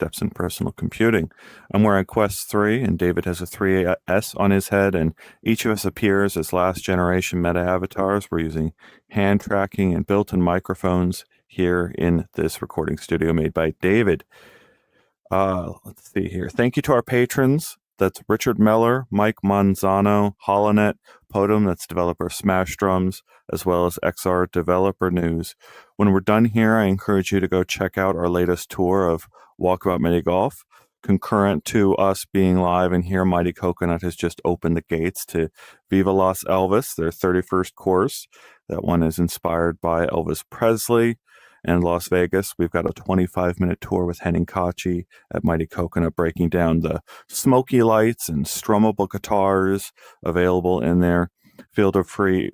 steps in personal computing. I'm wearing Quest 3, and David has a 3S on his head, and each of us appears as last generation meta avatars. We're using hand tracking and built-in microphones here in this recording studio made by David. Let's see here. Thank you to our patrons. That's Richard Meller, Mike Manzano, Holonet, Podum, that's developer of Smash Drums, as well as XR Developer News. When we're done here, I encourage you to go check out our latest tour of Walkabout Mini Golf. Concurrent to us being live and here, Mighty Coconut has just opened the gates to Viva Las Elvis, their 31st course. That one is inspired by Elvis Presley. And Las Vegas, we've got a 25-minute tour with Henning Kachi at Mighty Coconut, breaking down the smoky lights and strummable guitars available in there. Feel free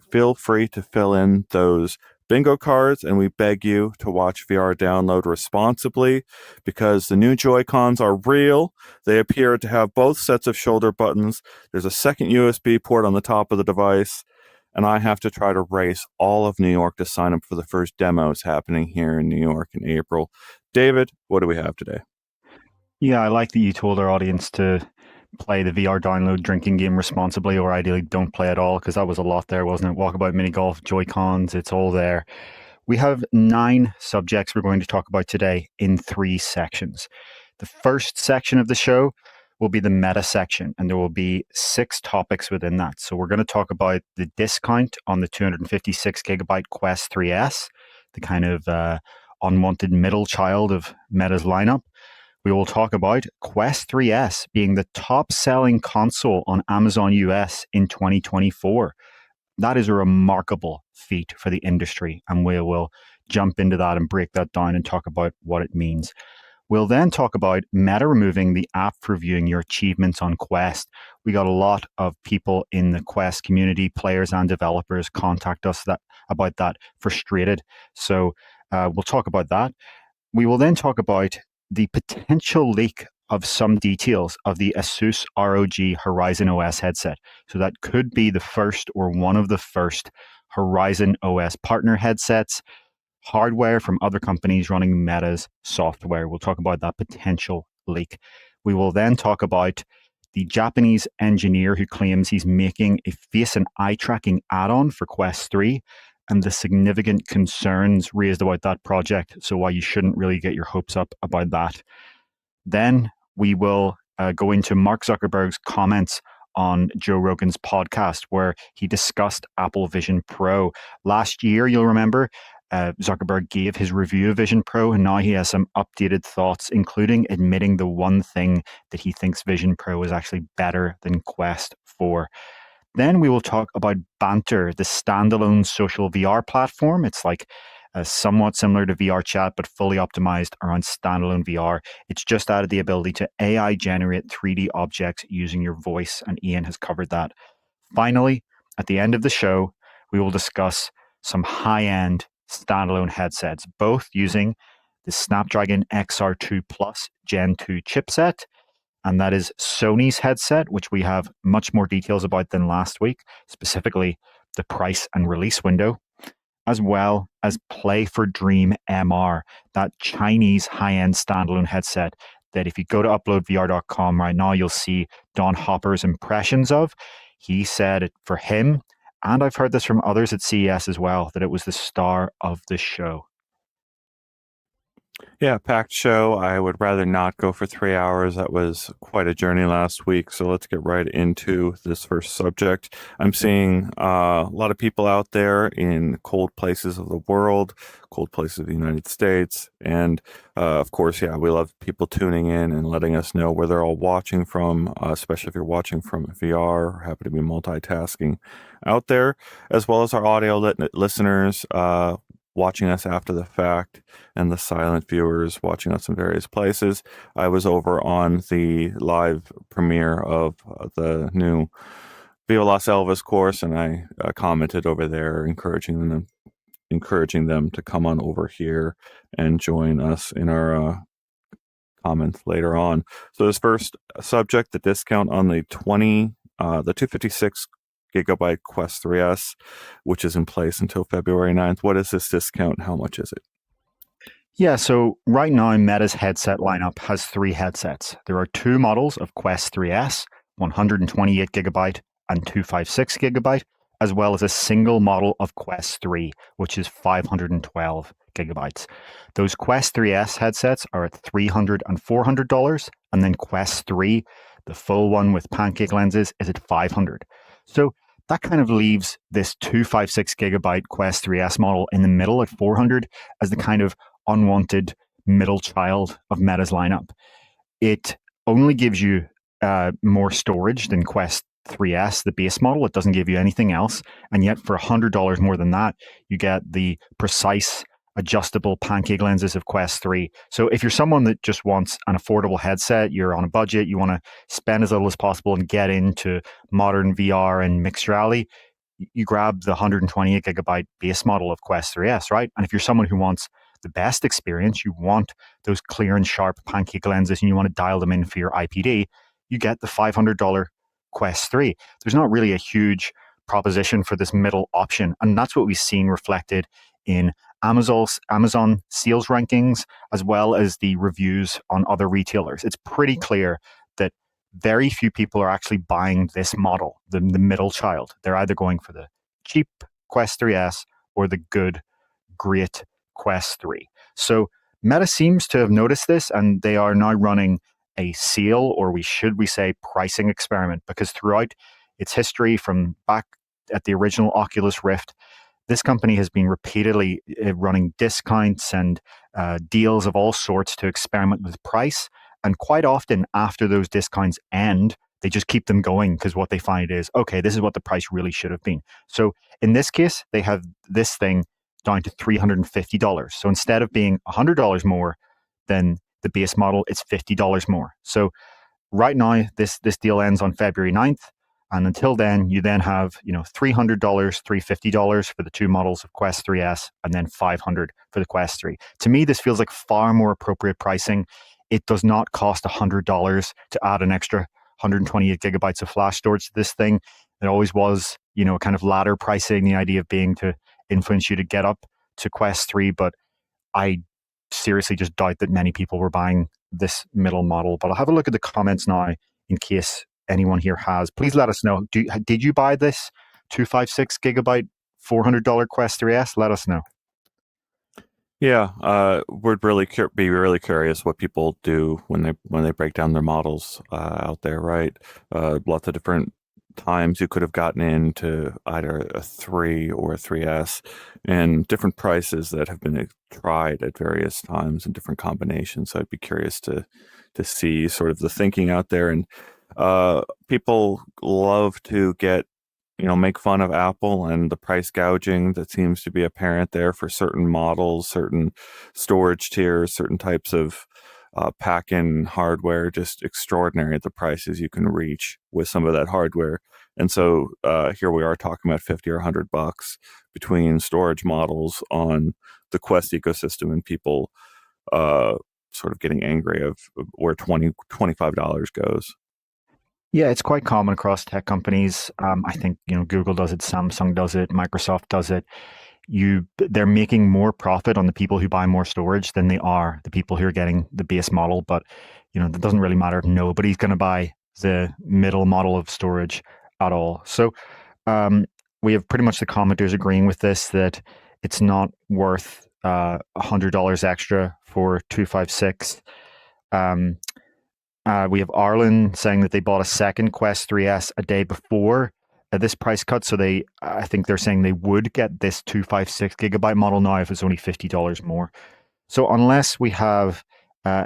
to fill in those bingo cards, and we beg you to watch VR download responsibly because the new Joy-Cons are real. They appear to have both sets of shoulder buttons. There's a second USB port on the top of the device. And I have to try to race all of New York to sign up for the first demos happening here in New York in April. David, what do we have today? Yeah, I like that you told our audience to play the VR download drinking game responsibly, or ideally don't play at all, because that was a lot there, wasn't it? Walkabout Mini Golf, Joy-Cons, it's all there. We have 9 subjects we're going to talk about today in 3 sections. The first section of the show will be the meta section, and there will be 6 topics within that. So we're going to talk about the discount on the 256 gigabyte Quest 3S, the kind of unwanted middle child of Meta's lineup. We will talk about Quest 3S being the top selling console on Amazon US in 2024. That is a remarkable feat for the industry, and we will jump into that and break that down and talk about what it means. We'll then talk about Meta removing the app for viewing your achievements on Quest. We got a lot of people in the Quest community, players and developers, contact us about that, frustrated. So we'll talk about that. We will then talk about the potential leak of some details of the ASUS ROG Horizon OS headset. So that could be the first or one of the first Horizon OS partner headsets. Hardware from other companies running Meta's software. We'll talk about that potential leak. We will then talk about the Japanese engineer who claims he's making a face and eye tracking add-on for Quest 3 and the significant concerns raised about that project. So why you shouldn't really get your hopes up about that. Then we will go into Mark Zuckerberg's comments on Joe Rogan's podcast where he discussed Apple Vision Pro. Last year, you'll remember, Zuckerberg gave his review of Vision Pro, and now he has some updated thoughts, including admitting the one thing that he thinks Vision Pro is actually better than Quest 4. Then we will talk about Banter, the standalone social VR platform. It's like somewhat similar to VR Chat, but fully optimized around standalone VR. It's just added the ability to AI generate 3D objects using your voice, and Ian has covered that. Finally, at the end of the show, we will discuss some high-end standalone headsets, both using the Snapdragon XR2 Plus Gen 2 chipset, and that is Sony's headset, which we have much more details about than last week, specifically the price and release window, as well as Play for Dream MR, that Chinese high-end standalone headset that if you go to uploadvr.com right now, you'll see Don Hopper's impressions of. He said for him, and I've heard this from others at CES as well, that it was the star of the show. Yeah, packed show. I would rather not go for 3 hours. That was quite a journey last week. So let's get right into this first subject. I'm seeing a lot of people out there in cold places of the world, cold places of the United States. And of course, yeah, we love people tuning in and letting us know where they're all watching from, especially if you're watching from VR or happen to be multitasking out there, as well as our audio listeners watching us after the fact, and the silent viewers watching us in various places. I was over on the live premiere of the new Viva Las Elvis course, and I commented over there, encouraging them to come on over here and join us in our comments later on. So this first subject, the discount on the 256 gigabyte Quest 3S, which is in place until February 9th. What is this discount? How much is it? Yeah, so right now, Meta's headset lineup has three headsets. There are two models of Quest 3S, 128 gigabyte and 256 gigabyte, as well as a single model of Quest 3, which is 512 gigabytes. Those Quest 3S headsets are at $300 and $400, and then Quest 3, the full one with pancake lenses, is at $500. So that kind of leaves this 256 gigabyte Quest 3S model in the middle at 400 as the kind of unwanted middle child of Meta's lineup. It only gives you more storage than Quest 3S, the base model. It doesn't give you anything else. And yet, for $100 more than that, you get the precise adjustable pancake lenses of Quest 3. So if you're someone that just wants an affordable headset, you're on a budget, you want to spend as little as possible and get into modern VR and mixed reality, you grab the 128 gigabyte base model of Quest 3S, right? And if you're someone who wants the best experience, you want those clear and sharp pancake lenses and you want to dial them in for your IPD, you get the $500 Quest 3. There's not really a huge proposition for this middle option. And that's what we've seen reflected in Amazon sales rankings, as well as the reviews on other retailers. It's pretty clear that very few people are actually buying this model, the middle child. They're either going for the cheap Quest 3S or the good, great Quest 3. So Meta seems to have noticed this, and they are now running a sale, or should we say pricing experiment, because throughout its history from back at the original Oculus Rift, this company has been repeatedly running discounts and deals of all sorts to experiment with price. And quite often after those discounts end, they just keep them going because what they find is, okay, this is what the price really should have been. So in this case, they have this thing down to $350. So instead of being $100 more than the base model, it's $50 more. So right now, this deal ends on February 9th. And until then, you then have, $300, $350 for the two models of Quest 3S, and then $500 for the Quest 3. To me, this feels like far more appropriate pricing. It does not cost $100 to add an extra 128 gigabytes of flash storage to this thing. It always was, kind of ladder pricing, the idea of being to influence you to get up to Quest 3. But I seriously just doubt that many people were buying this middle model. But I'll have a look at the comments now in case anyone here has. Please let us know. Did you buy this 256 gigabyte $400 Quest 3S? Let us know. Yeah, we'd really be really curious what people do when they break down their models out there, right? Lots of different times you could have gotten into either a 3 or a 3S, and different prices that have been tried at various times in different combinations. So I'd be curious to see sort of the thinking out there. And people love to make fun of Apple and the price gouging that seems to be apparent there for certain models, certain storage tiers, certain types of pack-in hardware. Just extraordinary at the prices you can reach with some of that hardware. And so here we are talking about $50 or $100 between storage models on the Quest ecosystem, and people sort of getting angry of where $25 goes. Yeah, it's quite common across tech companies. I think Google does it, Samsung does it, Microsoft does it. They're making more profit on the people who buy more storage than they are the people who are getting the base model. But that doesn't really matter. Nobody's going to buy the middle model of storage at all. So we have pretty much the commenters agreeing with this, that it's not worth $100 extra for 256. We have Arlen saying that they bought a second Quest 3S a day before this price cut. So I think they're saying they would get this 256 gigabyte model now if it's only $50 more. So unless we have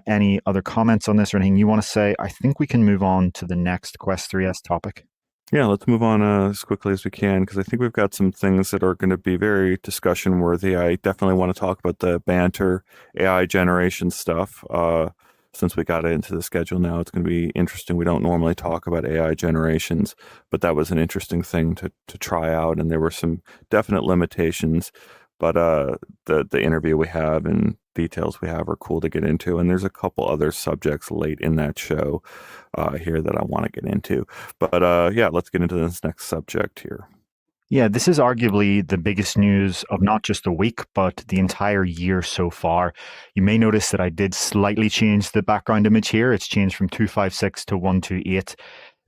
any other comments on this or anything you want to say, I think we can move on to the next Quest 3S topic. Yeah, let's move on as quickly as we can, because I think we've got some things that are going to be very discussion worthy. I definitely want to talk about the banter AI generation stuff. Since we got it into the schedule now, it's going to be interesting. We don't normally talk about AI generations, but that was an interesting thing to try out, and there were some definite limitations. But the interview we have and details we have are cool to get into, and there's a couple other subjects late in that show here that I want to get into. But yeah, let's get into this next subject here. Yeah, this is arguably the biggest news of not just the week, but the entire year so far. You may notice that I did slightly change the background image here. It's changed from 256 to 128.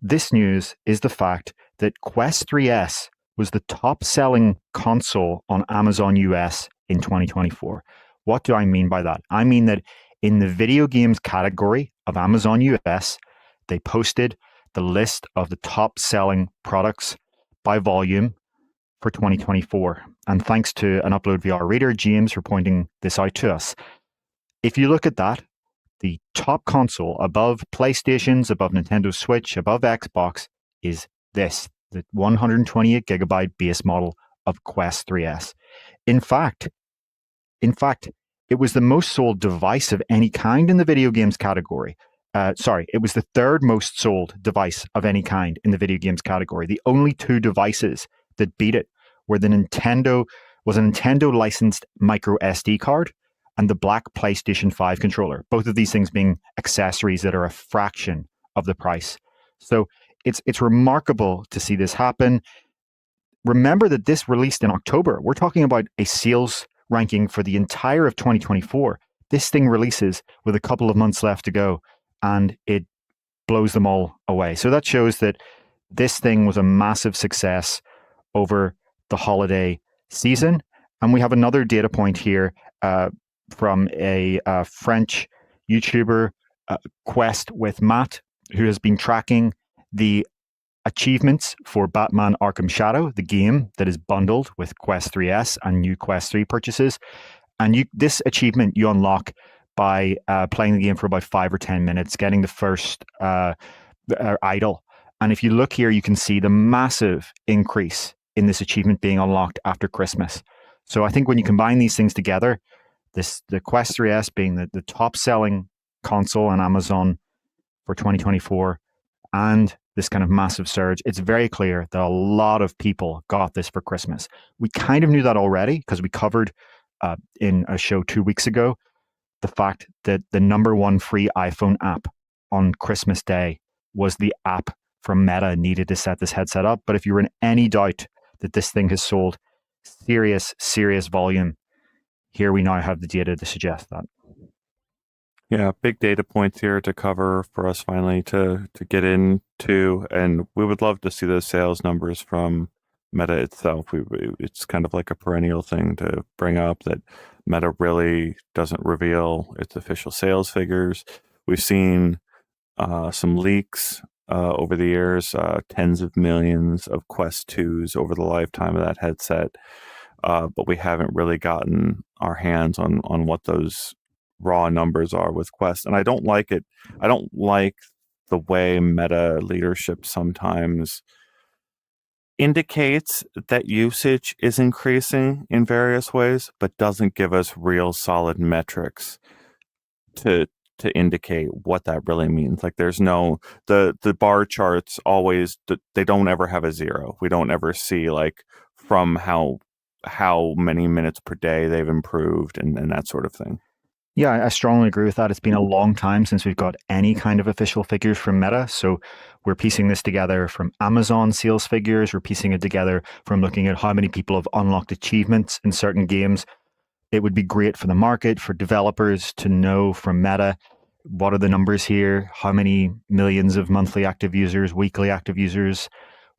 This news is the fact that Quest 3S was the top selling console on Amazon US in 2024. What do I mean by that? I mean that in the video games category of Amazon US, they posted the list of the top selling products by volume for 2024. And thanks to an UploadVR reader, James, for pointing this out to us. If you look at that, the top console above PlayStations, above Nintendo Switch, above Xbox is this, the 128 gigabyte base model of Quest 3S. In fact, it was the most sold device of any kind in the video games category. It was the third most sold device of any kind in the video games category. The only two devices that beat it were a Nintendo licensed micro SD card and the black PlayStation 5 controller. Both of these things being accessories that are a fraction of the price. So it's remarkable to see this happen. Remember that this released in October. We're talking about a sales ranking for the entire of 2024. This thing releases with a couple of months left to go, and it blows them all away. So that shows that this thing was a massive success over the holiday season. And we have another data point here from a French YouTuber, Quest with Matt, who has been tracking the achievements for Batman Arkham Shadow, the game that is bundled with Quest 3S and new Quest 3 purchases. And this achievement you unlock by playing the game for about 5 or 10 minutes, getting the first idol. And if you look here, you can see the massive increase in this achievement being unlocked after Christmas. So I think when you combine these things together, the Quest 3S being the top selling console on Amazon for 2024 and this kind of massive surge, it's very clear that a lot of people got this for Christmas. We kind of knew that already because we covered in a show 2 weeks ago the fact that the number one free iPhone app on Christmas Day was the app from Meta needed to set this headset up. But if you were in any doubt that this thing has sold serious volume, here we now have the data to suggest that. Yeah, big data points here to cover for us finally to get into, and we would love to see those sales numbers from Meta itself. It's kind of like a perennial thing to bring up that Meta really doesn't reveal its official sales figures. We've seen some leaks over the years, tens of millions of Quest 2s over the lifetime of that headset, but we haven't really gotten our hands on what those raw numbers are with Quest. And I don't like it. I don't like the way Meta leadership sometimes indicates that usage is increasing in various ways, but doesn't give us real solid metrics to indicate what that really means. Like there's no, the bar charts always, they don't ever have a zero. We don't ever see like from how many minutes per day they've improved and that sort of thing. Yeah, I strongly agree with that. It's been a long time since we've got any kind of official figures from Meta. So we're piecing this together from Amazon sales figures. We're piecing it together from looking at how many people have unlocked achievements in certain games. It would be great for the market, for developers to know from Meta, what are the numbers here? How many millions of monthly active users, weekly active users?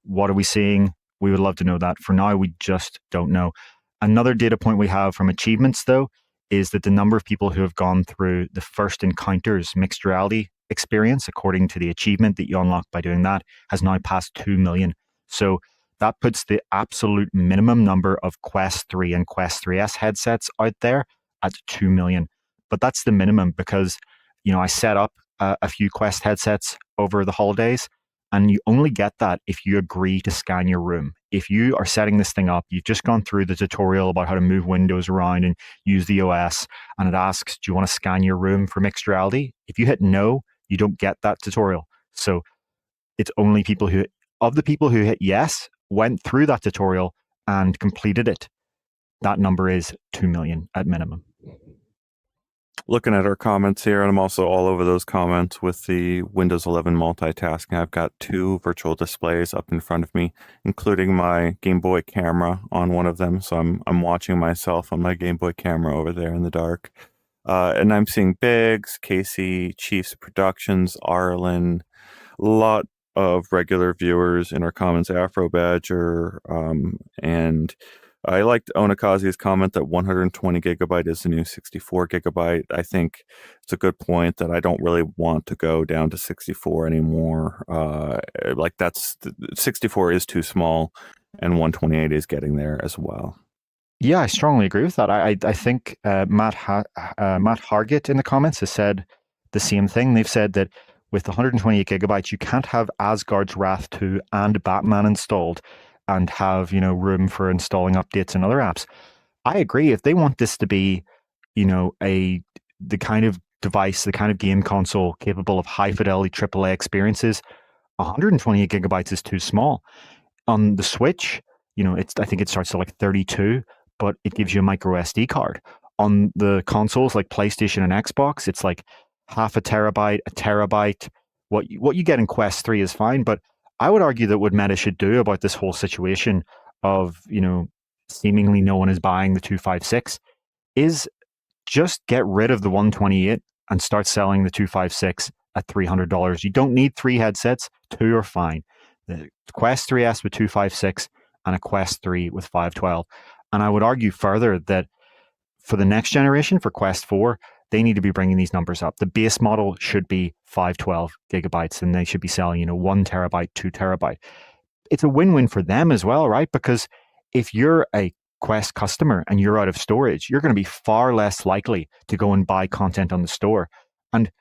What are we seeing? We would love to know that. For now, we just don't know. Another data point we have from achievements, though, is that the number of people who have gone through the first encounters mixed reality experience, according to the achievement that you unlock by doing that, has now passed 2 million. So that puts the absolute minimum number of Quest 3 and Quest 3S headsets out there at 2 million. But that's the minimum because, I set up a few Quest headsets over the holidays, and you only get that if you agree to scan your room. If you are setting this thing up, you've just gone through the tutorial about how to move windows around and use the OS, and it asks, do you want to scan your room for mixed reality? If you hit no, you don't get that tutorial. So it's only people who hit yes, went through that tutorial and completed it. That number is 2 million at minimum. Looking at our comments here, and I'm also all over those comments with the Windows 11 multitasking. I've got two virtual displays up in front of me, including my Game Boy camera on one of them. So I'm watching myself on my Game Boy camera over there in the dark. And I'm seeing Biggs, Casey, Chiefs Productions, Arlen, a lot of regular viewers in our comments, Afro Badger, and I liked Onakazi's comment that 120 gigabyte is the new 64 gigabyte. I think it's a good point that I don't really want to go down to 64 anymore. Like 64 is too small, and 128 is getting there as well. Yeah, I strongly agree with that. I think Matt Hargett in the comments has said the same thing. They've said that with 128 gigabytes, you can't have Asgard's Wrath 2 and Batman installed and have, room for installing updates and other apps. I agree. If they want this to be, the kind of device, the kind of game console capable of high fidelity AAA experiences, 128 gigabytes is too small. On the Switch, I think it starts at like 32, but it gives you a micro SD card. On the consoles like PlayStation and Xbox, it's like half a terabyte, a terabyte. What you get in Quest 3 is fine, but I would argue that what Meta should do about this whole situation of, seemingly no one is buying the 256 is just get rid of the 128 and start selling the 256 at $300. You don't need 3 headsets, 2 are fine. The Quest 3S with 256 and a Quest 3 with 512. And I would argue further that for the next generation, for Quest 4, they need to be bringing these numbers up. The base model should be 512 gigabytes, and they should be selling, 1 terabyte, 2 terabyte. It's a win-win for them as well, right? Because if you're a Quest customer and you're out of storage, you're going to be far less likely to go and buy content on the store. And,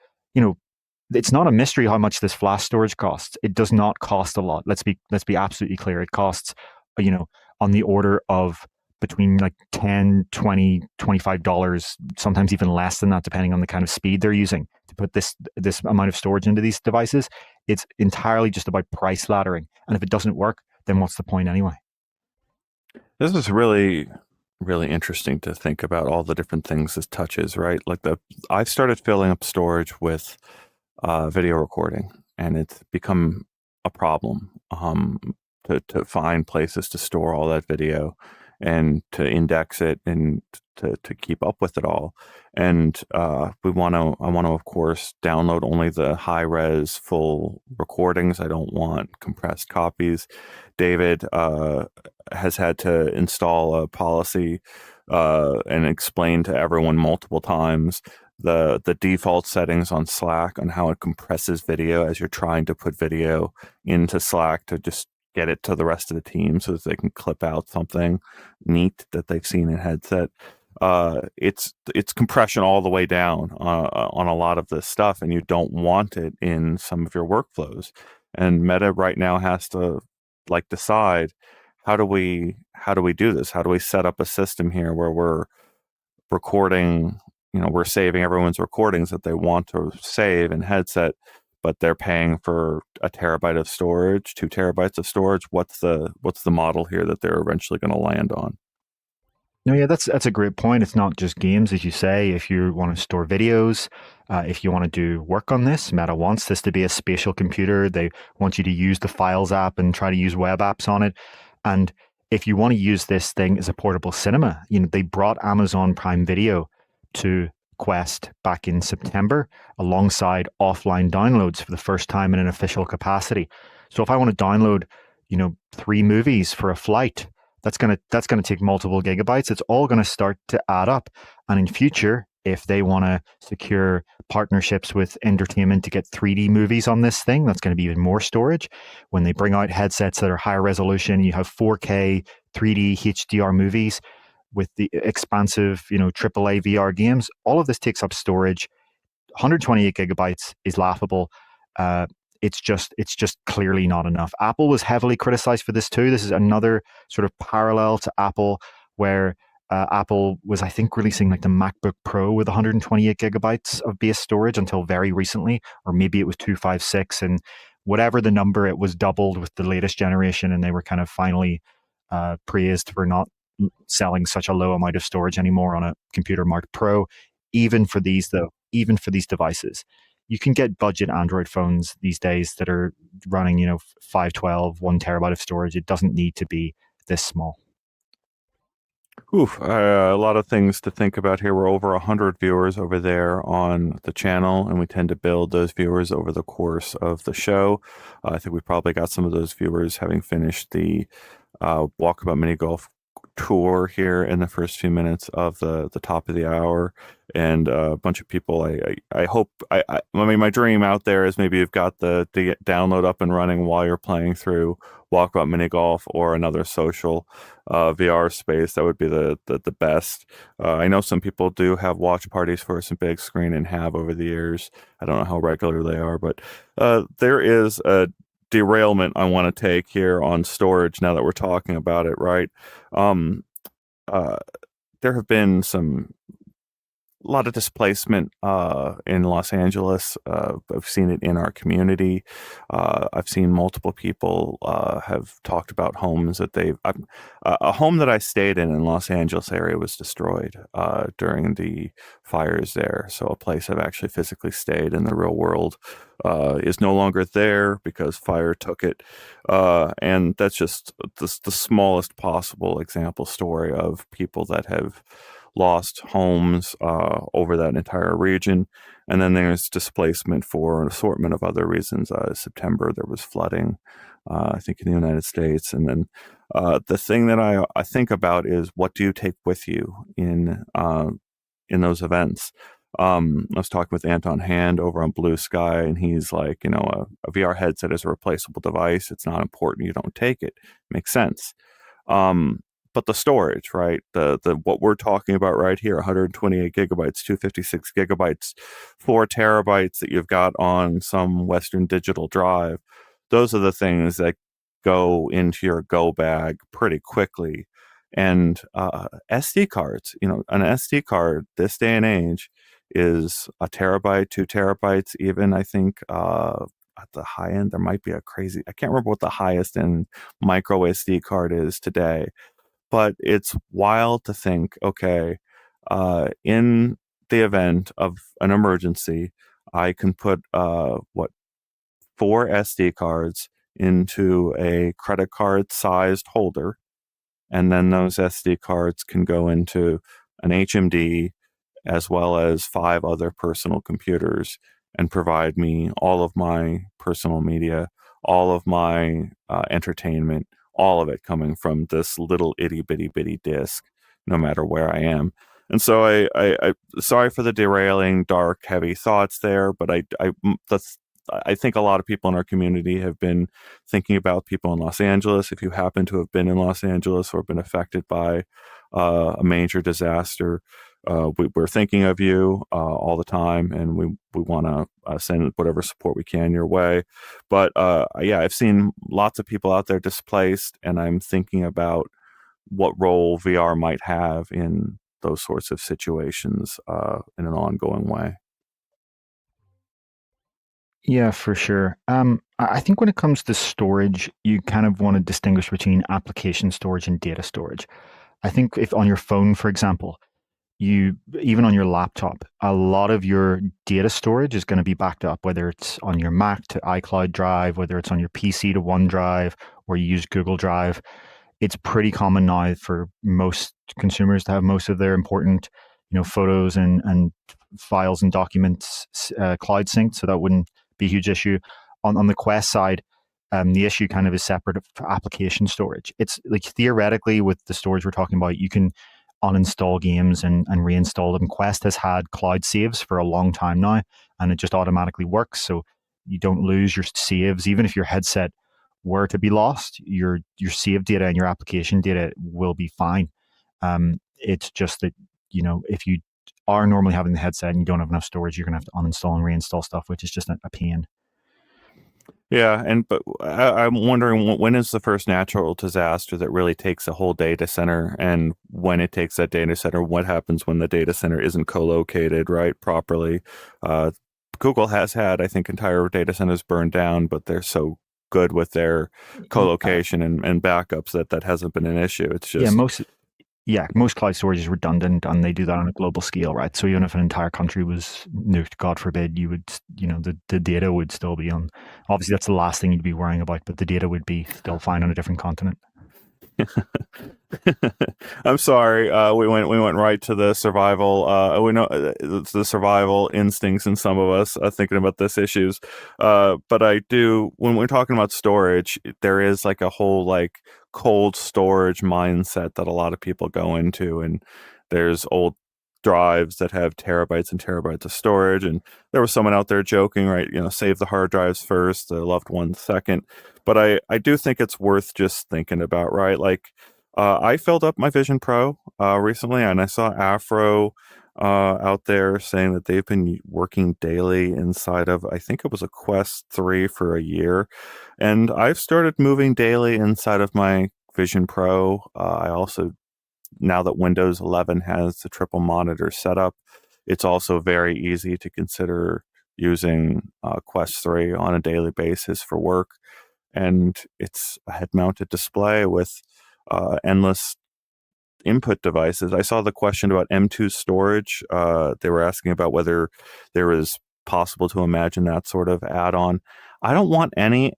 it's not a mystery how much this flash storage costs. It does not cost a lot. Let's be absolutely clear. It costs, on the order of between like $10, $20, $25, sometimes even less than that, depending on the kind of speed they're using to put this amount of storage into these devices. It's entirely just about price laddering. And if it doesn't work, then what's the point anyway? This is really, really interesting to think about all the different things this touches, right? Like I've started filling up storage with video recording, and it's become a problem to find places to store all that video and to index it and to keep up with it all. And I want to, of course, download only the high res full recordings. I don't want compressed copies. David has had to install a policy and explain to everyone multiple times the default settings on Slack on how it compresses video as you're trying to put video into Slack to just get it to the rest of the team so that they can clip out something neat that they've seen in headset. It's compression all the way down on a lot of this stuff, and you don't want it in some of your workflows. And Meta right now has to decide how do we do this? How do we set up a system here where we're recording, we're saving everyone's recordings that they want to save in headset, but they're paying for a terabyte of storage, 2 terabytes of storage. What's the model here that they're eventually going to land on? No, yeah, that's a great point. It's not just games, as you say. If you want to store videos, if you want to do work on this, Meta wants this to be a spatial computer. They want you to use the Files app and try to use web apps on it. And if you want to use this thing as a portable cinema, they brought Amazon Prime Video to Quest back in September alongside offline downloads for the first time in an official capacity. So if I want to download, 3 movies for a flight, that's going to take multiple gigabytes. It's all going to start to add up. And in future, if they want to secure partnerships with entertainment to get 3D movies on this thing, that's going to be even more storage. When they bring out headsets that are higher resolution, you have 4K 3D HDR movies with the expansive, AAA VR games. All of this takes up storage. 128 gigabytes is laughable. It's just clearly not enough. Apple was heavily criticized for this too. This is another sort of parallel to Apple, where Apple was, I think, releasing like the MacBook Pro with 128 gigabytes of base storage until very recently, or maybe it was 256, and whatever the number, it was doubled with the latest generation, and they were kind of finally praised for not selling such a low amount of storage anymore on a computer marked Pro. even for these though, even for these devices, you can get budget Android phones these days that are running, 512, 1 terabyte of storage. It doesn't need to be this small. Oof, a lot of things to think about here. We're over 100 viewers over there on the channel, and we tend to build those viewers over the course of the show. I think we probably got some of those viewers having finished the Walkabout Mini Golf tour here in the first few minutes of the top of the hour, and a bunch of people. I hope. I mean, my dream out there is maybe you've got the download up and running while you're playing through Walkabout Mini Golf or another social VR space. That would be the best. I know some people do have watch parties for some big screen and have over the years. I don't know how regular they are, but there is a derailment I want to take here on storage now that we're talking about it, right? There have been a lot of displacement in Los Angeles. I've seen it in our community. I've seen multiple people have talked about homes that a home that I stayed in Los Angeles area was destroyed during the fires there. So a place I've actually physically stayed in the real world is no longer there because fire took it. And that's just the smallest possible example story of people that have lost homes over that entire region. And then there's displacement for an assortment of other reasons. September, there was flooding, I think, in the United States. And then the thing that I think about is, what do you take with you in those events? I was talking with Anton Hand over on Blue Sky, and he's like, a VR headset is a replaceable device. It's not important. You don't take it. Makes sense. But the storage, right? The what we're talking about right here, 128 gigabytes, 256 gigabytes, 4 terabytes that you've got on some Western Digital drive. Those are the things that go into your go bag pretty quickly. And SD cards, an SD card this day and age is a terabyte, 2 terabytes, even. I think at the high end, there might be I can't remember what the highest end micro SD card is today. But it's wild to think, okay, in the event of an emergency, I can put 4 SD cards into a credit card sized holder, and then those SD cards can go into an HMD as well as 5 other personal computers and provide me all of my personal media, all of my entertainment, all of it coming from this little itty bitty disc, no matter where I am. And so I sorry for the derailing, dark, heavy thoughts there, but I think a lot of people in our community have been thinking about people in Los Angeles. If you happen to have been in Los Angeles or been affected by a major disaster, we're thinking of you all the time, and we want to send whatever support we can your way. But yeah, I've seen lots of people out there displaced, and I'm thinking about what role VR might have in those sorts of situations in an ongoing way. Yeah, for sure. I think when it comes to storage, you kind of want to distinguish between application storage and data storage. I think if on your phone, for example, even on your laptop, a lot of your data storage is going to be backed up, whether it's on your Mac to iCloud Drive, whether it's on your PC to OneDrive, or you use Google Drive. It's pretty common now for most consumers to have most of their important, photos and files and documents cloud synced, so that wouldn't be a huge issue. On the Quest side, the issue kind of is separate for application storage. It's like, theoretically, with the storage we're talking about, you can uninstall games and reinstall them. Quest has had cloud saves for a long time now, and it just automatically works. So you don't lose your saves. Even if your headset were to be lost, your save data and your application data will be fine. It's just that, if you are normally having the headset and you don't have enough storage, you're going to have to uninstall and reinstall stuff, which is just a pain. Yeah, but I'm wondering, when is the first natural disaster that really takes a whole data center, and when it takes that data center, what happens when the data center isn't co-located right properly? Google has had, I think, entire data centers burned down, but they're so good with their co-location and backups that hasn't been an issue. It's just Yeah, most cloud storage is redundant, and they do that on a global scale, right? So even if an entire country was nuked, God forbid, the data would still be on. Obviously, that's the last thing you'd be worrying about, but the data would be still fine on a different continent. I'm sorry. We went right to the survival. We know it's the survival instincts in some of us thinking about this issues. But I do when we're talking about storage, there is like a whole like cold storage mindset that a lot of people go into, and there's old drives that have terabytes and terabytes of storage. And there was someone out there joking, right? Save the hard drives first, the loved ones second. But I do think it's worth just thinking about, right? Like I filled up my Vision Pro recently, and I saw Afro out there saying that they've been working daily inside of, I think it was a Quest 3 for a year. And I've started moving daily inside of my Vision Pro. I also, now that Windows 11 has the triple monitor setup, it's also very easy to consider using Quest 3 on a daily basis for work. And it's a head mounted display with endless input devices. I saw the question about M2 storage. They were asking about whether there is possible to imagine that sort of add-on. I don't want any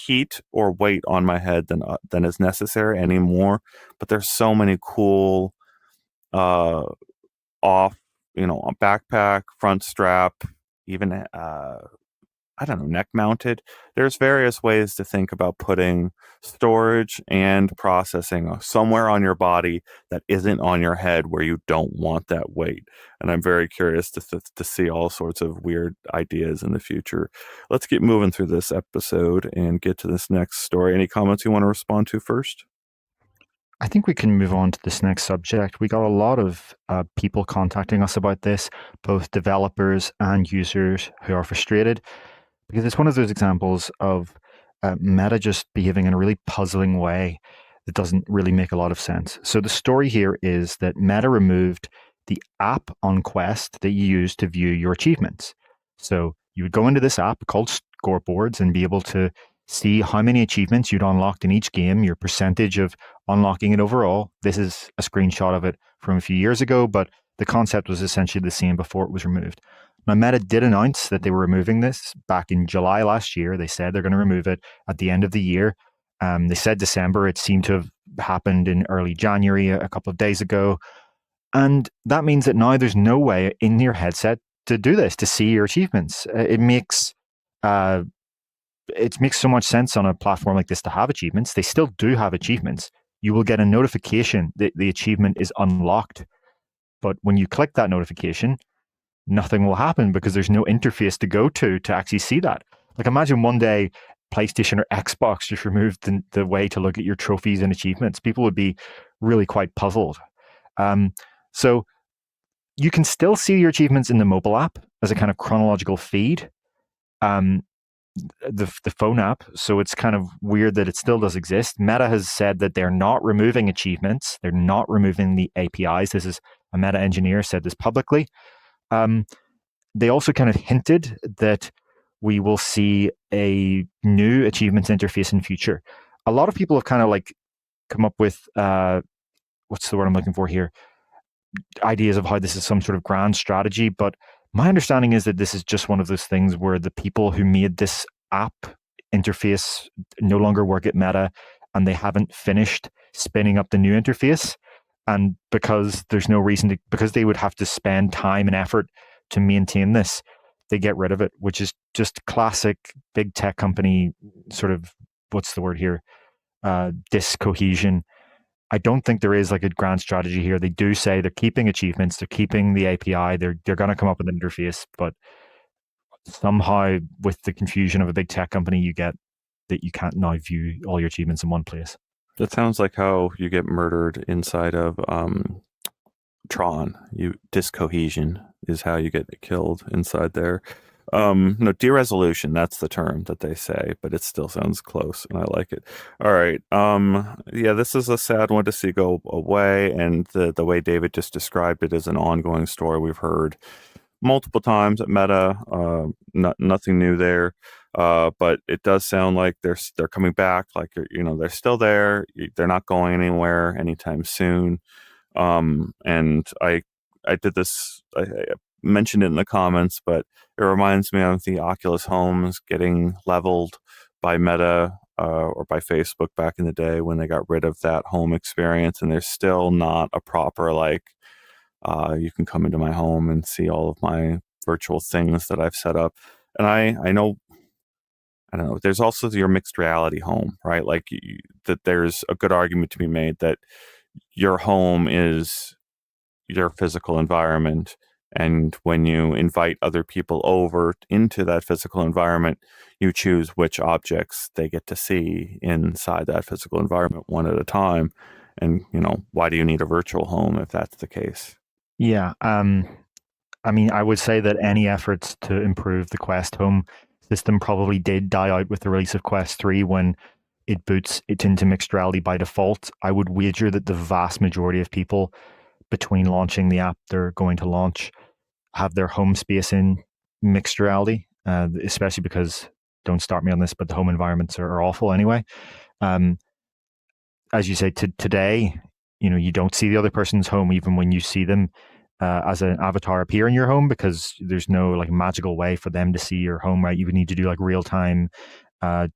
heat or weight on my head than is necessary anymore. But there's so many cool uh, off, backpack, front strap, even I don't know, neck mounted. There's various ways to think about putting storage and processing somewhere on your body that isn't on your head where you don't want that weight. And I'm very curious to see all sorts of weird ideas in the future. Let's keep moving through this episode and get to this next story. Any comments you want to respond to first? I think we can move on to this next subject. We got a lot of people contacting us about this, both developers and users who are frustrated because it's one of those examples of Meta just behaving in a really puzzling way that doesn't really make a lot of sense. So the story here is that Meta removed the app on Quest that you use to view your achievements. So you would go into this app called Scoreboards and be able to see how many achievements you'd unlocked in each game, your percentage of unlocking it overall. This is a screenshot of it from a few years ago, but the concept was essentially the same before it was removed. Now, Meta did announce that they were removing this back in July last year. They said they're going to remove it at the end of the year. They said December. It seemed to have happened in early January, a couple of days ago. And that means that now there's no way in your headset to do this, to see your achievements. It makes so much sense on a platform like this to have achievements. They still do have achievements. You will get a notification that the achievement is unlocked. But when you click that notification, nothing will happen because there's no interface to go to actually see that. Like imagine one day PlayStation or Xbox just removed the way to look at your trophies and achievements. People would be really quite puzzled. So you can still see your achievements in the mobile app as a kind of chronological feed. The phone app. So it's kind of weird that it still does exist. Meta has said that they're not removing achievements. They're not removing the APIs. This is a Meta engineer said this publicly. They also kind of hinted that we will see a new achievements interface in future. A lot of people have kind of like come up with what's the word I'm looking for here? Ideas of how this is some sort of grand strategy, but my understanding is that this is just one of those things where the people who made this app interface no longer work at Meta and they haven't finished spinning up the new interface. And because there's no reason to, because they would have to spend time and effort to maintain this, they get rid of it, which is just classic big tech company sort of, what's the word here? Discohesion. I don't think there is like a grand strategy here. They do say they're keeping achievements, they're keeping the API, they're going to come up with an interface, but somehow with the confusion of a big tech company, you get that you can't now view all your achievements in one place. That sounds like how you get murdered inside of Tron. Discohesion is how you get killed inside there. No, de-resolution, that's the term that they say, but it still sounds close and I like it. All right. Yeah, this is a sad one to see go away, and the way David just described it is an ongoing story we've heard multiple times at Meta. Nothing new there. But it does sound like they're coming back. Like, they're still there. They're not going anywhere anytime soon. And I did this. I mentioned it in the comments, but it reminds me of the Oculus Homes getting leveled by Meta or by Facebook back in the day when they got rid of that home experience, and there's still not a proper you can come into my home and see all of my virtual things that I've set up. And I know, I don't know, there's also your mixed reality home, right? Like that there's a good argument to be made that your home is your physical environment. And when you invite other people over into that physical environment, you choose which objects they get to see inside that physical environment one at a time. And, why do you need a virtual home if that's the case? Yeah. I mean, I would say that any efforts to improve the Quest Home system probably did die out with the release of Quest 3 when it boots it into mixed reality by default. I would wager that the vast majority of people between launching the app they're going to launch have their home space in mixed reality, especially because, don't start me on this, but the home environments are awful anyway. As you say, today, you don't see the other person's home even when you see them as an avatar appear in your home, because there's no magical way for them to see your home, right? You would need to do real time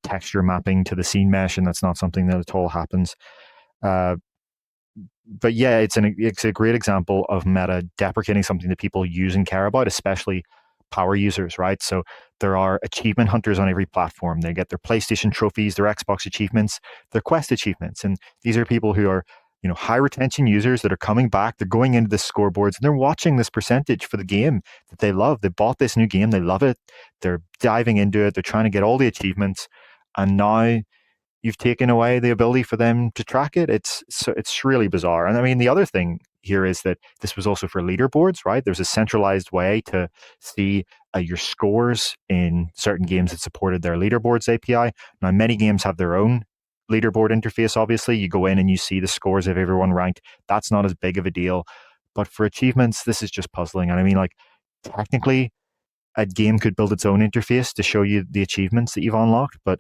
texture mapping to the scene mesh, and that's not something that at all happens. But yeah, it's a great example of Meta deprecating something that people use and care about, especially power users, right? So there are achievement hunters on every platform. They get their PlayStation trophies, their Xbox achievements, their Quest achievements. And these are people who are, high retention users that are coming back. They're going into the scoreboards and they're watching this percentage for the game that they love. They bought this new game. They love it. They're diving into it. They're trying to get all the achievements. And now you've taken away the ability for them to track it. It's really bizarre. And I mean, the other thing here is that this was also for leaderboards, right? There's a centralized way to see your scores in certain games that supported their leaderboards API. Now, many games have their own leaderboard interface. Obviously, you go in and you see the scores of everyone ranked. That's not as big of a deal. But for achievements, this is just puzzling. And I mean, technically, a game could build its own interface to show you the achievements that you've unlocked, but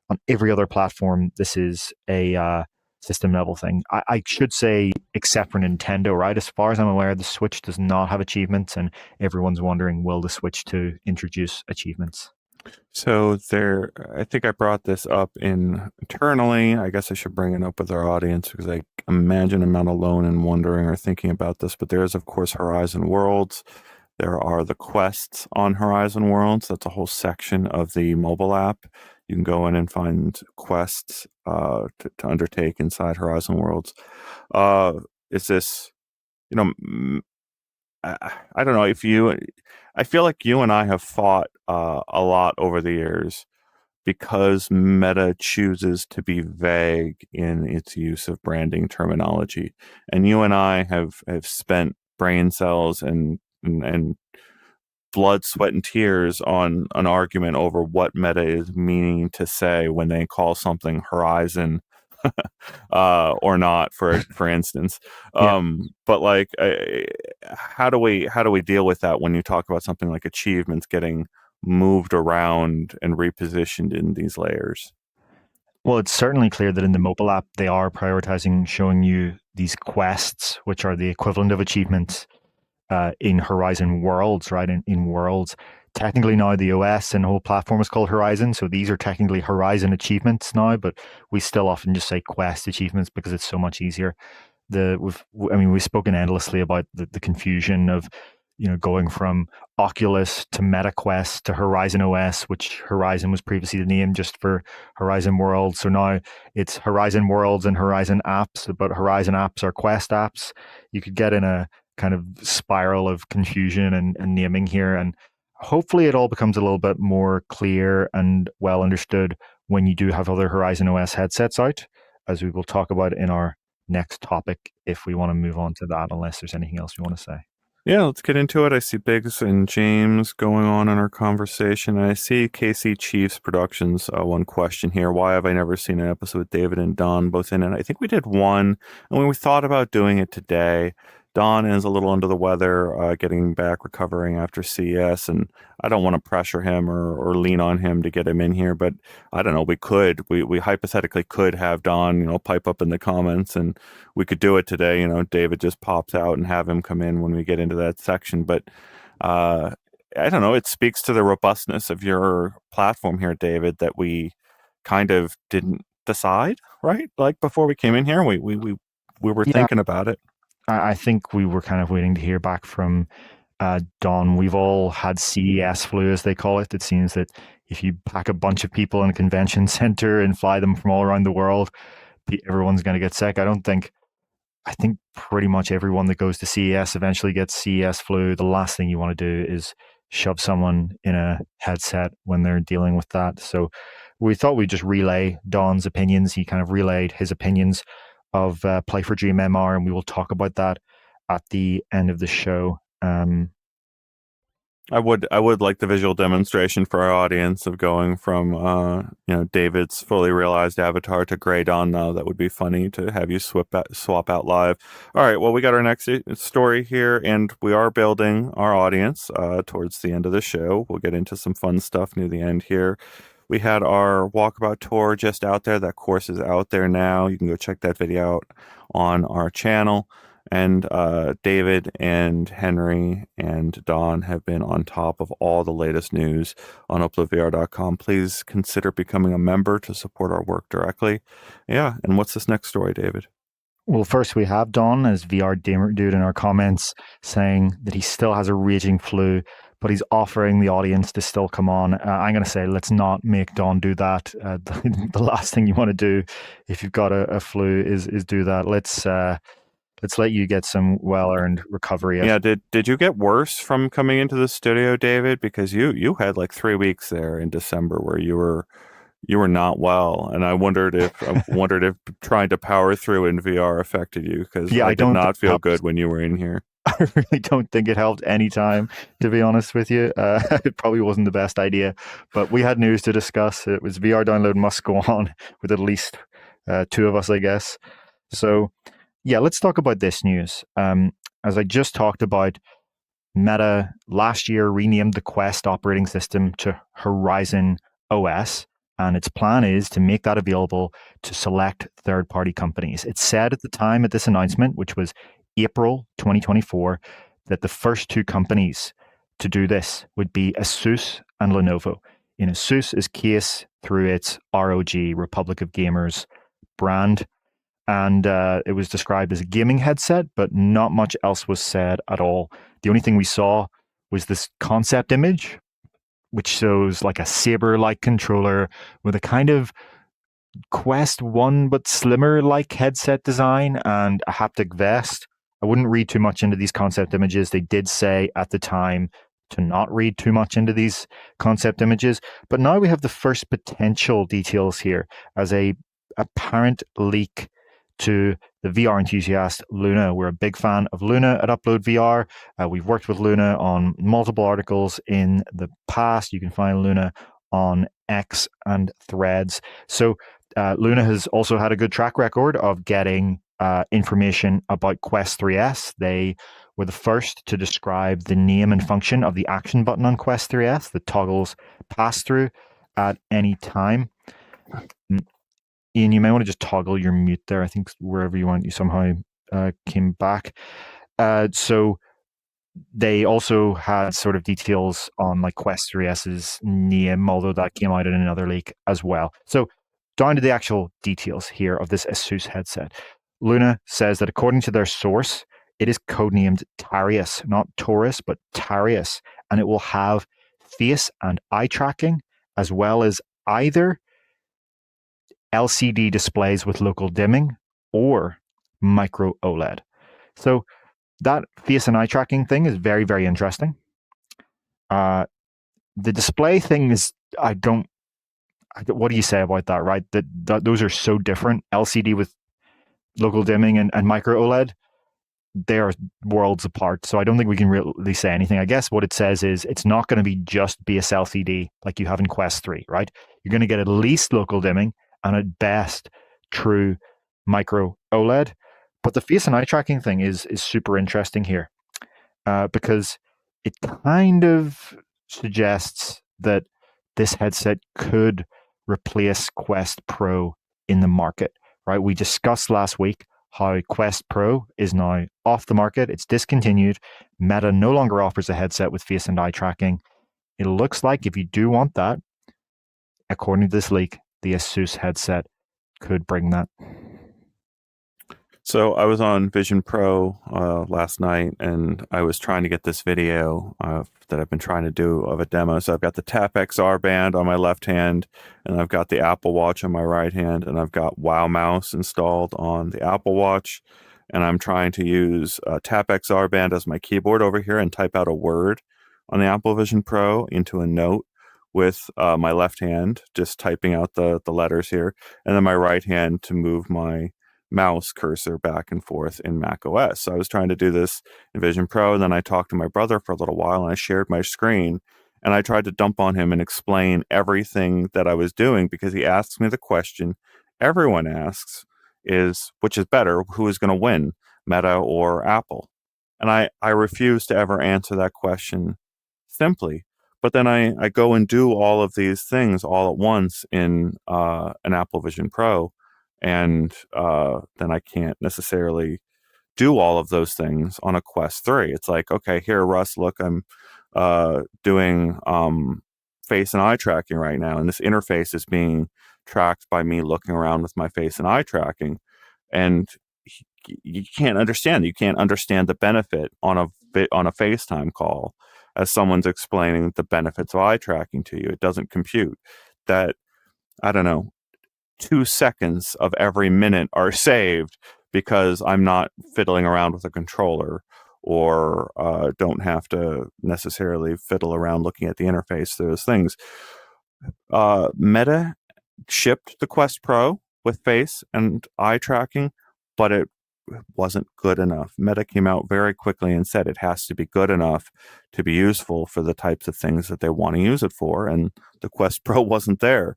on every other platform, this is a system level thing. I should say, except for Nintendo, right? As far as I'm aware, the Switch does not have achievements, and everyone's wondering, will the Switch 2 introduce achievements? So I think I brought this up internally. I guess I should bring it up with our audience because I imagine I'm not alone in wondering or thinking about this. But there is, of course, Horizon Worlds. There are the quests on Horizon Worlds. That's a whole section of the mobile app. You can go in and find quests to undertake inside Horizon Worlds. Is this, I don't know if I feel like you and I have fought a lot over the years because Meta chooses to be vague in its use of branding terminology. And you and I have spent brain cells and blood, sweat, and tears on an argument over what Meta is meaning to say when they call something Horizon or not, for instance. Yeah. But how do we deal with that when you talk about something like achievements getting moved around and repositioned in these layers? Well, it's certainly clear that in the mobile app, they are prioritizing showing you these quests, which are the equivalent of achievements in Horizon Worlds, right? In Worlds. Technically now the OS and the whole platform is called Horizon, so these are technically Horizon achievements now, but we still often just say Quest achievements because it's so much easier. We've spoken endlessly about the confusion of going from Oculus to MetaQuest to Horizon OS, which Horizon was previously the name just for Horizon Worlds. So now it's Horizon Worlds and Horizon apps, but Horizon apps are Quest apps. You could get in a kind of spiral of confusion and naming here, and hopefully it all becomes a little bit more clear and well understood when you do have other Horizon OS headsets out, as we will talk about in our next topic if we want to move on to that, unless there's anything else you want to say. Yeah, let's get into it. I see Biggs and James going on in our conversation. And I see KC Chiefs Productions. One question here. Why have I never seen an episode with David and Don both in it? I think we did one. And when we thought about doing it today, Don is a little under the weather, getting back, recovering after CES, and I don't want to pressure him or lean on him to get him in here, but I don't know. We hypothetically could have Don, pipe up in the comments, and we could do it today. David just pops out and have him come in when we get into that section. But I don't know. It speaks to the robustness of your platform here, David, that we kind of didn't decide, right? Like before we came in here, we were Yeah, thinking about it. I think we were kind of waiting to hear back from Don. We've all had CES flu, as they call it. It seems that if you pack a bunch of people in a convention center and fly them from all around the world, everyone's going to get sick. I think pretty much everyone that goes to CES eventually gets CES flu. The last thing you want to do is shove someone in a headset when they're dealing with that. So we thought we'd just relay Don's opinions. He kind of relayed his opinions of Play for Dream MR, and we will talk about that at the end of the show. I would like the visual demonstration for our audience of going from David's fully realized avatar to Grey Dawn. Now that would be funny to have you swap out live. All right, well, we got our next story here, and we are building our audience towards the end of the show. We'll get into some fun stuff near the end here. We had our walkabout tour just out there. That course is out there now. You can go check that video out on our channel. And David and Henry and Don have been on top of all the latest news on UploadVR.com. Please consider becoming a member to support our work directly. Yeah, and what's this next story, David? Well, first we have Don as VR Gamer Dude in our comments saying that he still has a raging flu, but he's offering the audience to still come on. I'm going to say let's not make Don do that. The last thing you want to do if you've got a flu is do that. Let's let you get some well-earned recovery. Yeah, did you get worse from coming into the studio, David? Because you had like 3 weeks there in December where you were not well, and I wondered if trying to power through in VR affected you, because I did not feel good when you were in here. I really don't think it helped any time, to be honest with you. It probably wasn't the best idea, but we had news to discuss. It was VR download must go on with at least 2 of us, I guess. So yeah, let's talk about this news. As I just talked about, Meta last year renamed the Quest operating system to Horizon OS, and its plan is to make that available to select third-party companies. It said at the time at this announcement, which was April 2024, that the first 2 companies to do this would be ASUS and Lenovo. In ASUS's case, through its ROG, Republic of Gamers brand. And it was described as a gaming headset, but not much else was said at all. The only thing we saw was this concept image, which shows like a saber-like controller with a kind of Quest 1 but slimmer-like headset design and a haptic vest. I wouldn't read too much into these concept images. They did say at the time to not read too much into these concept images. But now we have the first potential details here as a apparent leak to the VR enthusiast Luna. We're a big fan of Luna at UploadVR. We've worked with Luna on multiple articles in the past. You can find Luna on X and Threads. So Luna has also had a good track record of getting information about Quest 3S. They were the first to describe the name and function of the action button on Quest 3S that toggles pass-through at any time. Ian, you may want to just toggle your mute there. I think wherever you went, you somehow came back. So they also had sort of details on like Quest 3S's name, although that came out in another leak as well. So down to the actual details here of this ASUS headset. Luna says that according to their source, it is codenamed Tarius, not Taurus, but Tarius, and it will have face and eye tracking, as well as either LCD displays with local dimming or micro OLED. So that face and eye tracking thing is very, very interesting. The display thing is, what do you say about that, right? That those are so different. LCD with local dimming and micro OLED, they are worlds apart. So I don't think we can really say anything. I guess what it says is it's not going to be just base LCD like you have in Quest 3, right? You're going to get at least local dimming and at best true micro OLED. But the face and eye tracking thing is super interesting here, because it kind of suggests that this headset could replace Quest Pro in the market, right? We discussed last week how Quest Pro is now off the market. It's discontinued. Meta no longer offers a headset with face and eye tracking. It looks like if you do want that, according to this leak, the ASUS headset could bring that. So I was on Vision Pro last night, and I was trying to get this video that I've been trying to do of a demo. So I've got the Tap XR band on my left hand, and I've got the Apple Watch on my right hand, and I've got Wow Mouse installed on the Apple Watch, and I'm trying to use Tap XR band as my keyboard over here and type out a word on the Apple Vision Pro into a note with my left hand, just typing out the letters here, and then my right hand to move my mouse cursor back and forth in Mac OS. So I was trying to do this in Vision Pro, and then I talked to my brother for a little while, and I shared my screen, and I tried to dump on him and explain everything that I was doing, because he asks me the question everyone asks is, which is better, who is going to win, Meta or Apple? And I refuse to ever answer that question simply. But then I go and do all of these things all at once in an Apple Vision Pro, and then I can't necessarily do all of those things on a Quest 3. It's like, okay, here, Russ, look, I'm doing face and eye tracking right now, and this interface is being tracked by me looking around with my face and eye tracking, and you can't understand. You can't understand the benefit on a FaceTime call as someone's explaining the benefits of eye tracking to you. It doesn't compute that. I don't know, 2 seconds of every minute are saved because I'm not fiddling around with a controller, or don't have to necessarily fiddle around looking at the interface. Those things. Meta shipped the Quest Pro with face and eye tracking, but it wasn't good enough. Meta came out very quickly and said it has to be good enough to be useful for the types of things that they want to use it for, and the Quest Pro wasn't there.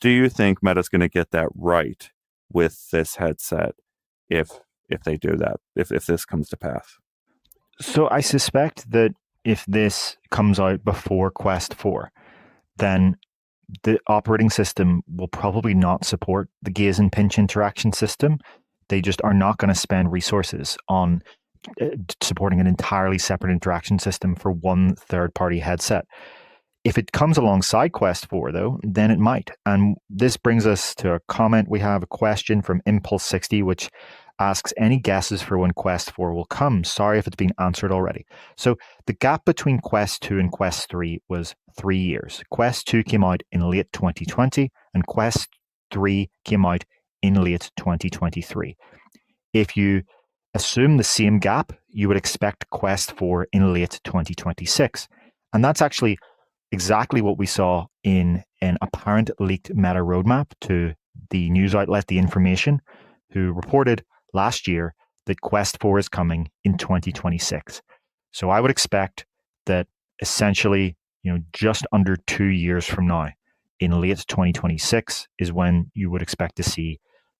Do you think Meta's going to get that right with this headset if they do that, if this comes to pass? So I suspect that if this comes out before Quest 4, then the operating system will probably not support the gaze and pinch interaction system. They just are not going to spend resources on supporting an entirely separate interaction system for one third-party headset. If it comes alongside Quest 4, though, then it might. And this brings us to a comment. We have a question from Impulse60, which asks, any guesses for when Quest 4 will come? Sorry if it's been answered already. So the gap between Quest 2 and Quest 3 was 3 years. Quest 2 came out in late 2020, and Quest 3 came out in late 2023. If you assume the same gap, you would expect Quest 4 in late 2026. And that's actually exactly what we saw in an apparent leaked Meta roadmap to the news outlet The Information, who reported last year that Quest 4 is coming in 2026. So I would expect that essentially, just under 2 years from now, in late 2026, is when you would expect to see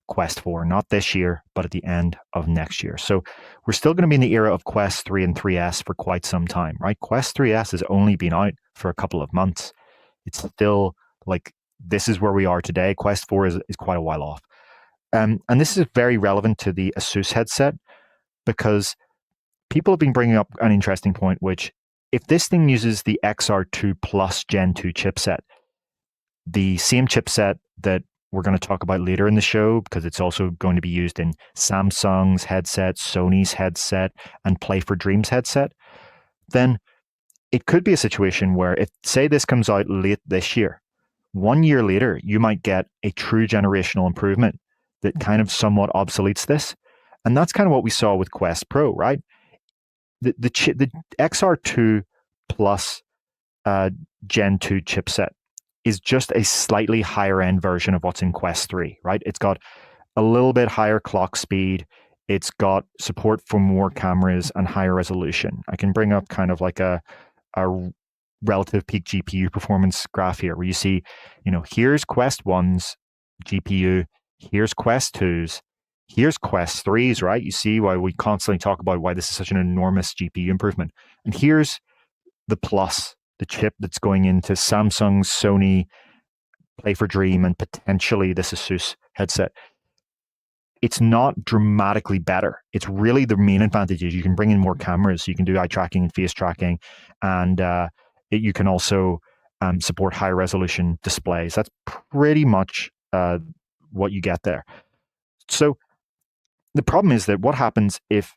Quest 4, not this year, but at the end of next year. So we're still going to be in the era of Quest 3 and 3S for quite some time, right? Quest 3S has only been out for a couple of months. It's still like, this is where we are today. Quest 4 is quite a while off. And this is very relevant to the ASUS headset, because people have been bringing up an interesting point, which if this thing uses the XR2 Plus Gen 2 chipset, the same chipset that we're going to talk about later in the show, because it's also going to be used in Samsung's headset, Sony's headset, and Play for Dreams headset, then it could be a situation where, if, say, this comes out late this year, 1 year later, you might get a true generational improvement that kind of somewhat obsoletes this. And that's kind of what we saw with Quest Pro, right? The XR2 Plus Gen 2 chipset is just a slightly higher end version of what's in Quest 3, right? It's got a little bit higher clock speed. It's got support for more cameras and higher resolution. I can bring up kind of like a relative peak GPU performance graph here, where you see, here's Quest 1's GPU, here's Quest 2's, Here's Quest 3s, right? You see why we constantly talk about why this is such an enormous GPU improvement. And here's the Plus, the chip that's going into Samsung, Sony, Play for Dream, and potentially this ASUS headset. It's not dramatically better. It's really the main advantage is you can bring in more cameras. You can do eye tracking and face tracking, and you can also support high resolution displays. That's pretty much what you get there. So the problem is that what happens if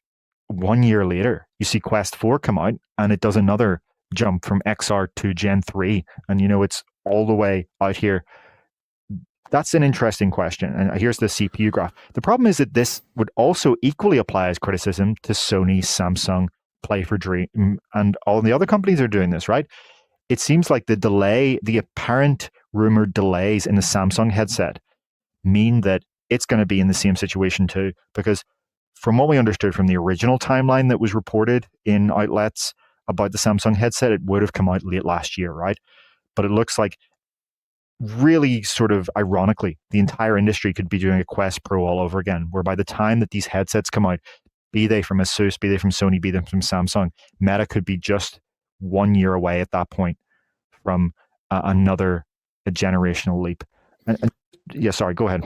1 year later you see Quest 4 come out and it does another jump from XR to Gen 3, and it's all the way out here. That's an interesting question. And here's the CPU graph. The problem is that this would also equally apply as criticism to Sony, Samsung, Play for Dream, and all the other companies are doing this, right? It seems like the apparent rumored delays in the Samsung headset mean that it's going to be in the same situation too. Because from what we understood from the original timeline that was reported in outlets about the Samsung headset, it would have come out late last year, right? But it looks like, really sort of ironically, the entire industry could be doing a Quest Pro all over again, where by the time that these headsets come out, be they from ASUS, be they from Sony, be they from Samsung, Meta could be just 1 year away at that point from another generational leap. And yeah, sorry, go ahead.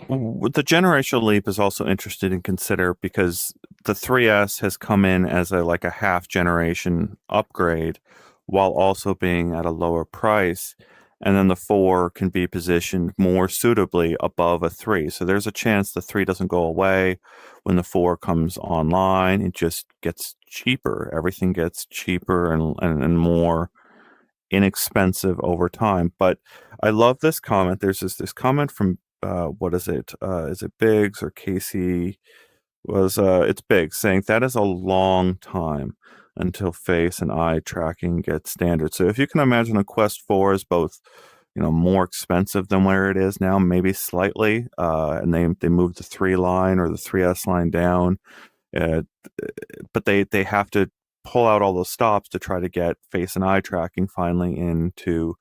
The generational leap is also interesting to consider because the 3S has come in as a half generation upgrade while also being at a lower price. And then the 4 can be positioned more suitably above a 3. So there's a chance the 3 doesn't go away. When the 4 comes online, it just gets cheaper. Everything gets cheaper and more inexpensive over time. But I love this comment. There's this comment from, what is it? Is it Biggs or Casey? It's Biggs saying that is a long time until face and eye tracking gets standard. So if you can imagine a Quest 4 is both, more expensive than where it is now, maybe slightly, and they moved the 3 line or the 3S line down, but they have to pull out all those stops to try to get face and eye tracking finally into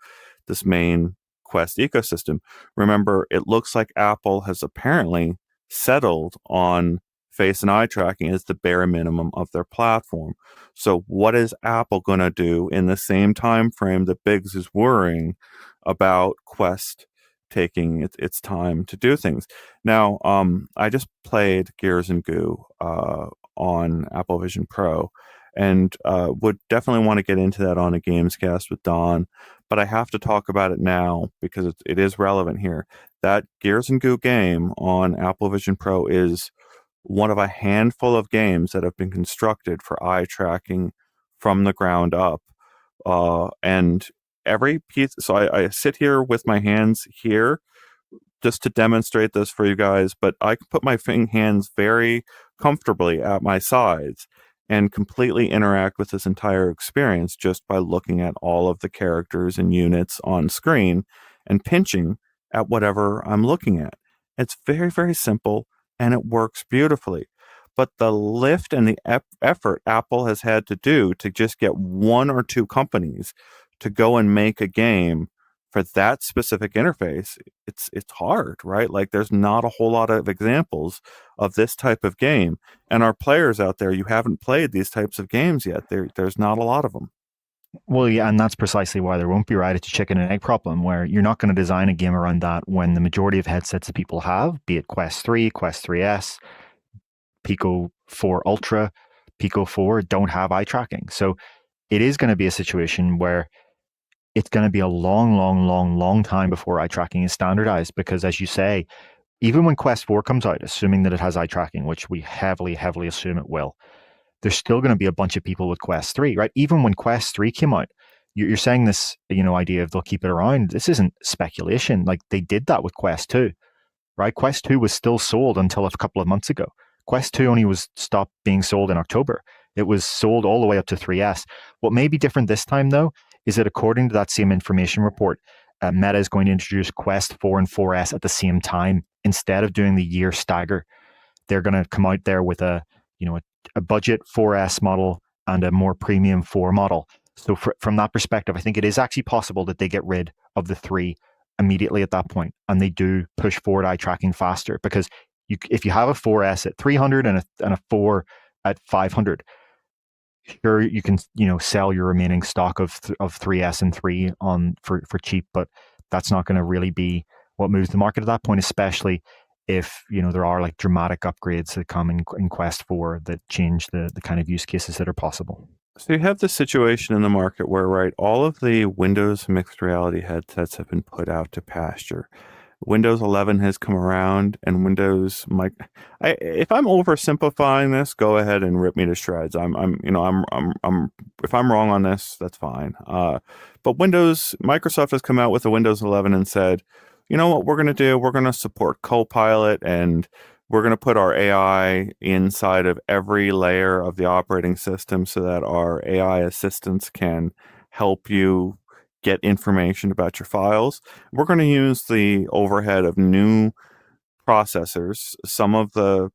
this main Quest ecosystem. Remember, it looks like Apple has apparently settled on face and eye tracking as the bare minimum of their platform. So what is Apple going to do in the same time frame that Biggs is worrying about Quest taking its time to do things? Now, I just played Gears and Goo on Apple Vision Pro, and would definitely want to get into that on a Gamescast with Don, but I have to talk about it now because it is relevant here. That Gears and Goo game on Apple Vision Pro is one of a handful of games that have been constructed for eye tracking from the ground up. And every piece, so I sit here with my hands here just to demonstrate this for you guys, but I can put my hands very comfortably at my sides and completely interact with this entire experience just by looking at all of the characters and units on screen and pinching at whatever I'm looking at. It's very, very simple and it works beautifully. But the lift and the effort Apple has had to do to just get 1 or 2 companies to go and make a game for that specific interface, it's hard, right? Like there's not a whole lot of examples of this type of game. And our players out there, you haven't played these types of games yet. There's not a lot of them. Well, yeah, and that's precisely why there won't be, right? It's a chicken and egg problem where you're not going to design a game around that when the majority of headsets that people have, be it Quest 3, Quest 3S, Pico 4 Ultra, Pico 4, don't have eye tracking. So it is going to be a situation where it's going to be a long time before eye tracking is standardized because, as you say, even when Quest 4 comes out, assuming that it has eye tracking, which we heavily assume it will, there's still going to be a bunch of people with Quest 3, right? Even when Quest 3 came out, you're saying this, idea of they'll keep it around. This isn't speculation. Like they did that with Quest 2, right? Quest 2 was still sold until a couple of months ago. Quest 2 only was stopped being sold in October. It was sold all the way up to 3S. What may be different this time, though, is that according to that same information report, Meta is going to introduce Quest 4 and 4S at the same time. Instead of doing the year stagger, they're going to come out there with a budget 4S model and a more premium 4 model. So from that perspective, I think it is actually possible that they get rid of the 3 immediately at that point, and they do push forward eye tracking faster because if you have a 4S at 300 and a 4 at 500, sure, you can sell your remaining stock of 3S and 3 on for cheap, but that's not going to really be what moves the market at that point, especially if there are like dramatic upgrades that come in Quest 4 that change the kind of use cases that are possible. So you have this situation in the market where, right, all of the Windows mixed reality headsets have been put out to pasture. Windows 11 has come around, and if I'm oversimplifying this, go ahead and rip me to shreds. If I'm wrong on this, that's fine. But Microsoft has come out with a Windows 11 and said, you know what we're going to do? We're going to support Copilot, and we're going to put our AI inside of every layer of the operating system so that our AI assistants can help you get information about your files. We're going to use the overhead of new processors, some of the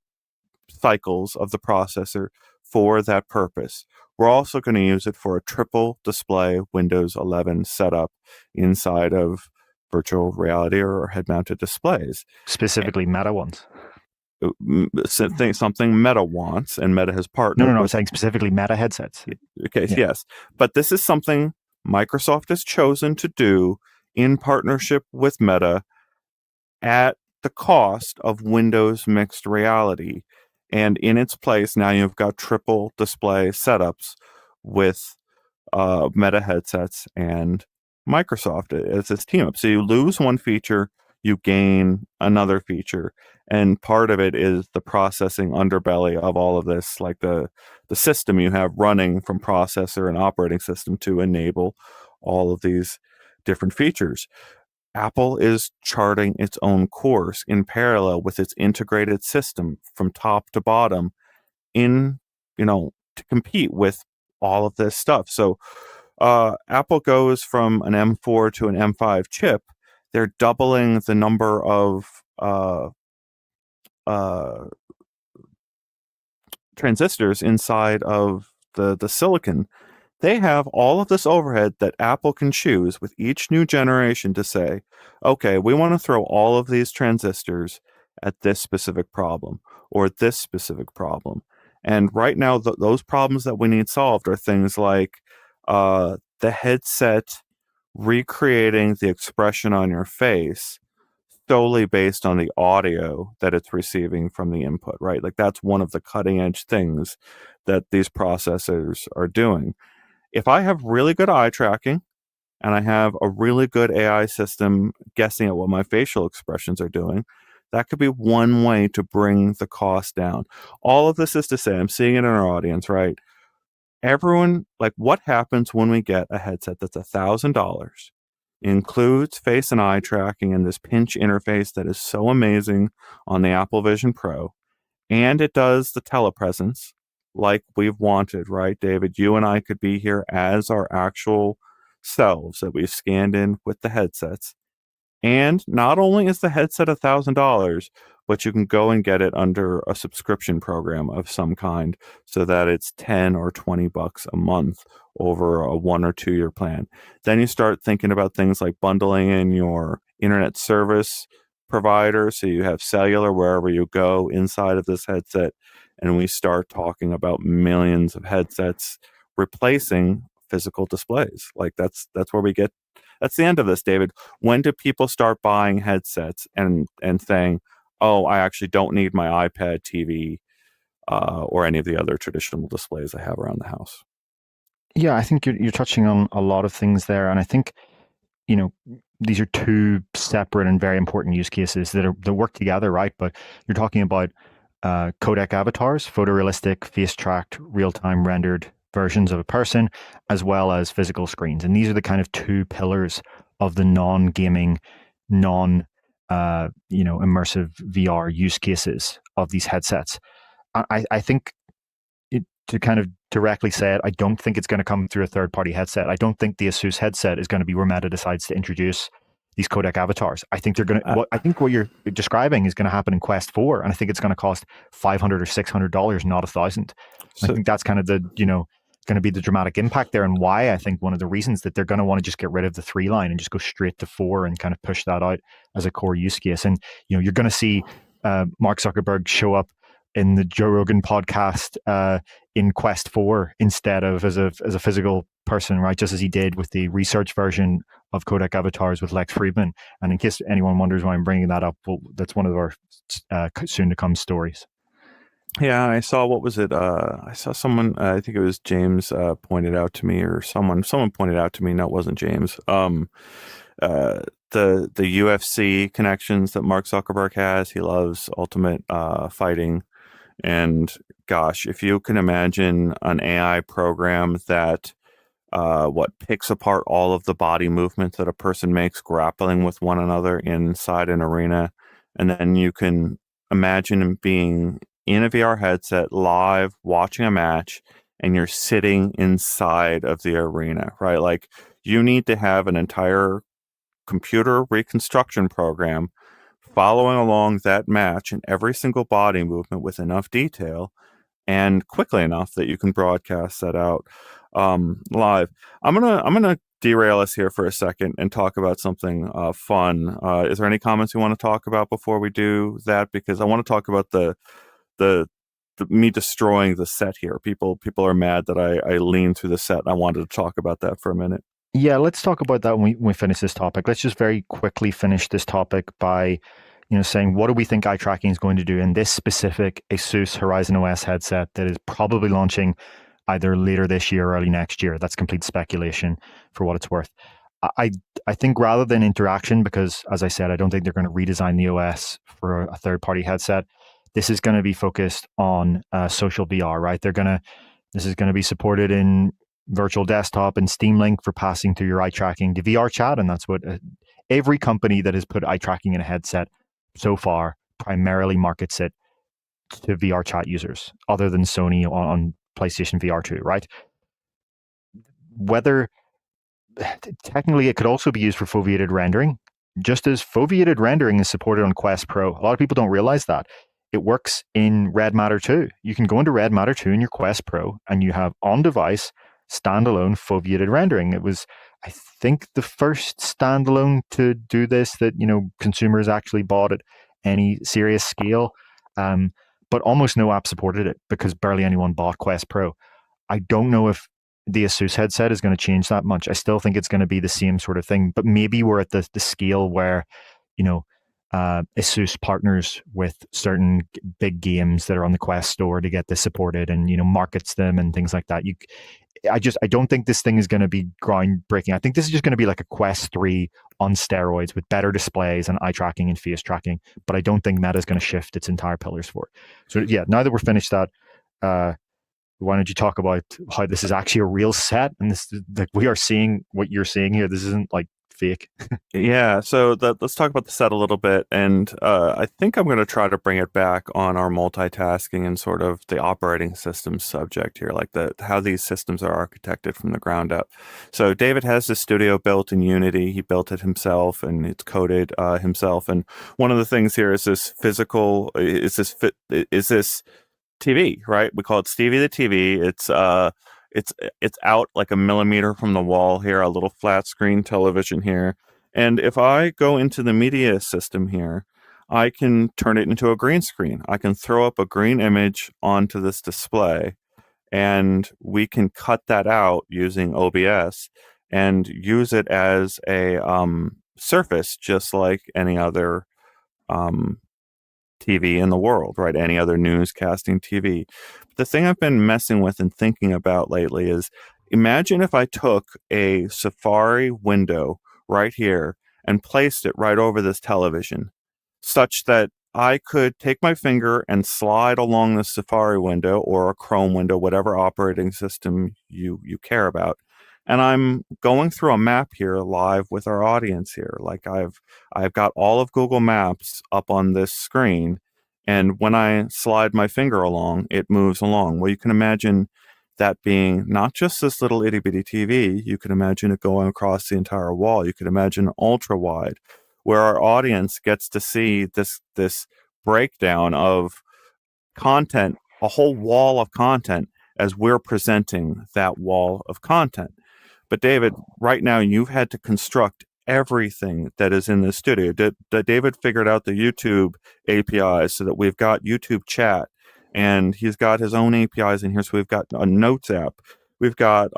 cycles of the processor for that purpose. We're also going to use it for a triple display Windows 11 setup inside of virtual reality or head-mounted displays. Specifically Meta ones. Something Meta wants, and Meta has partnered. No, I'm saying specifically Meta headsets. Okay, yeah. Yes. But this is something Microsoft has chosen to do in partnership with Meta at the cost of Windows mixed reality. And in its place, now you've got triple display setups with Meta headsets and Microsoft as this team up. So you lose one feature, you gain another feature. And part of it is the processing underbelly of all of this, like the system you have running from processor and operating system to enable all of these different features. Apple is charting its own course in parallel with its integrated system from top to bottom to compete with all of this stuff. So Apple goes from an M4 to an M5 chip. They're doubling the number of transistors inside of the silicon. They have all of this overhead that Apple can choose with each new generation to say, okay, we want to throw all of these transistors at this specific problem or this specific problem. And right now, those problems that we need solved are things like the headset recreating the expression on your face solely based on the audio that it's receiving from the input, right? Like that's one of the cutting edge things that these processors are doing. If I have really good eye tracking and I have a really good AI system guessing at what my facial expressions are doing, that could be one way to bring the cost down. All of this is to say, I'm seeing it in our audience, right? Everyone, like, what happens when we get a headset that's $1,000, includes face and eye tracking and this pinch interface that is so amazing on the Apple Vision Pro, and it does the telepresence like we've wanted, right, David? You and I could be here as our actual selves that we've scanned in with the headsets. And not only is the headset $1,000, but you can go and get it under a subscription program of some kind so that it's 10 or 20 bucks a month over a 1 or 2 year plan. Then you start thinking about things like bundling in your internet service provider so you have cellular wherever you go inside of this headset, and we start talking about millions of headsets replacing physical displays. Like that's where we get. That's the end of this, David. When do people start buying headsets and saying, oh, I actually don't need my iPad TV or any of the other traditional displays I have around the house? Yeah, I think you're touching on a lot of things there. And I think, these are two separate and very important use cases that work together, right? But you're talking about codec avatars, photorealistic, face-tracked, real-time rendered versions of a person, as well as physical screens. And these are the kind of two pillars of the non-gaming, immersive VR use cases of these headsets. I think to kind of directly say it, I don't think it's going to come through a third-party headset. I don't think the ASUS headset is going to be where Meta decides to introduce these codec avatars. I think they're going to. I think what you're describing is going to happen in Quest 4, and I think it's going to cost $500 or $600, not $1,000. I think that's kind of the going to be the dramatic impact there, and why I think one of the reasons that they're going to want to just get rid of the 3 line and just go straight to 4 and kind of push that out as a core use case. And you're going to see Mark Zuckerberg show up in the Joe Rogan podcast in Quest 4 instead of as a physical person, right? Just as he did with the research version of Kodak Avatars with Lex Friedman. And in case anyone wonders why I'm bringing that up, well, that's one of our soon to come stories. Yeah, I saw, what was it? I saw someone, I think it was James, pointed out to me, or someone pointed out to me. No, it wasn't James. Uh, the UFC connections that Mark Zuckerberg has. He loves ultimate fighting, and gosh, if you can imagine an AI program that what picks apart all of the body movements that a person makes grappling with one another inside an arena, and then you can imagine being in a VR headset live watching a match, and you're sitting inside of the arena, right? Like, you need to have an entire computer reconstruction program following along that match and every single body movement with enough detail and quickly enough that you can broadcast that out live. I'm gonna derail us here for a second and talk about something fun. Is there any comments you want to talk about before we do that? Because I want to talk about the, me destroying the set here. People are mad that I leaned through the set. And I wanted to talk about that for a minute. Yeah, let's talk about that when we finish this topic. Let's just very quickly finish this topic by, saying what do we think eye tracking is going to do in this specific ASUS Horizon OS headset that is probably launching either later this year or early next year. That's complete speculation for what it's worth. I I think rather than interaction, because as I said, I don't think they're going to redesign the OS for a third party headset. This is going to be focused on social VR, right? This is going to be supported in virtual desktop and Steam Link for passing through your eye tracking to VR chat, and that's what every company that has put eye tracking in a headset so far primarily markets it to VR chat users, other than Sony on PlayStation VR 2, right? Whether technically it could also be used for foveated rendering, just as foveated rendering is supported on Quest Pro. A lot of people don't realize that. It works in Red Matter 2. You can go into Red Matter 2 in your Quest Pro and you have on-device standalone foveated rendering. It was, I think, the first standalone to do this that, consumers actually bought at any serious scale. But almost no app supported it because barely anyone bought Quest Pro. I don't know if the ASUS headset is going to change that much. I still think it's going to be the same sort of thing, but maybe we're at the scale where, ASUS partners with certain big games that are on the Quest store to get this supported and, markets them and things like that. I don't think this thing is going to be groundbreaking. I think this is just going to be like a Quest 3 on steroids with better displays and eye tracking and face tracking. But I don't think Meta is going to shift its entire pillars for it. So yeah, now that we're finished that, why don't you talk about how this is actually a real set? And this, like, we are seeing what you're seeing here. This isn't like fake. Yeah, so let's talk about the set a little bit, and I think I'm going to try to bring it back on our multitasking and sort of the operating system subject here, like how these systems are architected from the ground up. So David has the studio built in Unity. He built it himself, and it's coded himself. And one of the things here is this this TV, right? We call it Stevie the TV. It's out like a millimeter from the wall here, a little flat screen television here. And if I go into the media system here, I can turn it into a green screen. I can throw up a green image onto this display, and we can cut that out using OBS and use it as a surface, just like any other TV in the world, right? Any other newscasting TV. The thing I've been messing with and thinking about lately is, imagine if I took a Safari window right here and placed it right over this television, such that I could take my finger and slide along the Safari window or a Chrome window, whatever operating system you care about. And I'm going through a map here live with our audience here. Like, I've got all of Google Maps up on this screen, and when I slide my finger along, it moves along. Well, you can imagine that being not just this little itty bitty TV. You can imagine it going across the entire wall. You could imagine ultra wide, where our audience gets to see this breakdown of content, a whole wall of content, as we're presenting that wall of content. But David, right now you've had to construct everything that is in the studio. David figured out the YouTube APIs so that we've got YouTube chat, and he's got his own APIs in here. So we've got a notes app. We've got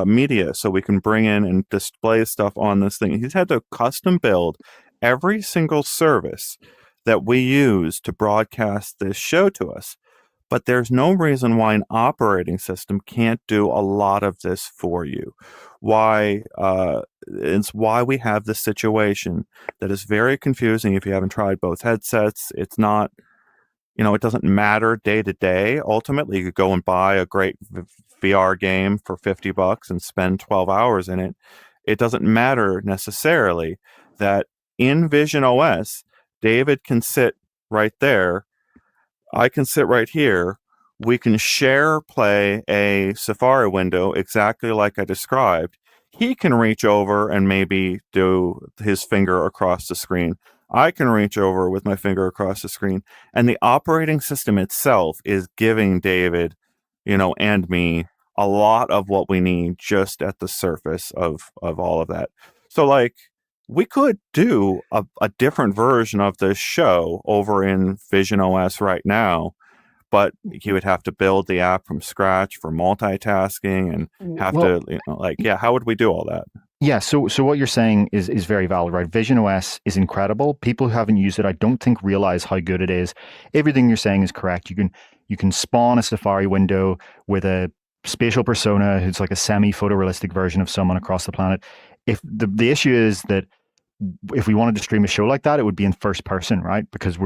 media, so we can bring in and display stuff on this thing. He's had to custom build every single service that we use to broadcast this show to us. But there's no reason why an operating system can't do a lot of this for you. Why it's why we have this situation that is very confusing if you haven't tried both headsets. It's not, it doesn't matter day to day. Ultimately, you could go and buy a great VR game for $50 and spend 12 hours in it. It doesn't matter necessarily that in Vision OS, David can sit right there. I can sit right here. We can share play a Safari window exactly like I described. He can reach over and maybe do his finger across the screen. I can reach over with my finger across the screen. And the operating system itself is giving David, and me a lot of what we need just at the surface of all of that. So, like, we could do a different version of this show over in Vision OS right now, but you would have to build the app from scratch for multitasking and have how would we do all that? Yeah, so what you're saying is very valid, right? Vision OS is incredible. People who haven't used it, I don't think realize how good it is. Everything you're saying is correct. You can spawn a Safari window with a spatial persona who's like a semi-photorealistic version of someone across the planet. If the issue is that if we wanted to stream a show like that, it would be in first person, right? Because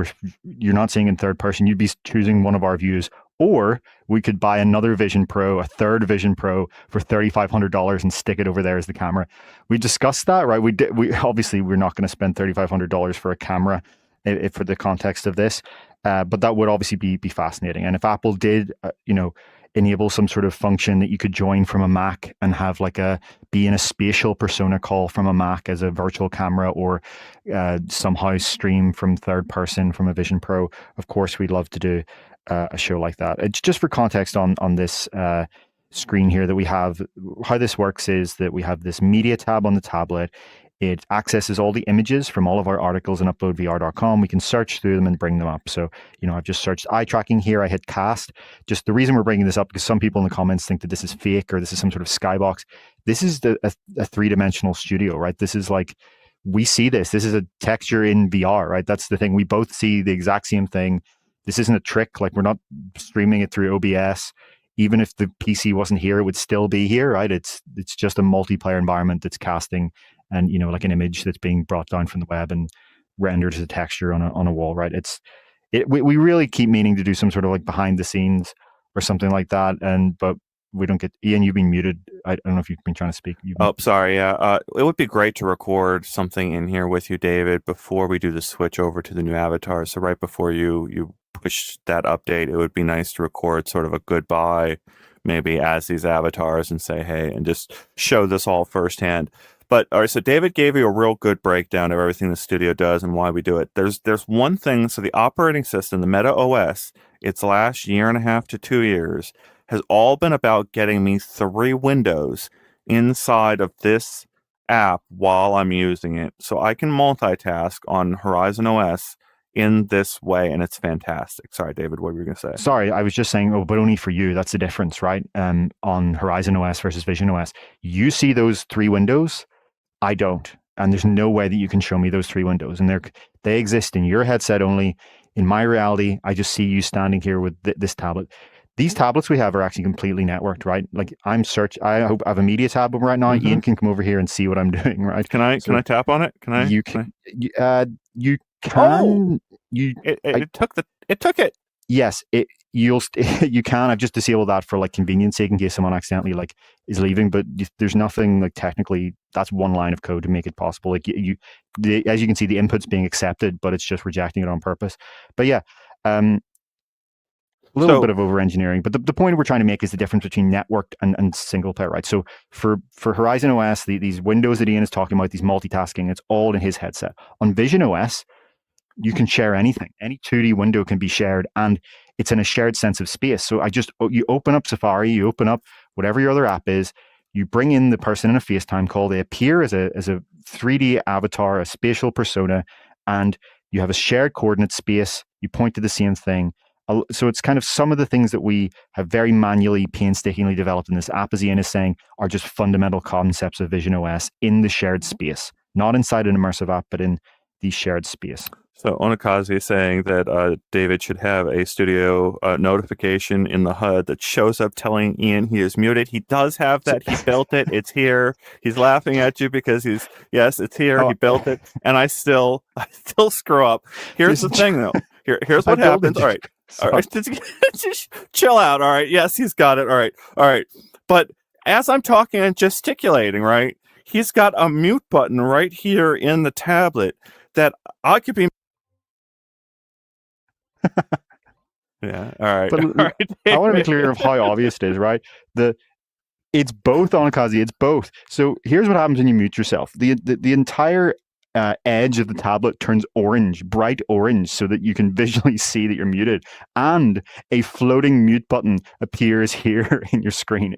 you're not seeing in third person. You'd be choosing one of our views, or we could buy another Vision Pro, a third Vision Pro for $3,500 and stick it over there as the camera. We discussed that, right? We obviously we're not going to spend $3,500 for a camera for the context of this, but that would obviously be fascinating. And if Apple did, enable some sort of function that you could join from a Mac and have be in a spatial persona call from a Mac as a virtual camera, or somehow stream from third person from a Vision Pro, of course we'd love to do a show like that. It's just for context on this screen here that we have. How this works is that we have this media tab on the tablet. It accesses all the images from all of our articles in UploadVR.com. We can search through them and bring them up. So, I've just searched eye tracking here. I hit cast. Just the reason we're bringing this up, because some people in the comments think that this is fake or this is some sort of skybox. This is a three-dimensional studio, right? This is we see this. This is a texture in VR, right? That's the thing. We both see the exact same thing. This isn't a trick. We're not streaming it through OBS. Even if the PC wasn't here, it would still be here, right? It's just a multiplayer environment that's casting, and like an image that's being brought down from the web and rendered as a texture on a wall, right? We really keep meaning to do some sort of behind the scenes or something like that, but we don't get. Ian, you've been muted. I don't know if you've been trying to speak. Sorry. Yeah, it would be great to record something in here with you, David, before we do the switch over to the new avatar. So right before you push that update, it would be nice to record sort of a goodbye, maybe as these avatars, and say hey, and just show this all firsthand. But all right, so David gave you a real good breakdown of everything the studio does and why we do it. There's one thing. So the operating system, the Meta OS, its last year and a half to 2 years has all been about getting me 3 windows inside of this app while I'm using it, so I can multitask on Horizon OS in this way, and it's fantastic. Sorry, David, what were you going to say? Sorry, I was just saying, but only for you. That's the difference, right? On Horizon OS versus Vision OS, you see those 3 windows. I don't. And there's no way that you can show me those 3 windows. And they exist in your headset only. In my reality, I just see you standing here with this tablet. These tablets we have are actually completely networked, right? I have a media tab right now. Mm-hmm. Ian can come over here and see what I'm doing, right? Can I tap on it? Can I? You can. You can. Oh! It took it. Yes, you can. I've just disabled that for convenience sake in case someone accidentally is leaving. But there's nothing technically. That's one line of code to make it possible. As you can see, the input's being accepted, but it's just rejecting it on purpose. But yeah, a little bit of over engineering. But the point we're trying to make is the difference between networked and single player, right? So for Horizon OS, these windows that Ian is talking about, these multitasking, it's all in his headset. On Vision OS, you can share anything. Any 2D window can be shared, and it's in a shared sense of space. So you open up Safari, you open up whatever your other app is, you bring in the person in a FaceTime call. They appear as a 3D avatar, a spatial persona, and you have a shared coordinate space. You point to the same thing. So it's kind of some of the things that we have very manually, painstakingly developed in this app, as Ian is saying, are just fundamental concepts of Vision OS in the shared space, not inside an immersive app, but in the shared space. So Onakazi is saying that David should have a studio notification in the HUD that shows up telling Ian he is muted. He does have that. He built it. It's here. He's laughing at you because yes, it's here. He built it. And I still screw up. Here's the thing though. Here's what happens. All right. All right. Just chill out. All right. Yes, he's got it. All right. All right. But as I'm talking and gesticulating, right, he's got a mute button right here in the tablet that I could be. Yeah. All right. But all right. I want to be clear of how obvious it is, right? It's both, Onakazi. It's both. So here's what happens when you mute yourself. The entire edge of the tablet turns orange, bright orange, so that you can visually see that you're muted. And a floating mute button appears here in your screen.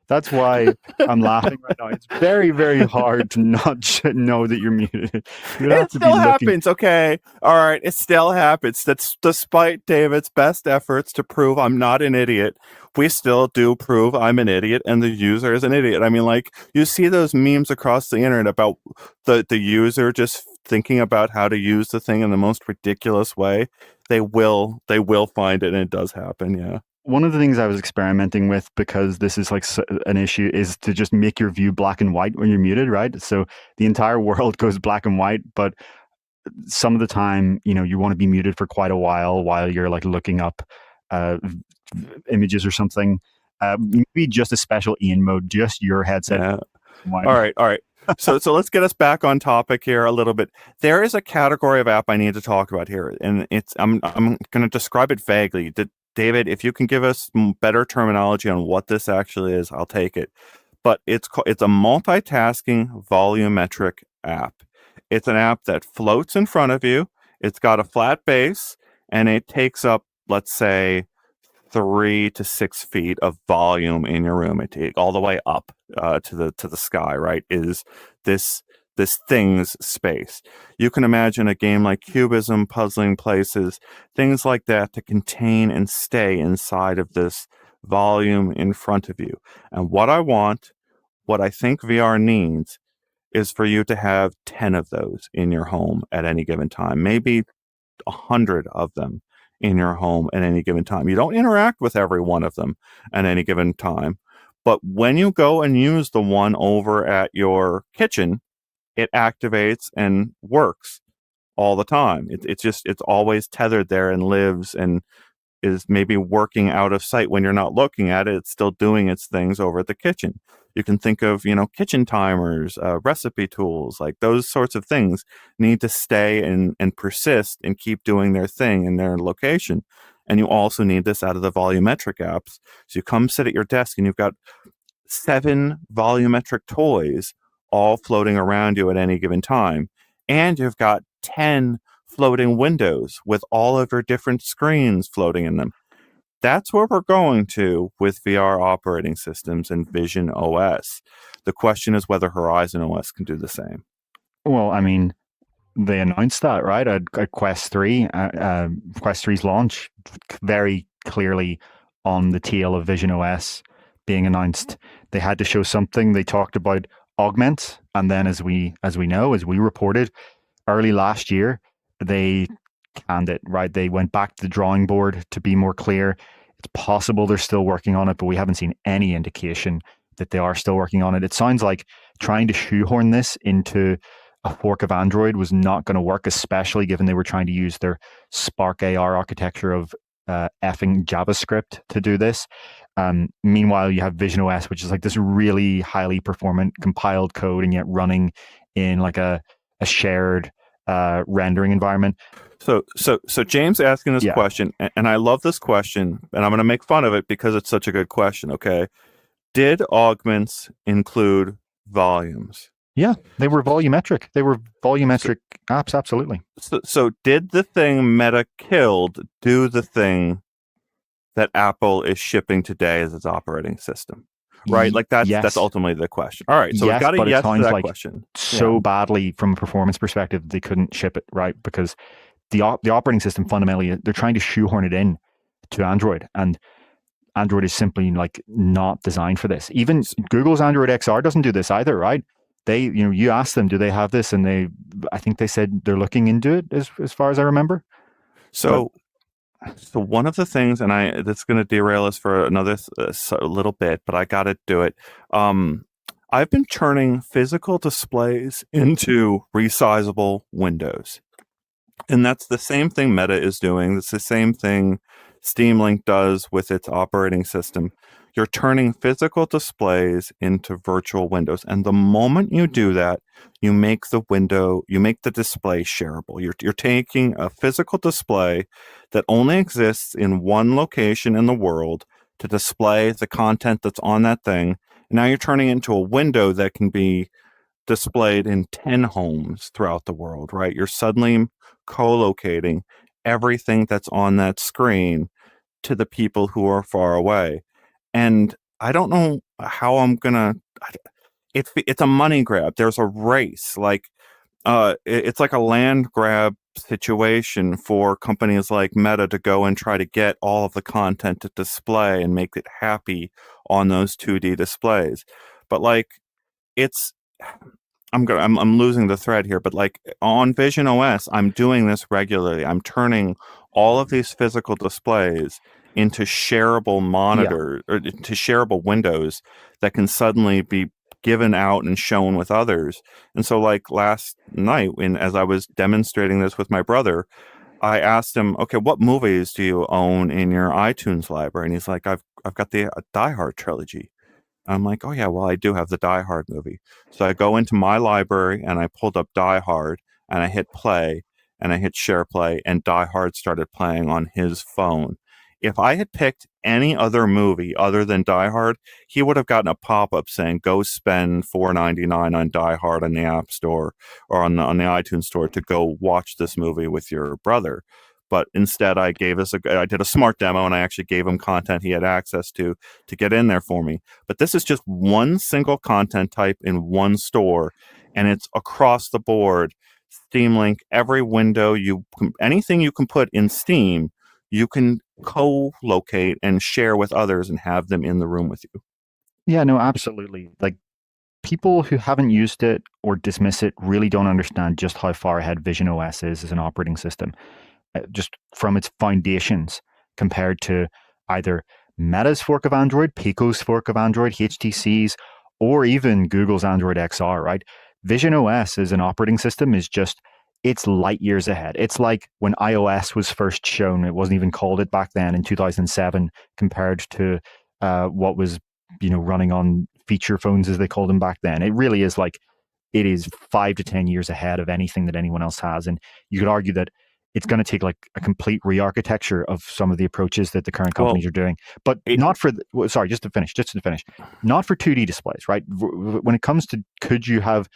That's why I'm laughing right now. It's very, very hard to not know that you're muted. It still happens, okay? All right, it still happens. That's despite David's best efforts to prove I'm not an idiot. We still do prove I'm an idiot and the user is an idiot. I mean, like, you see those memes across the internet about the user just thinking about how to use the thing in the most ridiculous way. They will find it, and it does happen, yeah. One of the things I was experimenting with, because this is like an issue, is to just make your view black and white when you're muted, right? So the entire world goes black and white, but some of the time, you want to be muted for quite a while you're like looking up images or something. Maybe just a special Ian mode, just your headset. Yeah. All right. So let's get us back on topic here a little bit. There is a category of app I need to talk about here, and I'm going to describe it vaguely. David, if you can give us better terminology on what this actually is, I'll take it. But it's a multitasking volumetric app. It's an app that floats in front of you. It's got a flat base, and it takes up, let's say, 3 to 6 feet of volume in your room. It takes all the way up to the sky. Right? Is this thing's space? You can imagine a game like Cubism, Puzzling Places, things like that, to contain and stay inside of this volume in front of you. And what I think VR needs, is for you to have 10 of those in your home at any given time, maybe 100 of them in your home at any given time. You don't interact with every one of them at any given time, but when you go and use the one over at your kitchen, it activates and works all the time. It's always tethered there and lives and is maybe working out of sight when you're not looking at it. It's still doing its things over at the kitchen. You can think of, kitchen timers, recipe tools, like those sorts of things need to stay and persist and keep doing their thing in their location. And you also need this out of the volumetric apps. So you come sit at your desk and you've got 7 volumetric toys all floating around you at any given time. And you've got 10 floating windows with all of your different screens floating in them. That's where we're going to with VR operating systems and Vision OS. The question is whether Horizon OS can do the same. Well, I mean, they announced that, right? At Quest 3, Quest 3's launch, very clearly on the tail of Vision OS being announced. They had to show something. They talked about augment, and then as we reported early last year, they canned it, right? They went back to the drawing board to be more clear. It's possible they're still working on it, but we haven't seen any indication that they are still working on it. It sounds like trying to shoehorn this into a fork of Android was not going to work, especially given they were trying to use their Spark AR architecture of effing JavaScript to do this. Meanwhile, you have Vision OS, which is like this really highly performant compiled code and yet running in like a shared rendering environment. So James asking this question, and I love this question, and I'm going to make fun of it because it's such a good question. Okay, did augments include volumes? Yeah, they were volumetric. They were volumetric apps, absolutely. So did the thing Meta killed do the thing that Apple is shipping today as its operating system? right? Like that's Yes. ultimately the question. All right, so we've Yes, got a but it yes to sounds that like question. Yeah. so badly from a performance perspective they couldn't ship it, right? Because the operating system fundamentally they're trying to shoehorn it in to Android, and Android is simply like not designed for this. Even Google's Android XR doesn't do this either, right? They, you ask them, do they have this? And I think they said they're looking into it as far as I remember. But So so one of the things, and that's going to derail us for another little bit, but I got to do it. I've been turning physical displays into resizable windows. And that's the same thing Meta is doing. It's the same thing Steam Link does with its operating system. You're turning physical displays into virtual windows. And the moment you do that, you make the display shareable. You're taking a physical display that only exists in one location in the world to display the content that's on that thing. And now you're turning it into a window that can be displayed in 10 homes throughout the world, right? You're suddenly co-locating everything that's on that screen to the people who are far away. And I don't know how I'm gonna. It's a money grab. There's a race. It's like a land grab situation for companies like Meta to go and try to get all of the content to display and make it happy on those 2D displays. But like, it's I'm losing the thread here, but like on Vision OS, I'm doing this regularly. I'm turning all of these physical displays into shareable monitors or into shareable windows that can suddenly be given out and shown with others. And so like last night as I was demonstrating this with my brother, I asked him, "Okay, what movies do you own in your iTunes library?" And he's like, "I've got the Die Hard trilogy." I'm like, "Oh yeah, well I do have the Die Hard movie." So I go into my library and I pulled up Die Hard and I hit play and I hit share play and Die Hard started playing on his phone. If I had picked any other movie other than Die Hard, he would have gotten a pop-up saying, "Go spend $4.99 on Die Hard on the App Store or on the iTunes Store to go watch this movie with your brother." But instead, I did a smart demo and I actually gave him content he had access to get in there for me. But this is just one single content type in one store, and it's across the board. Steam Link, every window anything you can put in Steam, you can co-locate and share with others and have them in the room with you. yeah, no, absolutely. Like people who haven't used it or dismiss it really don't understand just how far ahead Vision OS is as an operating system, just from its foundations compared to either Meta's fork of Android, Pico's fork of Android, HTC's, or even Google's Android XR, right? Vision OS as an operating system is just, it's light years ahead. It's like when iOS was first shown, it wasn't even called it back then in 2007, compared to what was, running on feature phones as they called them back then. It really is like, it is 5 to 10 years ahead of anything that anyone else has. And you could argue that it's going to take like a complete re-architecture of some of the approaches that the current companies are doing, but not for sorry, just to finish, not for 2D displays, right? When it comes to, could you have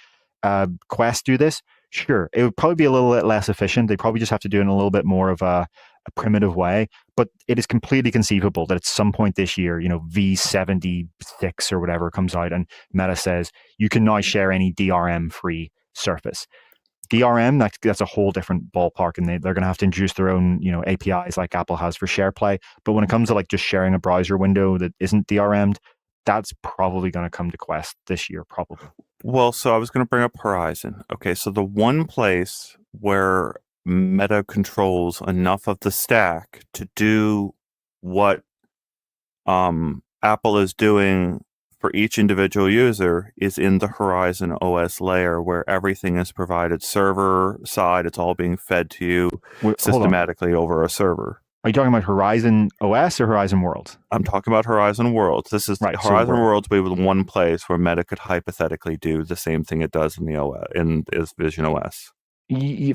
Quest do this? Sure, it would probably be a little bit less efficient. They probably just have to do it in a little bit more of a primitive way, but it is completely conceivable that at some point this year, V76 or whatever comes out and Meta says you can now share any DRM free surface. DRM, that's a whole different ballpark, and they're going to have to introduce their own, APIs like Apple has for SharePlay. But when it comes to like just sharing a browser window that isn't DRM'd, that's probably going to come to Quest this year, probably. Well, so I was going to bring up Horizon. Okay, so the one place where Meta controls enough of the stack to do what Apple is doing for each individual user is in the Horizon OS layer, where everything is provided server side. It's all being fed to you systematically over a server. Are you talking about Horizon OS or Horizon Worlds? I'm talking about Horizon Worlds. This is right, Horizon Worlds would be the one place where Meta could hypothetically do the same thing it does in the OS, in Vision OS.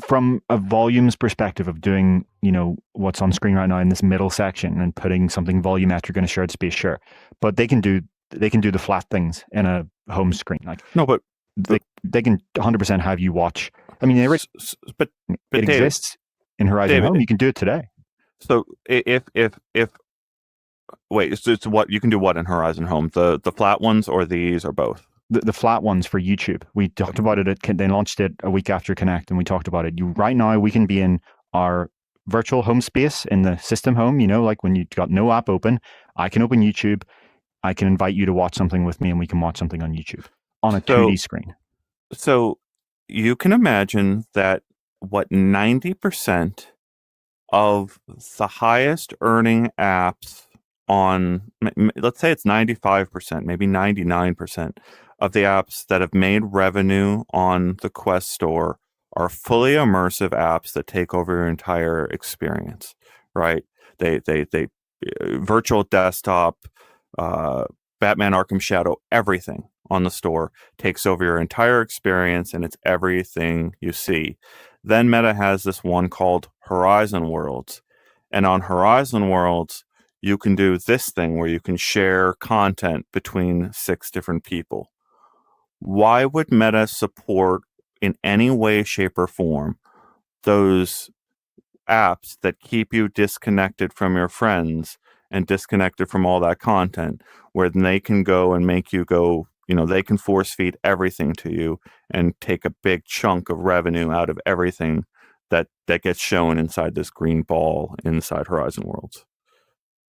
From a volumes perspective of doing, what's on screen right now in this middle section and putting something volumetric in a shared space, sure. But they can do the flat things in a home screen. Like no, but they can 100% have you watch. I mean, it David, exists in Horizon Home. You can do it today. So if Wait, it's what you can do what in Horizon Home? The flat ones or these or both? The flat ones for YouTube. We talked about it they launched it a week after Connect, and we talked about it. Right now we can be in our virtual home space in the system home, like when you've got no app open, I can open YouTube, I can invite you to watch something with me, and we can watch something on YouTube on a 2D So screen. so you can imagine that what 90% of the highest earning apps on, let's say it's 95%, maybe 99% of the apps that have made revenue on the Quest store are fully immersive apps that take over your entire experience, right? They virtual desktop, uh, Batman Arkham Shadow, everything on the store takes over your entire experience and it's everything you see. Then Meta has this one called Horizon Worlds. And on Horizon Worlds, you can do this thing where you can share content between 6 different people. Why would Meta support in any way, shape, or form those apps that keep you disconnected from your friends and disconnected from all that content, where they can go and make you go, they can force feed everything to you and take a big chunk of revenue out of everything that gets shown inside this green ball inside Horizon Worlds?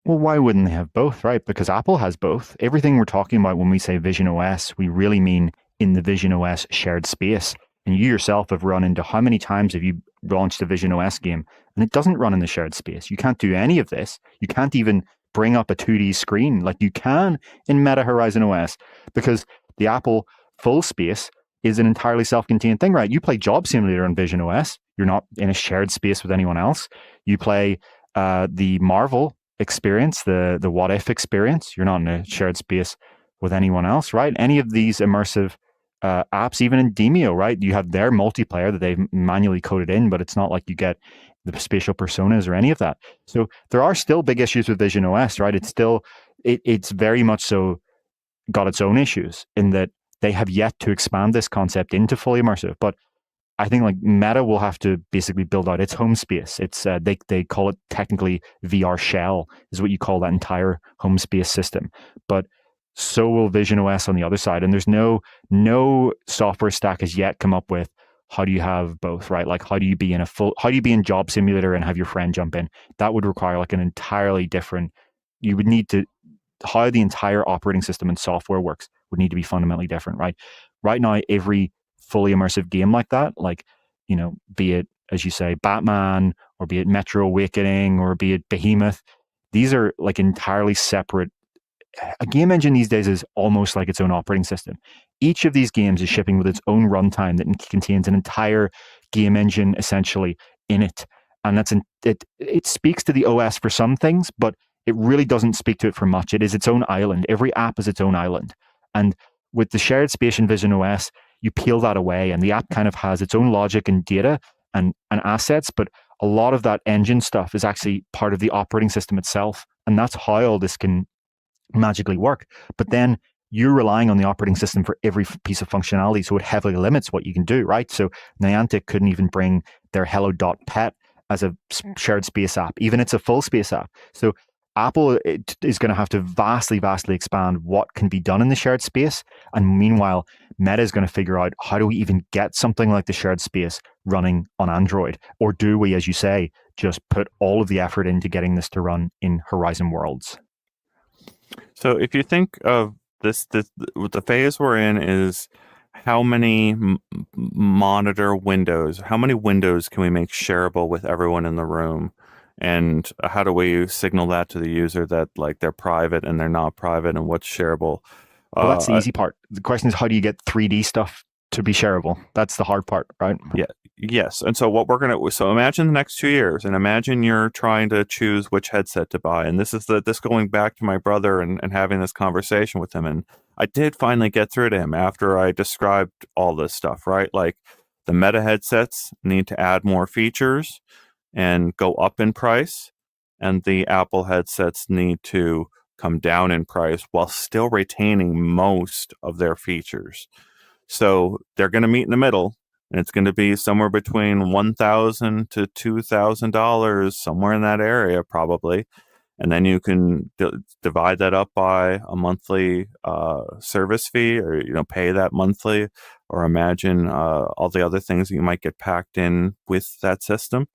Well, why wouldn't they have both, right? Because Apple has both. Everything we're talking about when we say Vision OS, we really mean in the Vision OS shared space. And you yourself have run into how many times have you launched a Vision OS game and it doesn't run in the shared space? You can't do any of this. You can't even bring up a 2D screen like you can in Meta Horizon OS because the Apple full space is an entirely self-contained thing, right? You play Job Simulator on Vision OS. You're not in a shared space with anyone else. You play the Marvel experience, the what if experience. You're not in a shared space with anyone else, right? Any of these immersive apps, even in Demio, right? You have their multiplayer that they've manually coded in, but it's not like you get the spatial personas or any of that. So there are still big issues with Vision OS, right? It's very much so got its own issues in that they have yet to expand this concept into fully immersive. But I think like Meta will have to basically build out its home space. It's they call it technically VR shell is what you call that entire home space system. But so will Vision OS on the other side, and there's no software stack has yet come up with how do you have both, right? Like how do you be in Job Simulator and have your friend jump in? That would require like an entirely different. You would need to how the entire operating system and software works would need to be fundamentally different, right? Right now, every fully immersive game like that, like, be it, as you say, Batman, or be it Metro Awakening, or be it Behemoth, these are like entirely separate. A game engine these days is almost like its own operating system. Each of these games is shipping with its own runtime that contains an entire game engine essentially in it. And it speaks to the OS for some things, but it really doesn't speak to it for much. It is its own island. Every app is its own island. And with the shared space in Vision OS, you peel that away and the app kind of has its own logic and data and assets, but a lot of that engine stuff is actually part of the operating system itself. And that's how all this can magically work. But then you're relying on the operating system for every piece of functionality, so it heavily limits what you can do, right? So Niantic couldn't even bring their Hello.pet as a shared space app, even it's a full space app. So Apple is going to have to vastly, vastly expand what can be done in the shared space. And meanwhile, Meta is going to figure out how do we even get something like the shared space running on Android? Or do we, as you say, just put all of the effort into getting this to run in Horizon Worlds? So if you think of the phase we're in is how many monitor windows, how many windows can we make shareable with everyone in the room? And how do we signal that to the user that like they're private and they're not private and what's shareable? Well, that's the easy part. The question is, how do you get 3D stuff to be shareable? That's the hard part, right? Yeah. Yes. And so what we're going to, so imagine the next 2 years and imagine you're trying to choose which headset to buy. And this going back to my brother and having this conversation with him. And I did finally get through to him after I described all this stuff, right? Like the Meta headsets need to add more features and go up in price. And the Apple headsets need to come down in price while still retaining most of their features. So they're going to meet in the middle, and it's going to be somewhere between $1,000 to $2,000, somewhere in that area, probably. and then you can divide that up by a monthly service fee, or pay that monthly, or imagine all the other things that you might get packed in with that system,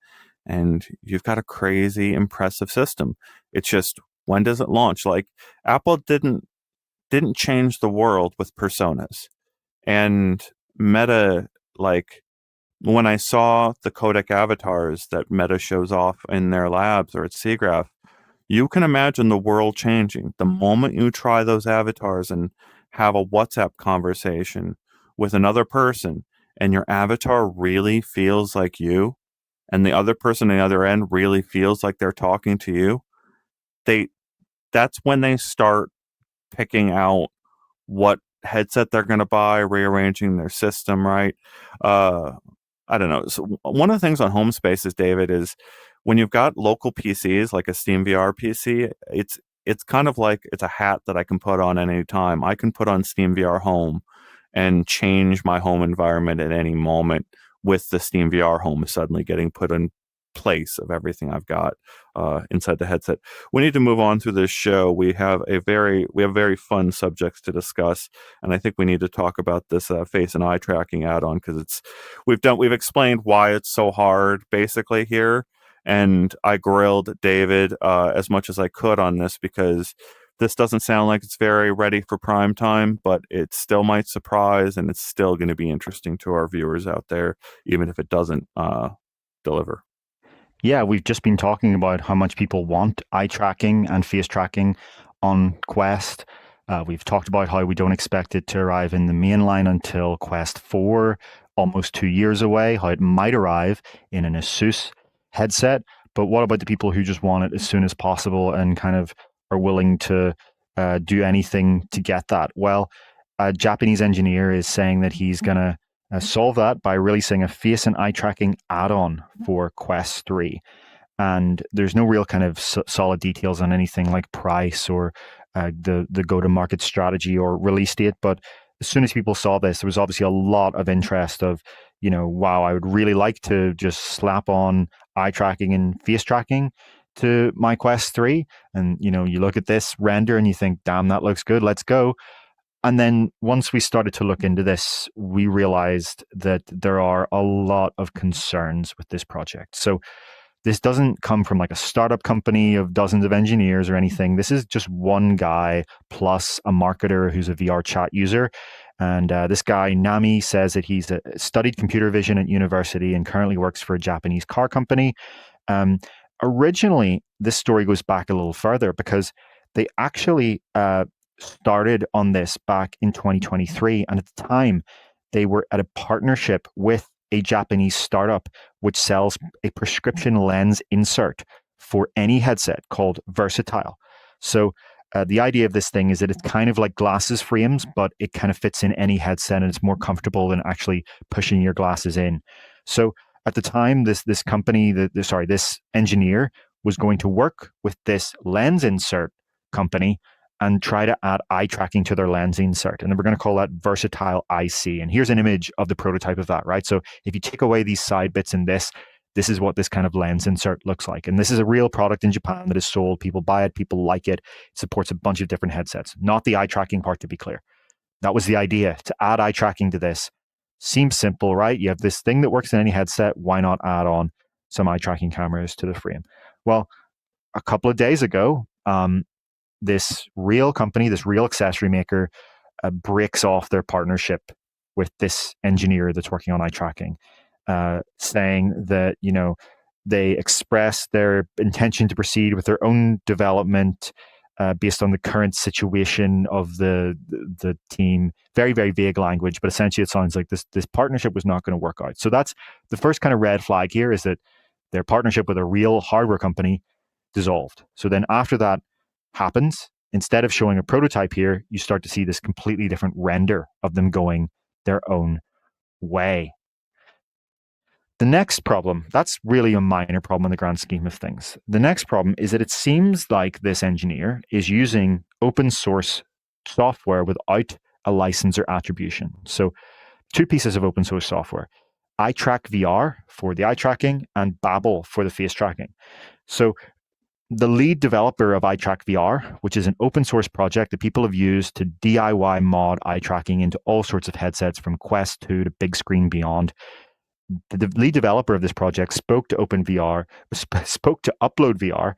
and you've got a crazy impressive system. It's just, when does it launch? Like, Apple didn't change the world with personas, and Meta, like, when I saw the codec avatars that Meta shows off in their labs or at SIGGRAPH, you can imagine the world changing the moment you try those avatars and have a WhatsApp conversation with another person, and your avatar really feels like you, and the other person on the other end really feels like they're talking to you. They That's when they start picking out what headset they're going to buy, rearranging their system, right? Uh, I don't know. So one of the things on home spaces, David, is when you've got local PCs like a Steam VR PC, it's kind of like it's a hat that I can put on at any time. I can put on Steam VR Home and change my home environment at any moment, with the Steam VR Home suddenly getting put in place of everything I've got inside the headset. We need to move on through this show. We have very fun subjects to discuss, and I think we need to talk about this face and eye tracking add-on, because we've explained why it's so hard basically here, and I grilled David as much as I could on this, because this doesn't sound like it's very ready for prime time, but it still might surprise, and it's still going to be interesting to our viewers out there, even if it doesn't deliver. Yeah, we've just been talking about how much people want eye tracking and face tracking on Quest. We've talked about how we don't expect it to arrive in the mainline until Quest 4, almost 2 years away, how it might arrive in an ASUS headset. But what about the people who just want it as soon as possible and kind of are willing to do anything to get that? Well, a Japanese engineer is saying that he's going to solve that by releasing a face and eye tracking add-on for Quest 3. And there's no real kind of solid details on anything like price or the go-to-market strategy or release date. But as soon as people saw this, there was obviously a lot of interest of, wow, I would really like to just slap on eye tracking and face tracking to my Quest 3. And, you look at this render and you think, damn, that looks good. Let's go. And then once we started to look into this, we realized that there are a lot of concerns with this project. So this doesn't come from like a startup company of dozens of engineers or anything. This is just one guy plus a marketer who's a VR chat user. And this guy, Nami, says that he's studied computer vision at university and currently works for a Japanese car company. Originally, this story goes back a little further because they actually started on this back in 2023. And at the time, they were at a partnership with a Japanese startup which sells a prescription lens insert for any headset called Versatile. So the idea of this thing is that it's kind of like glasses frames, but it kind of fits in any headset and it's more comfortable than actually pushing your glasses in. So at the time, this company, this engineer was going to work with this lens insert company and try to add eye tracking to their lens insert. And then we're going to call that Versatile IC. And here's an image of the prototype of that, right? So if you take away these side bits in this is what this kind of lens insert looks like. And this is a real product in Japan that is sold. People buy it, people like it. It supports a bunch of different headsets, not the eye tracking part, to be clear. That was the idea, to add eye tracking to this. Seems simple, right? You have this thing that works in any headset. Why not add on some eye tracking cameras to the frame? Well, a couple of days ago, this real company, this real accessory maker, breaks off their partnership with this engineer that's working on eye tracking, saying that, they express their intention to proceed with their own development based on the current situation of the team. Very, very vague language, but essentially it sounds like this partnership was not going to work out. So that's the first kind of red flag here, is that their partnership with a real hardware company dissolved. So then after that happens, instead of showing a prototype here, you start to see this completely different render of them going their own way. The next problem, that's really a minor problem in the grand scheme of things. The next problem is that it seems like this engineer is using open source software without a license or attribution. So 2 pieces of open source software, iTrack VR for the eye tracking and Babel for the face tracking. So the lead developer of iTrackVR, which is an open source project that people have used to DIY mod eye tracking into all sorts of headsets from Quest 2 to big screen beyond. The lead developer of this project spoke to spoke to UploadVR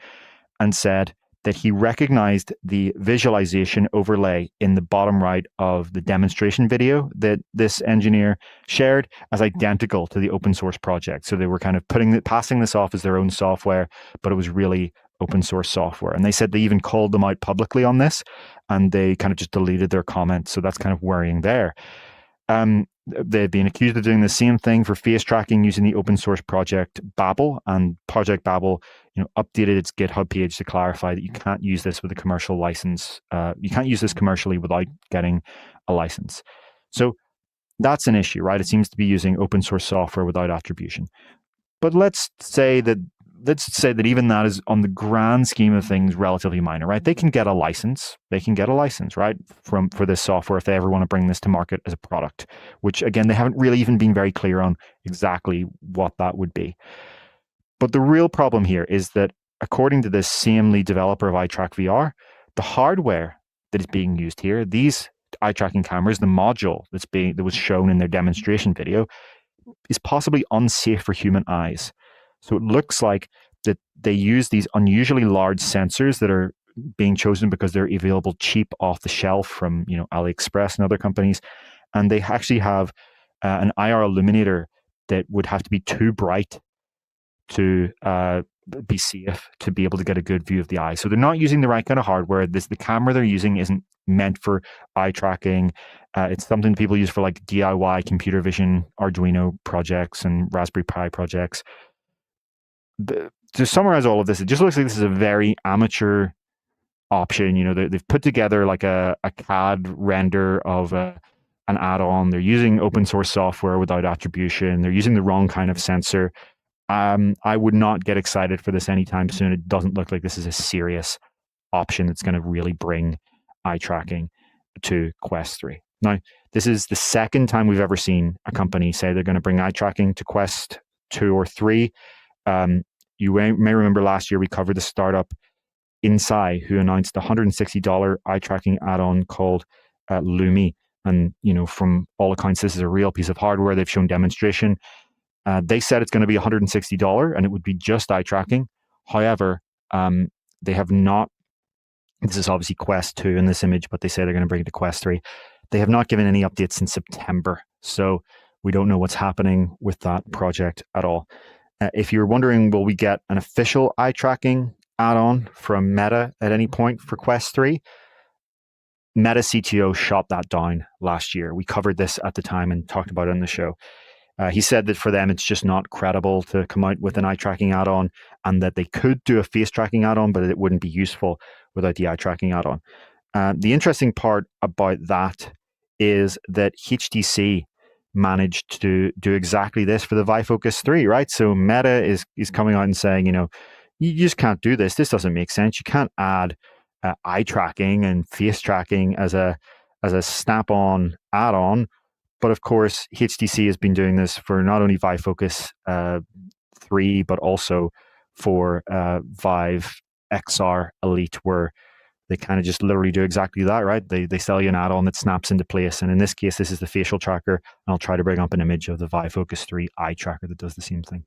and said that he recognized the visualization overlay in the bottom right of the demonstration video that this engineer shared as identical to the open source project. So they were kind of passing this off as their own software, but it was really open source software. And they said they even called them out publicly on this, and they kind of just deleted their comments. So that's kind of worrying there. They've been accused of doing the same thing for face tracking using the open source project Babel, and Project Babel, updated its GitHub page to clarify that you can't use this with a commercial license. You can't use this commercially without getting a license. So that's an issue, right? It seems to be using open source software without attribution. But let's say that even that is, on the grand scheme of things, relatively minor, right? They can get a license. Right, for this software if they ever want to bring this to market as a product, which again, they haven't really even been very clear on exactly what that would be. But the real problem here is that, according to this same lead developer of iTrackVR, the hardware that is being used here, these eye tracking cameras, the module that was shown in their demonstration video, is possibly unsafe for human eyes. So it looks like that they use these unusually large sensors that are being chosen because they're available cheap off the shelf from AliExpress and other companies, and they actually have an IR illuminator that would have to be too bright to be safe to be able to get a good view of the eye. So they're not using the right kind of hardware. The camera they're using isn't meant for eye tracking. It's something people use for like DIY computer vision Arduino projects and Raspberry Pi projects. To summarize all of this, it just looks like this is a very amateur option. They've put together like a CAD render of an add-on. They're using open source software without attribution. They're using the wrong kind of sensor. I would not get excited for this anytime soon. It doesn't look like this is a serious option that's going to really bring eye tracking to Quest 3. Now, this is the second time we've ever seen a company say they're going to bring eye tracking to Quest 2 or 3. You may remember last year we covered the startup Inside, who announced a $160 eye tracking add-on called Lumi. And, from all accounts, this is a real piece of hardware. They've shown demonstration. They said it's going to be $160 and it would be just eye tracking. However, they have not, this is obviously Quest 2 in this image, but they say they're going to bring it to Quest 3. They have not given any updates since September. So we don't know what's happening with that project at all. If you're wondering, will we get an official eye tracking add-on from Meta at any point for Quest 3? Meta CTO shot that down last year. We covered this at the time and talked about it on the show. He said that for them, it's just not credible to come out with an eye tracking add-on, and that they could do a face tracking add-on, but it wouldn't be useful without the eye tracking add-on. The interesting part about that is that HTC managed to do exactly this for the Vive Focus 3, right? So Meta is coming out and saying, you just can't do this. This doesn't make sense. You can't add eye tracking and face tracking as a snap-on add-on. But of course, HTC has been doing this for not only Vive Focus 3, but also for Vive XR Elite, where they kind of just literally do exactly that, right? They sell you an add-on that snaps into place. And in this case, this is the facial tracker. And I'll try to bring up an image of the Vive Focus 3 eye tracker that does the same thing.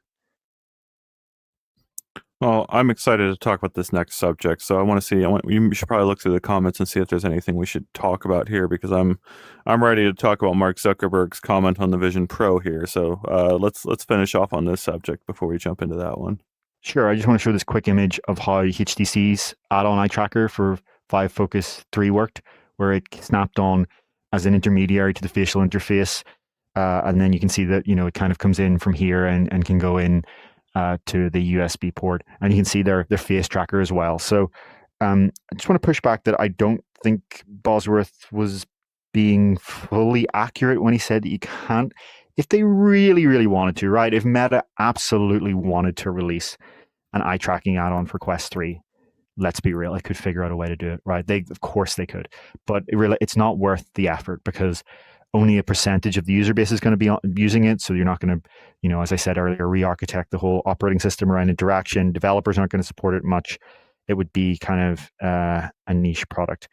Well, I'm excited to talk about this next subject. So you should probably look through the comments and see if there's anything we should talk about here, because I'm ready to talk about Mark Zuckerberg's comment on the Vision Pro here. So let's finish off on this subject before we jump into that one. Sure. I just want to show this quick image of how HTC's add-on eye tracker for Vive Focus 3 worked, where it snapped on as an intermediary to the facial interface. And then you can see that, it kind of comes in from here and can go in to the USB port, and you can see their face tracker as well. So I just want to push back that I don't think Bosworth was being fully accurate when he said that you can't, if they really, really wanted to, right? If Meta absolutely wanted to release an eye tracking add-on for Quest 3, let's be real, it could figure out a way to do it, right? Of course they could, but it's not worth the effort, because only a percentage of the user base is going to be using it. So you're not going to, as I said earlier, re-architect the whole operating system around interaction. Developers aren't going to support it much. it would be kind of a niche product.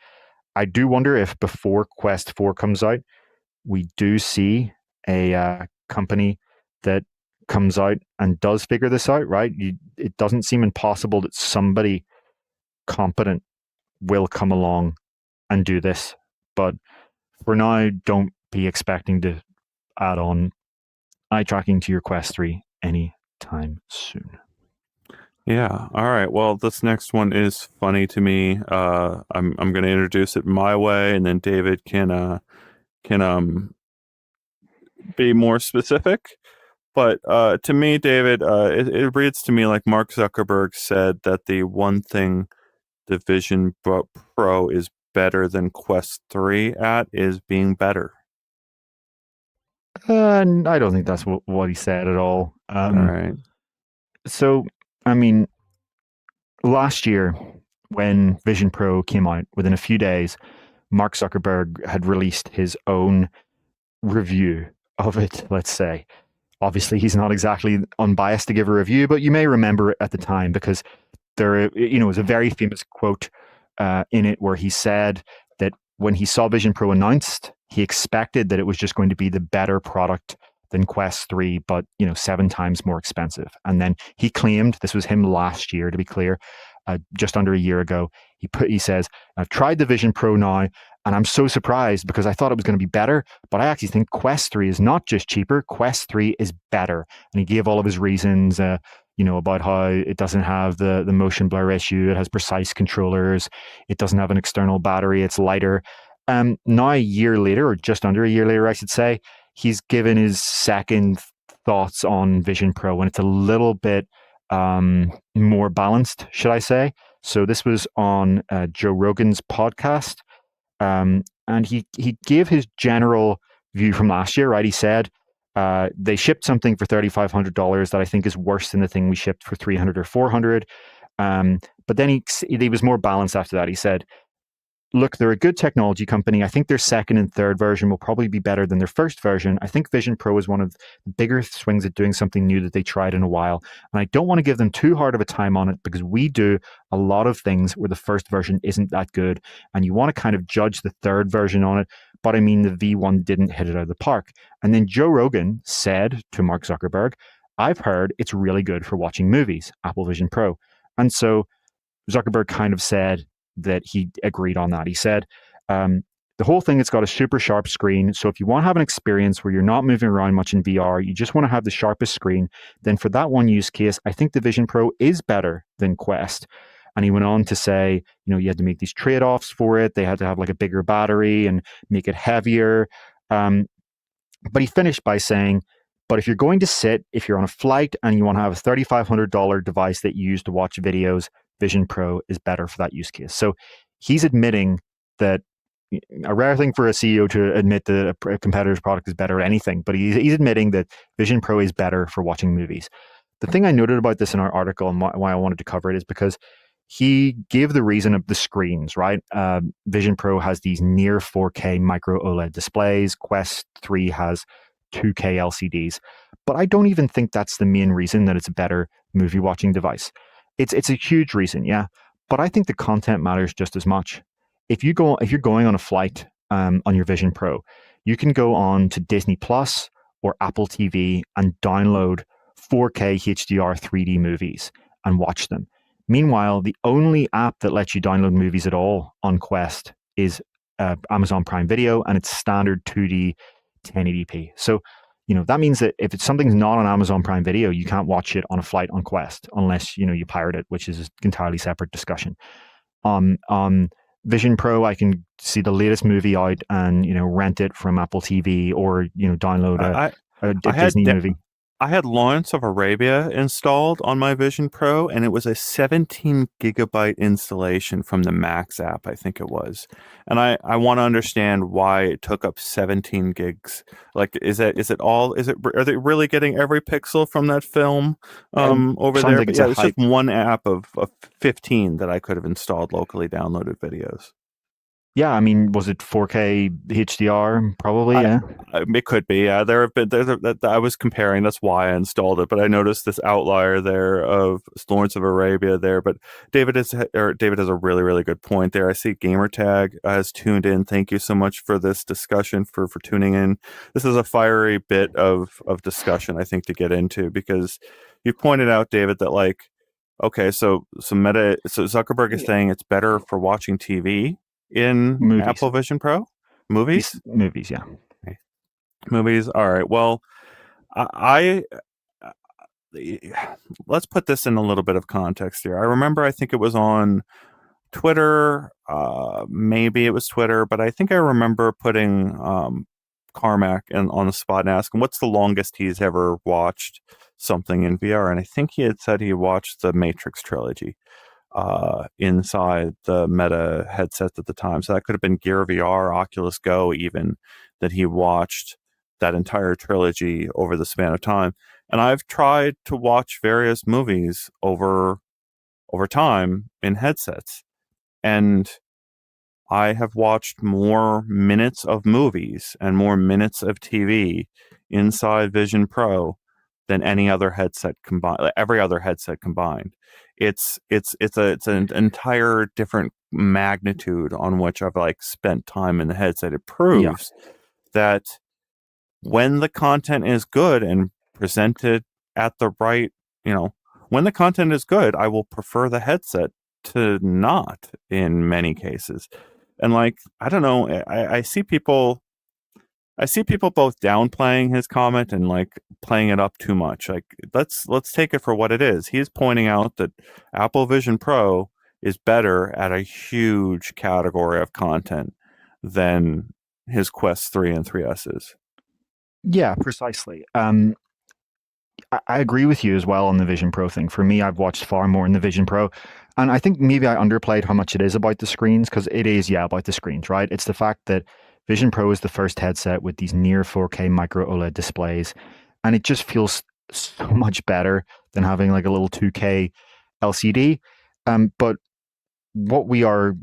I do wonder if before Quest 4 comes out, we do see a company that comes out and does figure this out, right? It doesn't seem impossible that somebody competent will come along and do this. But for now, don't be expecting to add on eye tracking to your Quest 3 anytime soon. Yeah. All right. Well, this next one is funny to me. I'm going to introduce it my way, and then David can be more specific. But to me, David, it reads to me like Mark Zuckerberg said that the one thing the Vision Pro is better than Quest 3 at is being better. I don't think that's what he said at all. All right. So, I mean, last year when Vision Pro came out, within a few days, Mark Zuckerberg had released his own review of it, let's say. Obviously, he's not exactly unbiased to give a review, but you may remember it at the time because there, was a very famous quote in it where he said that when he saw Vision Pro announced, he expected that it was just going to be the better product than Quest 3, but 7 times more expensive. And then he claimed, this was him last year, to be clear, just under a year ago, he says, I've tried the Vision Pro now, and I'm so surprised because I thought it was going to be better, but I actually think Quest 3 is not just cheaper, Quest 3 is better. And he gave all of his reasons, about how it doesn't have the motion blur issue, it has precise controllers, it doesn't have an external battery, it's lighter. Now a year later, or just under a year later, I should say, he's given his second thoughts on Vision Pro, and it's a little bit more balanced, should I say. So this was on Joe Rogan's podcast, and he gave his general view from last year, right? He said, they shipped something for $3,500 that I think is worse than the thing we shipped for $300 or $400. But then he was more balanced after that. He said, look, they're a good technology company. I think their second and third version will probably be better than their first version. I think Vision Pro is one of the bigger swings at doing something new that they tried in a while. And I don't want to give them too hard of a time on it because we do a lot of things where the first version isn't that good. And you want to kind of judge the third version on it. But I mean, the V1 didn't hit it out of the park. And then Joe Rogan said to Mark Zuckerberg, I've heard it's really good for watching movies, Apple Vision Pro. And so Zuckerberg kind of said that he agreed on that. He said, the whole thing, it's got a super sharp screen. So if you want to have an experience where you're not moving around much in VR, you just want to have the sharpest screen, then for that one use case, I think the Vision Pro is better than Quest. And he went on to say, you had to make these trade-offs for it. They had to have like a bigger battery and make it heavier. But he finished by saying, but if you're going to sit, if you're on a flight and you want to have a $3,500 device that you use to watch videos, Vision Pro is better for that use case. So he's admitting that, a rare thing for a CEO to admit that a competitor's product is better at anything, but he's admitting that Vision Pro is better for watching movies. The thing I noted about this in our article and why I wanted to cover it is because he gave the reason of the screens, right? Vision Pro has these near 4K micro OLED displays. Quest 3 has 2K LCDs. But I don't even think that's the main reason that it's a better movie watching device. It's a huge reason, yeah. But I think the content matters just as much. If you're going on a flight on your Vision Pro, you can go on to Disney Plus or Apple TV and download 4K HDR 3D movies and watch them. Meanwhile, the only app that lets you download movies at all on Quest is Amazon Prime Video, and it's standard 2D 1080p. So, that means that if something's not on Amazon Prime Video, you can't watch it on a flight on Quest unless, you pirate it, which is an entirely separate discussion. On Vision Pro, I can see the latest movie out and, rent it from Apple TV or, download a Disney movie. I had Lawrence of Arabia installed on my Vision Pro, and it was a 17 gigabyte installation from the Max app, I think it was. And I want to understand why it took up 17 gigs. Like, are they really getting every pixel from that film over there? Like But it's just one app of 15 that I could have installed locally downloaded videos. Yeah, I mean, was it 4K HDR? Probably, I, yeah. it could be. Yeah, there have been. I was comparing. That's why I installed it. But I noticed this outlier there of Lawrence of Arabia there. But David has a really really good point there. I see Gamertag has tuned in. Thank you so much for this discussion for tuning in. This is a fiery bit of discussion I think to get into because you pointed out, David, that like okay, so Zuckerberg is Yeah. saying it's better for watching TV in Movies. Apple Vision Pro movies. Movies, yeah. Movies. All right. Well, I let's put this in a little bit of context here. I remember, I think it was on Twitter, maybe it was Twitter, but I think I remember putting Carmack on the spot and asking what's the longest he's ever watched something in VR, and I think he had said he watched the Matrix trilogy inside the Meta headsets at the time. So that could have been Gear VR, Oculus Go, even that he watched that entire trilogy over the span of time. And I've tried to watch various movies over time in headsets, and I have watched more minutes of movies and more minutes of TV inside Vision Pro than any other headset combined, every other headset combined. It's an entire different magnitude on which I've like spent time in the headset. It Yeah. proves that when the content is good and presented at the right, you know, when the content is good, I will prefer the headset to not in many cases. And like, I don't know, I see people both downplaying his comment and like playing it up too much. Like let's take it for what it is. He's pointing out that Apple Vision Pro is better at a huge category of content than his Quest 3 and 3S is. Yeah, precisely. I agree with you as well on the Vision Pro thing. For me, I've watched far more in the Vision Pro. And I think maybe I underplayed how much it is about the screens, because it is, yeah, about the screens, right? It's the fact that Vision Pro is the first headset with these near 4K micro OLED displays. And it just feels so much better than having like a little 2K LCD. But what we are,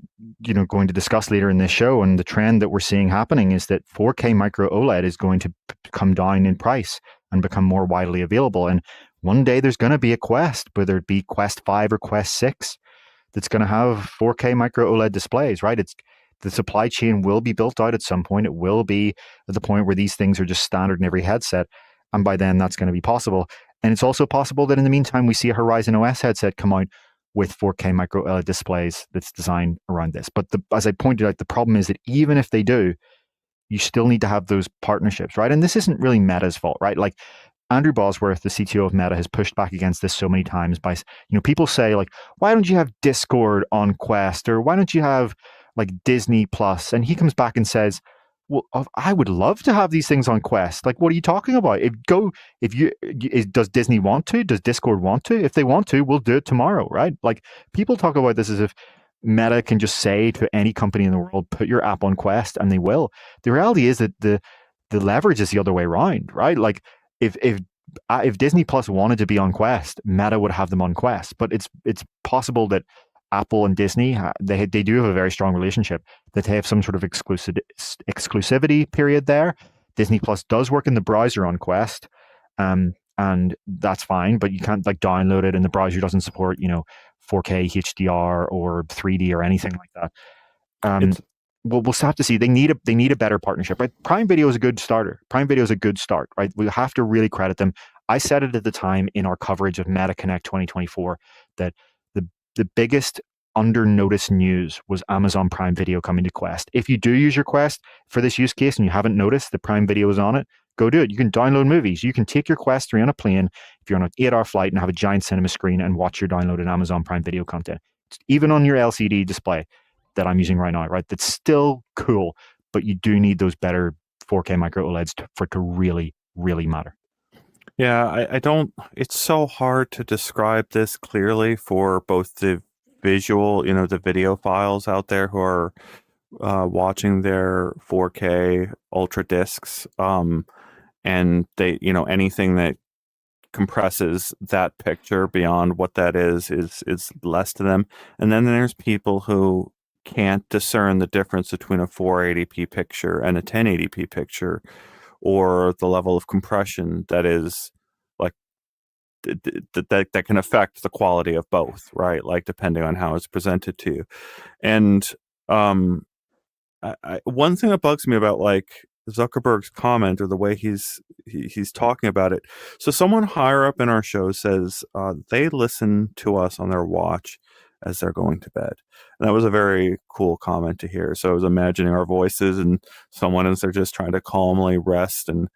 going to discuss later in this show, and the trend that we're seeing happening, is that 4K micro OLED is going to come down in price and become more widely available. And one day there's going to be a Quest, whether it be Quest 5 or Quest 6, that's going to have 4K micro OLED displays, right? It's the supply chain will be built out at some point. It will be at the point where these things are just standard in every headset. And by then that's going to be possible. And it's also possible that in the meantime, we see a Horizon OS headset come out with 4K micro LED displays that's designed around this. But as I pointed out, the problem is that even if they do, you still need to have those partnerships, right? And this isn't really Meta's fault, right? Like Andrew Bosworth, the CTO of Meta, has pushed back against this so many times by, people say like, why don't you have Discord on Quest, or why don't you have like Disney Plus? And he comes back and says, well, I would love to have these things on Quest. Like, what are you talking about? Does Disney want to? Does Discord want to? If they want to, we'll do it tomorrow, right? Like, people talk about this as if Meta can just say to any company in the world, put your app on Quest, and they will. The reality is that the leverage is the other way around, right? Like, if Disney Plus wanted to be on Quest, Meta would have them on Quest. But it's possible that Apple and Disney, they do have a very strong relationship, that they have some sort of exclusivity period there. Disney Plus does work in the browser on Quest, and that's fine, but you can't like download it, and the browser doesn't support 4K HDR or 3D or anything like that. It's We'll have to see. They need a better partnership, right? Prime Video is a good starter. Prime Video is a good start, right? We have to really credit them. I said it at the time in our coverage of Meta Connect 2024 that the biggest under noticed news was Amazon Prime Video coming to Quest. If you do use your Quest for this use case and you haven't noticed that Prime Video is on it, go do it. You can download movies. You can take your Quest 3 on a plane if you're on an 8-hour flight and have a giant cinema screen and watch your downloaded Amazon Prime Video content. It's even on your LCD display that I'm using right now, right? That's still cool, but you do need those better 4K micro OLEDs for it to really, really matter. Yeah, I don't. It's so hard to describe this clearly for both the visual, the video files out there who are watching their 4K ultra discs, and they, anything that compresses that picture beyond what that is less to them. And then there's people who can't discern the difference between a 480p picture and a 1080p picture, or the level of compression that is like that can affect the quality of both, right? Like depending on how it's presented to you. And one thing that bugs me about like Zuckerberg's comment or the way he's talking about it. So someone higher up in our show says they listen to us on their watch as they're going to bed. And that was a very cool comment to hear. So I was imagining our voices and someone as they're just trying to calmly rest and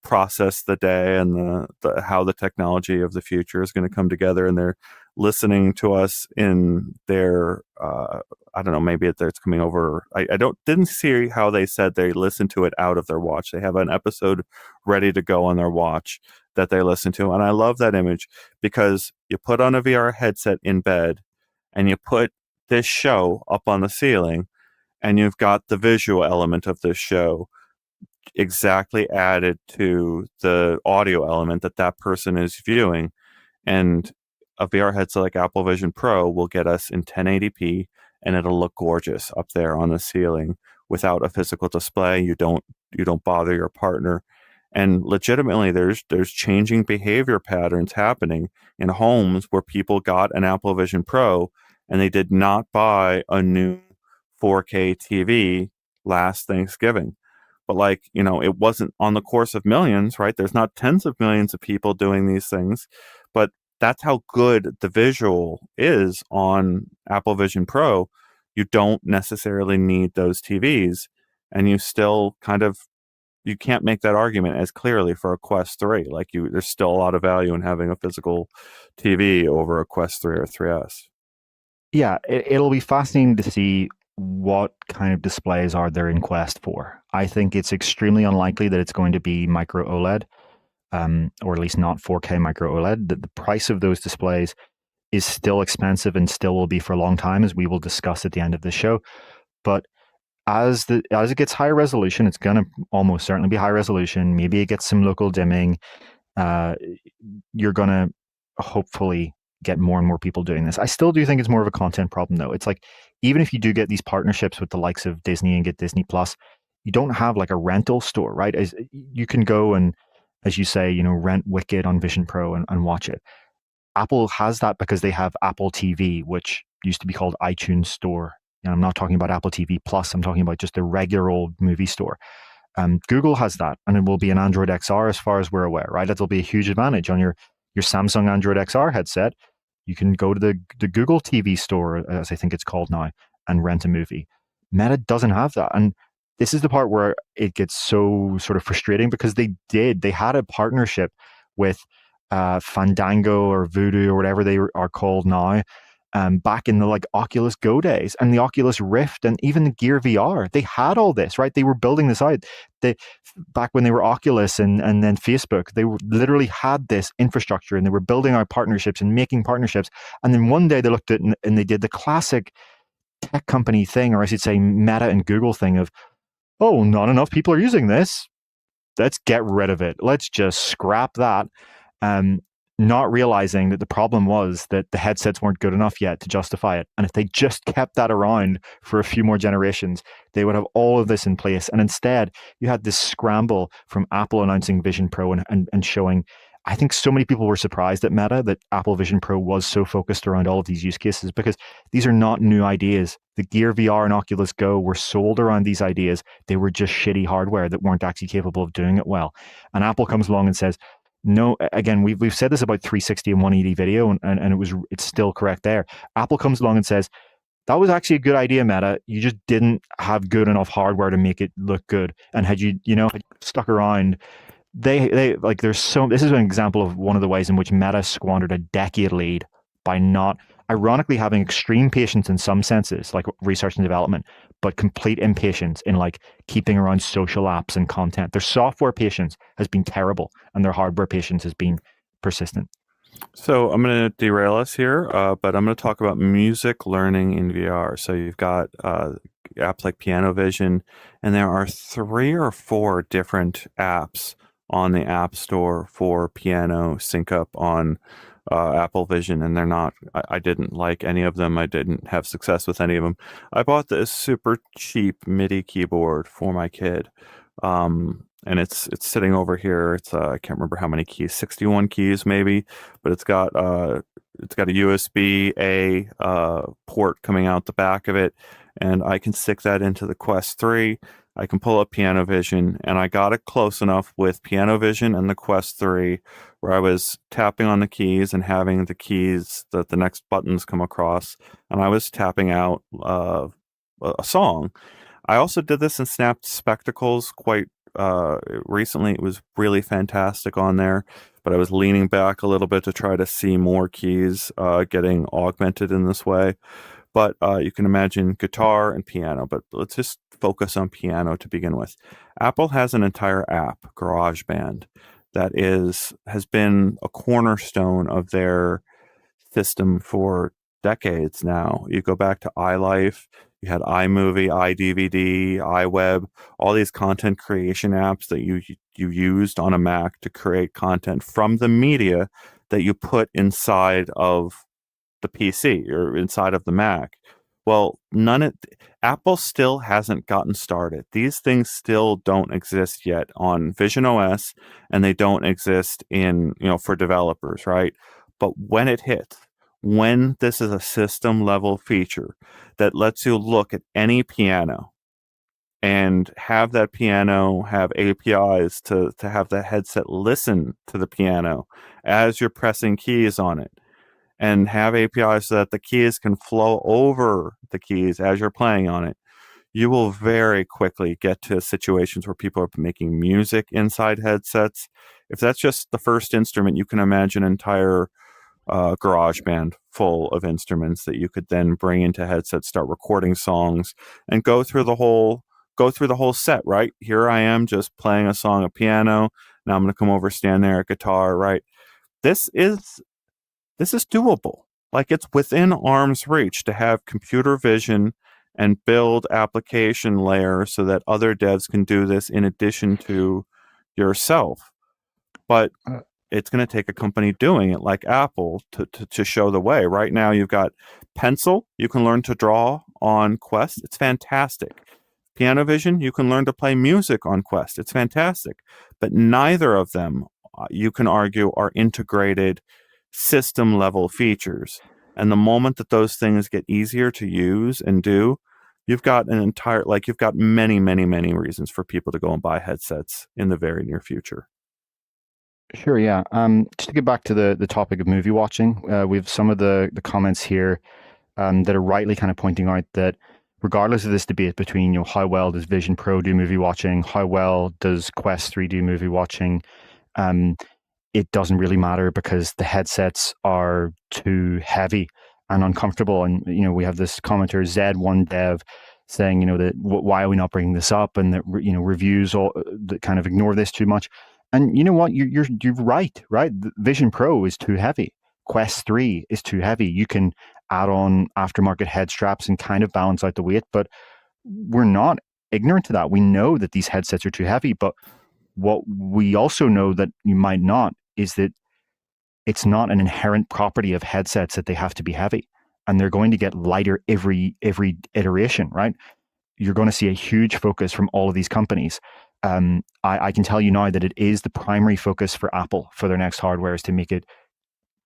process the day and the how the technology of the future is going to come together, and they're listening to us in their I don't know, maybe it's coming over. I didn't see how they said they listen to it out of their watch. They have an episode ready to go on their watch that they listen to, and I love that image because you put on a VR headset in bed and you put this show up on the ceiling, and you've got the visual element of this show exactly added to the audio element that that person is viewing. And a VR headset like Apple Vision Pro will get us in 1080p, and it'll look gorgeous up there on the ceiling without a physical display. You don't bother your partner. And legitimately, there's changing behavior patterns happening in homes where people got an Apple Vision Pro and they did not buy a new 4K TV last Thanksgiving. But like, it wasn't on the course of millions, right? There's not tens of millions of people doing these things, but that's how good the visual is on Apple Vision Pro. You don't necessarily need those TVs, and you still you can't make that argument as clearly for a Quest 3. Like there's still a lot of value in having a physical TV over a Quest 3 or 3S. Yeah, it'll be fascinating to see what kind of displays are there in Quest 4. I think it's extremely unlikely that it's going to be micro OLED, or at least not 4K micro OLED. The price of those displays is still expensive and still will be for a long time, as we will discuss at the end of the show. But as it gets higher resolution, it's going to almost certainly be high resolution. Maybe it gets some local dimming. You're going to hopefully get more and more people doing this. I still do think it's more of a content problem, though. It's like, even if you do get these partnerships with the likes of Disney and get Disney Plus, you don't have like a rental store, right? As you can go and, as you say, rent Wicked on Vision Pro and watch it. Apple has that because they have Apple TV, which used to be called iTunes Store. And I'm not talking about Apple TV Plus. I'm talking about just a regular old movie store. Google has that, and it will be an Android XR as far as we're aware, right? That'll be a huge advantage on your Samsung Android XR headset. You can go to the Google TV store, as I think it's called now, and rent a movie. Meta doesn't have that. And this is the part where it gets so sort of frustrating, because they had a partnership with Fandango or Voodoo or whatever they are called now, back in the like Oculus Go days and the Oculus Rift and even the Gear VR. They had all this, right? They were building this out. Back when they were Oculus and then Facebook, they literally had this infrastructure, and they were building out partnerships and making partnerships. And then one day they looked at it and they did the classic tech company thing, or I should say Meta and Google thing of, oh, not enough people are using this. Let's get rid of it. Let's just scrap that. Not realizing that the problem was that the headsets weren't good enough yet to justify it. And if they just kept that around for a few more generations, they would have all of this in place. And instead, you had this scramble from Apple announcing Vision Pro and showing. I think so many people were surprised at Meta that Apple Vision Pro was so focused around all of these use cases, because these are not new ideas. The Gear VR and Oculus Go were sold around these ideas. They were just shitty hardware that weren't actually capable of doing it well. And Apple comes along and says, no, again, we've said this about 360 and 180 video, and it's still correct there. Apple comes along and says, that was actually a good idea, Meta. You just didn't have good enough hardware to make it look good. And had you stuck around, they like, this is an example of one of the ways in which Meta squandered a decade lead by not, ironically, having extreme patience in some senses, like research and development, but complete impatience in like keeping around social apps and content. Their software patience has been terrible, and their hardware patience has been persistent. So I'm going to derail us here, but I'm going to talk about music learning in VR. So you've got apps like Piano Vision, and there are 3 or 4 different apps on the App Store for piano sync up on Apple Vision, and they're not. I didn't like any of them. I didn't have success with any of them. I bought this super cheap MIDI keyboard for my kid, and it's sitting over here. It's I can't remember how many keys, 61 keys maybe, but it's got a USB A port coming out the back of it, and I can stick that into the Quest 3. I can pull up Piano Vision, and I got it close enough with Piano Vision and the Quest 3 where I was tapping on the keys and having the keys that the next buttons come across, and I was tapping out a song. I also did this in Snap Spectacles quite recently. It was really fantastic on there, but I was leaning back a little bit to try to see more keys getting augmented in this way. But you can imagine guitar and piano, but let's just focus on piano to begin with. Apple has an entire app, GarageBand, that has been a cornerstone of their system for decades now. You go back to iLife, you had iMovie, iDVD, iWeb, all these content creation apps that you used on a Mac to create content from the media that you put inside of the PC or inside of the Mac. Well, Apple still hasn't gotten started. These things still don't exist yet on Vision OS, and they don't exist for developers, right? But when it hits, when this is a system level feature that lets you look at any piano and have that piano have APIs to have the headset listen to the piano as you're pressing keys on it, and have APIs so that the keys can flow over the keys as you're playing on it, you will very quickly get to situations where people are making music inside headsets. If that's just the first instrument, you can imagine an entire GarageBand full of instruments that you could then bring into headsets, start recording songs, and go through the whole set, right? Here I am just playing a song of piano. Now I'm going to come over, stand there at guitar, right? This is doable. Like, it's within arm's reach to have computer vision and build application layers so that other devs can do this in addition to yourself. But it's going to take a company doing it like Apple to show the way. Right now, you've got Pencil. You can learn to draw on Quest. It's fantastic. Piano Vision, you can learn to play music on Quest. It's fantastic. But neither of them, you can argue, are integrated system level features. And the moment that those things get easier to use and do, you've got many, many, many reasons for people to go and buy headsets in the very near future. Sure, yeah. Just to get back to the topic of movie watching, we have some of the comments here that are rightly kind of pointing out that regardless of this debate between how well does Vision Pro do movie watching, how well does Quest 3 do movie watching, it doesn't really matter because the headsets are too heavy and uncomfortable. And we have this commenter Z1 Dev saying that why are we not bringing this up, and that reviews all that kind of ignore this too much. And you know what, you're right. The Vision Pro is too heavy. Quest 3 is too heavy. You can add on aftermarket head straps and kind of balance out the weight, but we're not ignorant to that. We know that these headsets are too heavy, but what we also know that you might not is that it's not an inherent property of headsets that they have to be heavy, and they're going to get lighter every iteration, right? You're going to see a huge focus from all of these companies. I can tell you now that it is the primary focus for Apple for their next hardware is to make it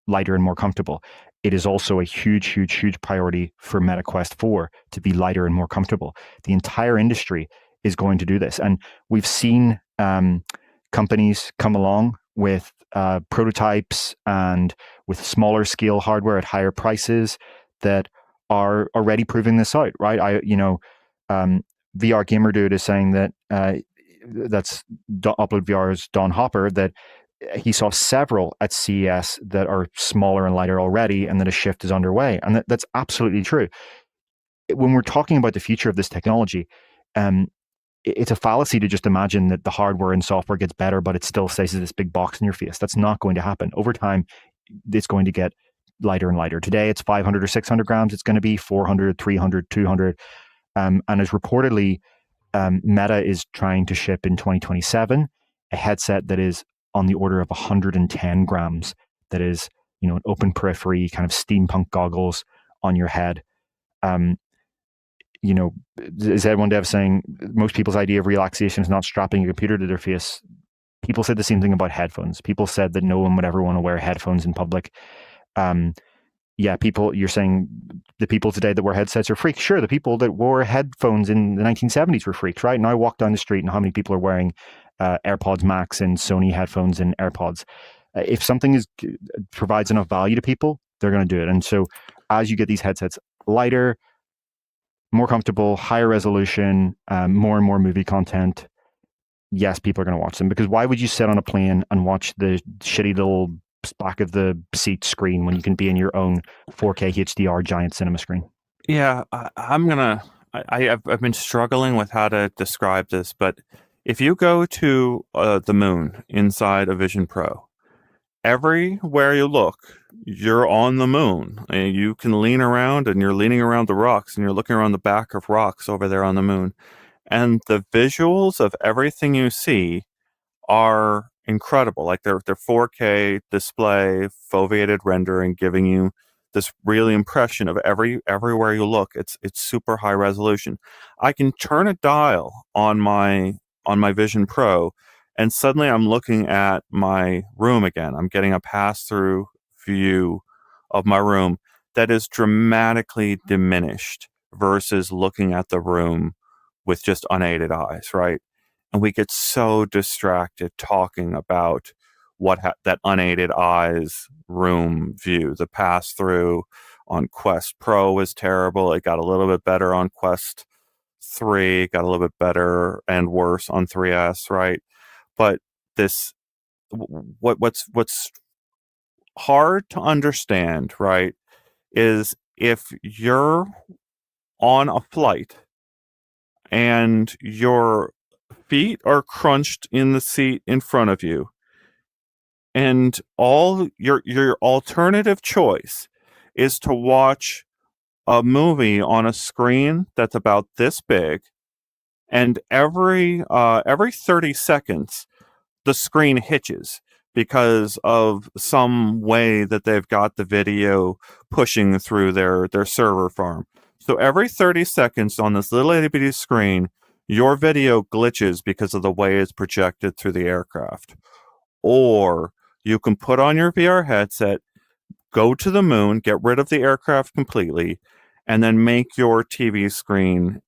lighter and more comfortable. It is also a huge, huge, huge priority for Meta Quest 4 to be lighter and more comfortable. The entire industry is going to do this. And we've seen companies come along with prototypes and with smaller scale hardware at higher prices that are already proving this out, right? VR Gamer Dude is saying that that's UploadVR's Don Hopper, that he saw several at CES that are smaller and lighter already, and that a shift is underway. And that's absolutely true. When we're talking about the future of this technology, it's a fallacy to just imagine that the hardware and software gets better, but it still stays as this big box in your face. That's not going to happen. Over time, it's going to get lighter and lighter. Today, it's 500 or 600 grams. It's going to be 400, 300, 200. And as reportedly, Meta is trying to ship in 2027 a headset that is on the order of 110 grams, that is an open periphery, kind of steampunk goggles on your head. Z1Dev saying most people's idea of relaxation is not strapping a computer to their face. People said the same thing about headphones. People said that no one would ever want to wear headphones in public. You're saying the people today that wear headsets are freaks. Sure, the people that wore headphones in the 1970s were freaks, right? Now I walk down the street and how many people are wearing AirPods Max and Sony headphones and AirPods? If something provides enough value to people, they're going to do it. And so as you get these headsets lighter, more comfortable, higher resolution, more and more movie content, yes, people are going to watch them. Because why would you sit on a plane and watch the shitty little back of the seat screen when you can be in your own 4K HDR giant cinema screen? Yeah, I've been struggling with how to describe this, but if you go to the moon inside a Vision Pro, everywhere you look, you're on the moon. And you can lean around and you're leaning around the rocks and you're looking around the back of rocks over there on the moon. And the visuals of everything you see are incredible. Like they're 4K display, foveated rendering, giving you this really impression of everywhere you look. It's super high resolution. I can turn a dial on my Vision Pro, and suddenly I'm looking at my room again. I'm getting a pass-through view of my room that is dramatically diminished versus looking at the room with just unaided eyes, right? And we get so distracted talking about that unaided eyes room view. The pass through on Quest Pro was terrible. It got a little bit better on Quest 3, got a little bit better and worse on 3S, right? But what's hard to understand, right, is if you're on a flight and your feet are crunched in the seat in front of you, and all your alternative choice is to watch a movie on a screen that's about this big, and every 30 seconds the screen hitches because of some way that they've got the video pushing through their server farm. So every 30 seconds on this little itty bitty screen, your video glitches because of the way it's projected through the aircraft. Or you can put on your VR headset, go to the moon, get rid of the aircraft completely, and then make your TV screen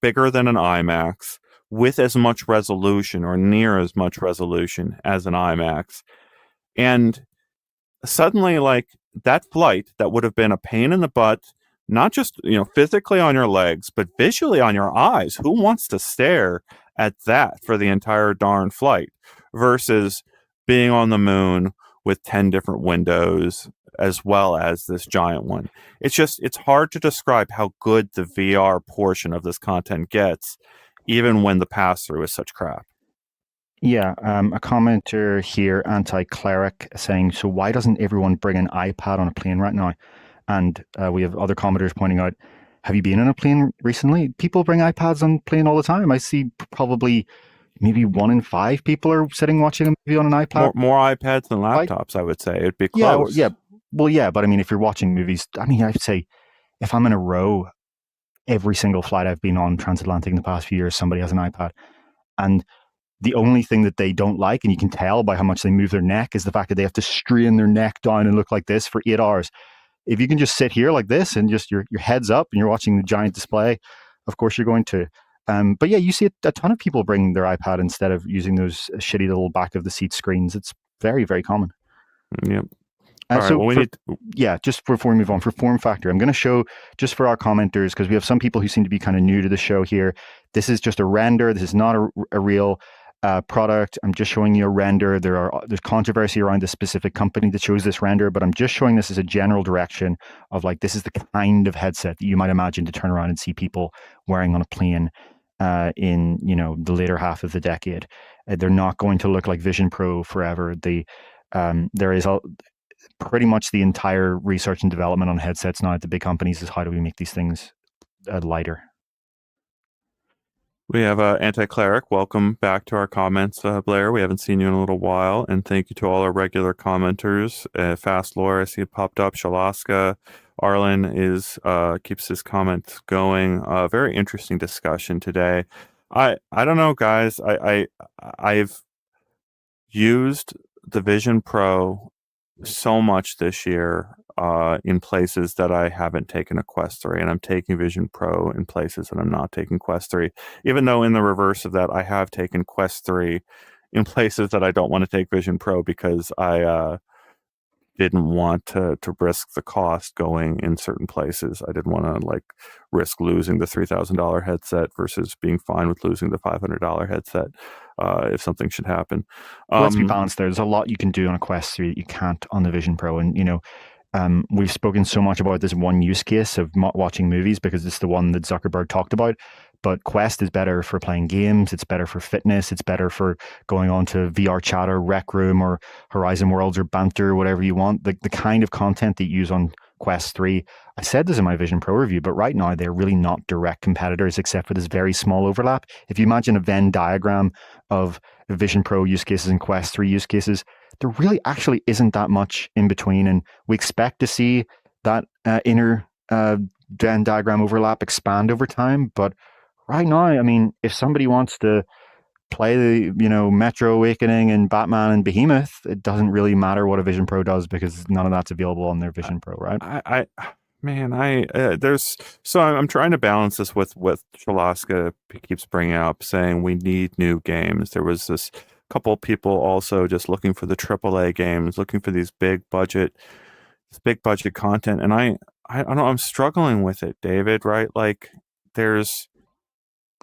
bigger than an IMAX with as much resolution or near as much resolution as an IMAX. And suddenly, like, that flight that would have been a pain in the butt, not just, physically on your legs, but visually on your eyes. Who wants to stare at that for the entire darn flight versus being on the moon with 10 different windows as well as this giant one? It's hard to describe how good the VR portion of this content gets, even when the pass-through is such crap. Yeah, a commenter here, Anti-Cleric, saying, so why doesn't everyone bring an iPad on a plane right now? And we have other commenters pointing out, have you been on a plane recently? People bring iPads on plane all the time. I see probably maybe 1 in 5 people are sitting watching a movie on an iPad. More iPads than laptops, I would say. It'd be close. Yeah. Well, yeah, but I mean, if you're watching movies, I'd say if I'm in a row, every single flight I've been on transatlantic in the past few years, somebody has an iPad. And the only thing that they don't like, and you can tell by how much they move their neck, is the fact that they have to strain their neck down and look like this for 8 hours. If you can just sit here like this and just your head's up and you're watching the giant display, of course you're going to. But yeah, you see a ton of people bring their iPad instead of using those shitty little back of the seat screens. It's very, very common. Yep. All right, well, just before we move on, for form factor, I'm going to show, just for our commenters, because we have some people who seem to be kind of new to the show here. This is just a render. This is not a real product. I'm just showing you a render. There's controversy around the specific company that shows this render, but I'm just showing this as a general direction of, like, this is the kind of headset that you might imagine to turn around and see people wearing on a plane in the later half of the decade. They're not going to look like Vision Pro forever. There is pretty much the entire research and development on headsets now at the big companies is how do we make these things lighter. We have Anti-Cleric. Welcome back to our comments, Blair. We haven't seen you in a little while. And thank you to all our regular commenters. Fast Lore, I see it popped up. Shalaska. Arlen keeps his comments going. Very interesting discussion today. I don't know, guys. I've used the Vision Pro so much this year in places that I haven't taken a Quest 3, and I'm taking Vision Pro in places that I'm not taking Quest 3. Even though in the reverse of that, I have taken Quest 3 in places that I don't want to take Vision Pro because I didn't want to risk the cost going in certain places. I didn't want to like risk losing the $3,000 headset versus being fine with losing the $500 headset if something should happen. Well, let's be balanced there. There's a lot you can do on a Quest 3 that you can't on the Vision Pro. And, we've spoken so much about this one use case of watching movies because it's the one that Zuckerberg talked about. But Quest is better for playing games. It's better for fitness. It's better for going on to VR chat or Rec Room or Horizon Worlds or Banter, whatever you want. The kind of content that you use on Quest 3. I said this in my Vision Pro review, but right now they're really not direct competitors except for this very small overlap. If you imagine a Venn diagram of Vision Pro use cases and Quest 3 use cases, there really actually isn't that much in between. And we expect to see that inner Venn diagram overlap expand over time. But right now, I mean, if somebody wants to play the, Metro Awakening and Batman and Behemoth, it doesn't really matter what a Vision Pro does because none of that's available on their Vision Pro, right? I'm trying to balance this with what Shalaska keeps bringing up, saying we need new games. There was this couple people also just looking for the AAA games, looking for this big budget content, and I don't know, I'm struggling with it, David. Right, like there's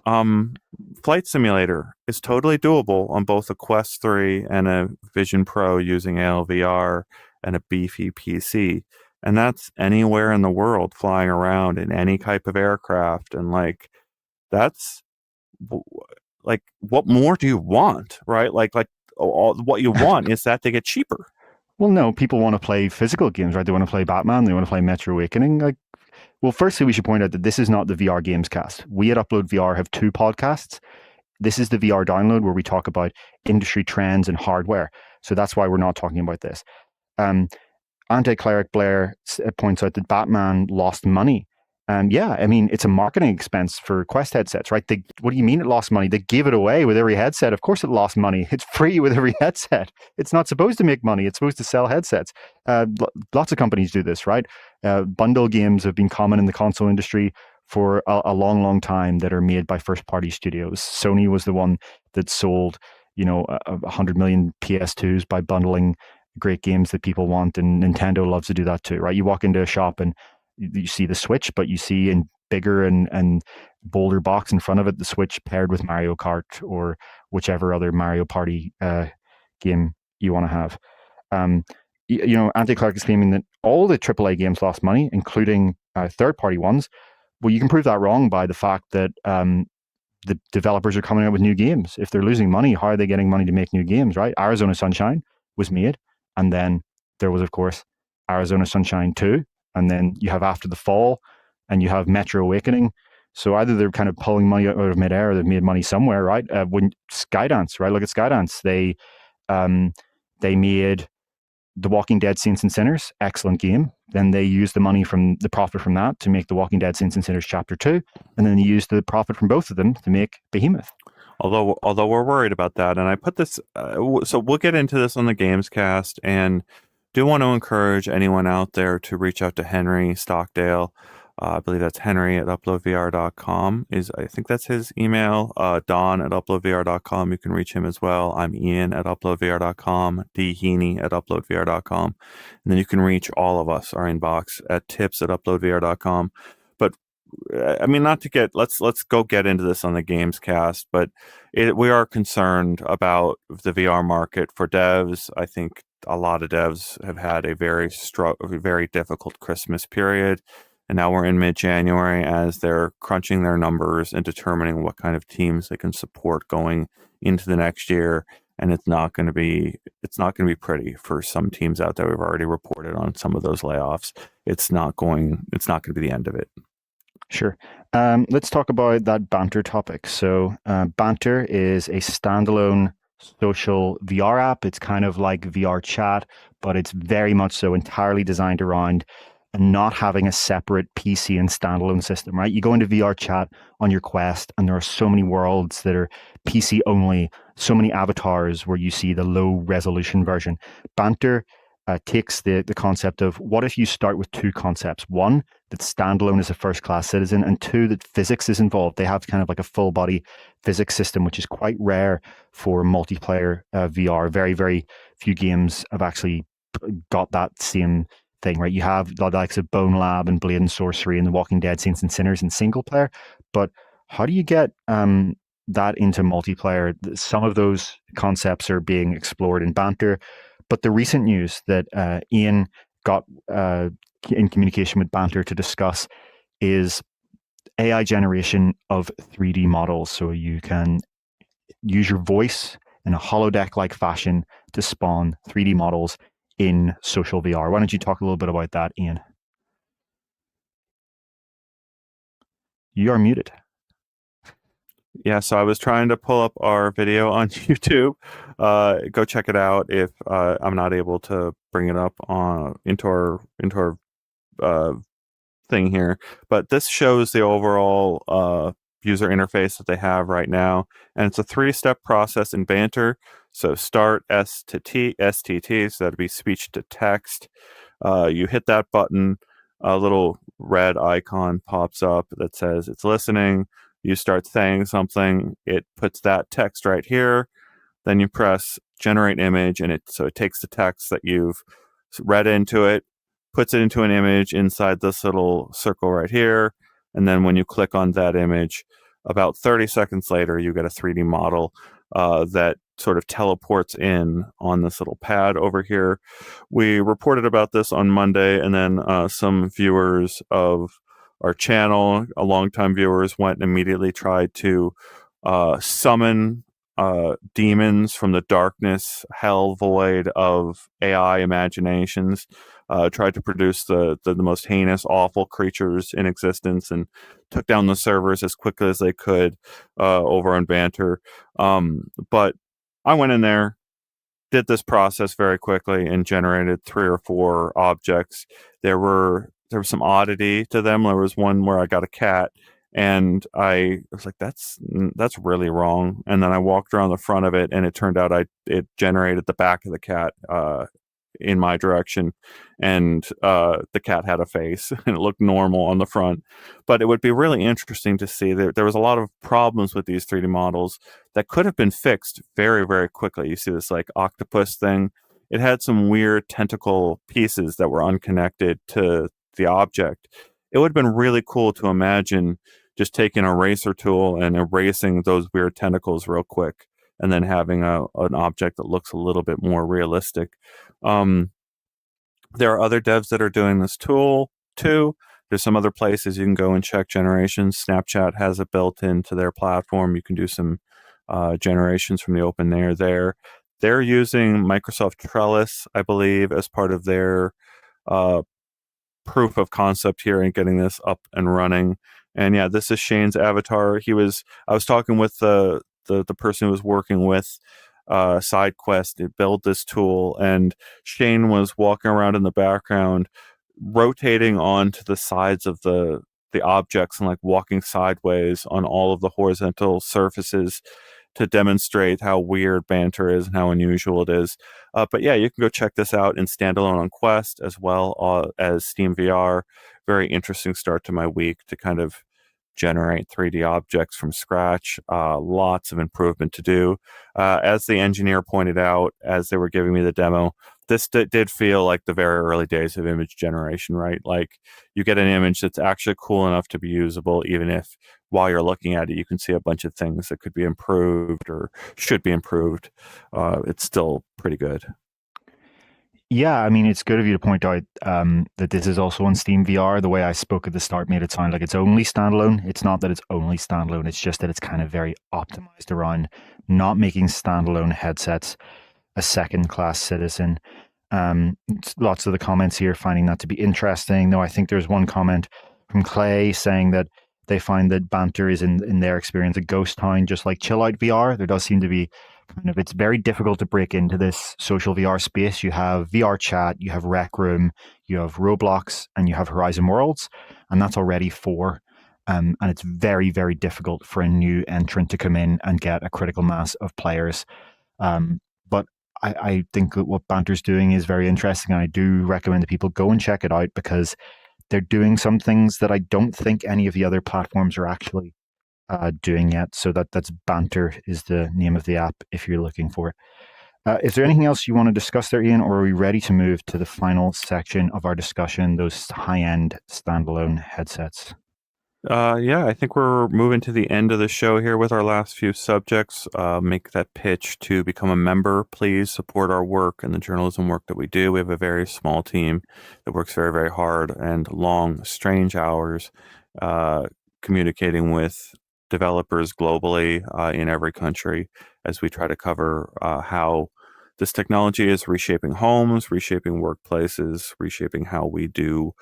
Flight Simulator is totally doable on both a Quest 3 and a Vision Pro using ALVR and a beefy PC. And that's anywhere in the world flying around in any type of aircraft. And that's like, what more do you want, right? What you want is that they get cheaper. Well, no, people want to play physical games, right? They want to play Batman. They want to play Metro Awakening. Well, firstly, we should point out that this is not the VR Games Cast. We at UploadVR have two podcasts. This is the VR Download where we talk about industry trends and hardware. So that's why we're not talking about this. Anti-Cleric Blair points out that Batman lost money. Yeah, I mean, it's a marketing expense for Quest headsets, right? What do you mean it lost money? They give it away with every headset. Of course it lost money. It's free with every headset. It's not supposed to make money. It's supposed to sell headsets. Lots of companies do this, right? Bundle games have been common in the console industry for a long, long time that are made by first-party studios. Sony was the one that sold, 100 million PS2s by bundling great games that people want, and Nintendo loves to do that too, right? You walk into a shop and you see the Switch, but you see in bigger and bolder box in front of it the Switch paired with Mario Kart or whichever other Mario Party game you want to have. Anti-Clark is claiming that all the AAA games lost money, including third-party ones. Well, you can prove that wrong by the fact that the developers are coming out with new games. If they're losing money, how are they getting money to make new games, right? Arizona Sunshine was made, and then there was, of course, Arizona Sunshine 2, and then you have After the Fall, and you have Metro Awakening. So either they're kind of pulling money out of midair or they've made money somewhere, right? When Skydance, right? Look at Skydance. They made The Walking Dead Saints and Sinners, excellent game. Then they used the money from the profit from that to make The Walking Dead Saints and Sinners Chapter 2, and then they used the profit from both of them to make Behemoth. Although we're worried about that, and I put this, so we'll get into this on the Gamescast, and do want to encourage anyone out there to reach out to Henry Stockdale. I believe that's Henry at UploadVR.com. I think that's his email. Don at UploadVR.com. You can reach him as well. I'm Ian at UploadVR.com. D Heaney at UploadVR.com. And then you can reach all of us, our inbox, at tips at UploadVR.com. But I mean, let's go get into this on the Gamescast, but we are concerned about the VR market for devs. I think a lot of devs have had a very difficult Christmas period, and now we're in mid-January as they're crunching their numbers and determining what kind of teams they can support going into the next year. And it's not going to be pretty for some teams out there. We've already reported on some of those layoffs. It's not going to be the end of it. Sure. Let's talk about that Banter topic. So, Banter is a standalone social VR app. It's kind of like VR chat, but it's very much so entirely designed around not having a separate PC and standalone system, right? You go into VR chat on your Quest, and there are so many worlds that are PC only, so many avatars where you see the low resolution version. Banter takes the concept of what if you start with two concepts. One, that standalone is a first class citizen, and two, that physics is involved. They have kind of like a full body physics system, which is quite rare for multiplayer VR. Very, very few games have actually got that same thing, right? You have the likes of Bone Lab and Blade and Sorcery and The Walking Dead, Saints and Sinners in single player. But how do you get that into multiplayer? Some of those concepts are being explored in Banter. But the recent news that Ian got in communication with Banter to discuss is AI generation of 3D models. So you can use your voice in a holodeck-like fashion to spawn 3D models in social VR. Why don't you talk a little bit about that, Ian? You are muted. Yeah, so I was trying to pull up our video on YouTube. Go check it out if I'm not able to bring it up into our thing here. But this shows the overall user interface that they have right now, and it's a 3-step process in Banter. So start S to T, STT, so that'd be speech to text. You hit that button, a little red icon pops up that says it's listening. You start saying something, it puts that text right here. Then you press generate image, and it takes the text that you've read into it, puts it into an image inside this little circle right here. And then when you click on that image, about 30 seconds later, you get a 3D model that sort of teleports in on this little pad over here. We reported about this on Monday, and then some viewers of our channel, longtime viewers, went and immediately tried to summon demons from the darkness, hell void of AI imaginations, tried to produce the most heinous, awful creatures in existence, and took down the servers as quickly as they could over on Banter. But I went in there, did this process very quickly, and generated 3 or 4 objects. There was some oddity to them. There was one where I got a cat, and I was like, that's really wrong. And then I walked around the front of it, and it turned out it generated the back of the cat in my direction, and the cat had a face and it looked normal on the front. But it would be really interesting to see that there was a lot of problems with these 3D models that could have been fixed very, very quickly. You see this like octopus thing. It had some weird tentacle pieces that were unconnected to the object. It would have been really cool to imagine just taking an eraser tool and erasing those weird tentacles real quick, and then having an object that looks a little bit more realistic. There are other devs that are doing this tool too. There's some other places you can go and check generations. Snapchat has it built into their platform. You can do some generations from the open there. They're using Microsoft Trellis, I believe, as part of their proof of concept here and getting this up and running. And yeah, this is Shane's avatar. I was talking with the person who was working with SideQuest to build this tool, and Shane was walking around in the background, rotating onto the sides of the objects and like walking sideways on all of the horizontal surfaces to demonstrate how weird Banter is and how unusual it is. But yeah, you can go check this out in standalone on Quest as well as Steam VR. Very interesting start to my week to kind of generate 3D objects from scratch. Lots of improvement to do. As the engineer pointed out, as they were giving me the demo, this did feel like the very early days of image generation, right? Like you get an image that's actually cool enough to be usable, even if while you're looking at it, you can see a bunch of things that could be improved or should be improved. It's still pretty good. Yeah, I mean, it's good of you to point out that this is also on Steam VR. The way I spoke at the start made it sound like it's only standalone. It's not that it's only standalone. It's just that it's kind of very optimized around not making standalone headsets a second-class citizen. Lots of the comments here finding that to be interesting, though I think there's one comment from Clay saying that they find that banter is, in their experience, a ghost town, just like Chill Out VR. There does seem to be it's very difficult to break into this social VR space. You have VR chat, you have Rec Room, you have Roblox, and you have Horizon Worlds, and that's already four. And it's very, very difficult for a new entrant to come in and get a critical mass of players. But I think that what Banter's doing is very interesting, and I do recommend that people go and check it out because they're doing some things that I don't think any of the other platforms are actually doing yet. So that's Banter is the name of the app if you're looking for it. Is there anything else you want to discuss there, Ian, or are we ready to move to the final section of our discussion, those high-end standalone headsets? Yeah, I think we're moving to the end of the show here with our last few subjects. Make that pitch to become a member. Please support our work and the journalism work that we do. We have a very small team that works very, very hard and long, strange hours communicating with developers globally in every country as we try to cover how this technology is reshaping homes, reshaping workplaces, reshaping how we do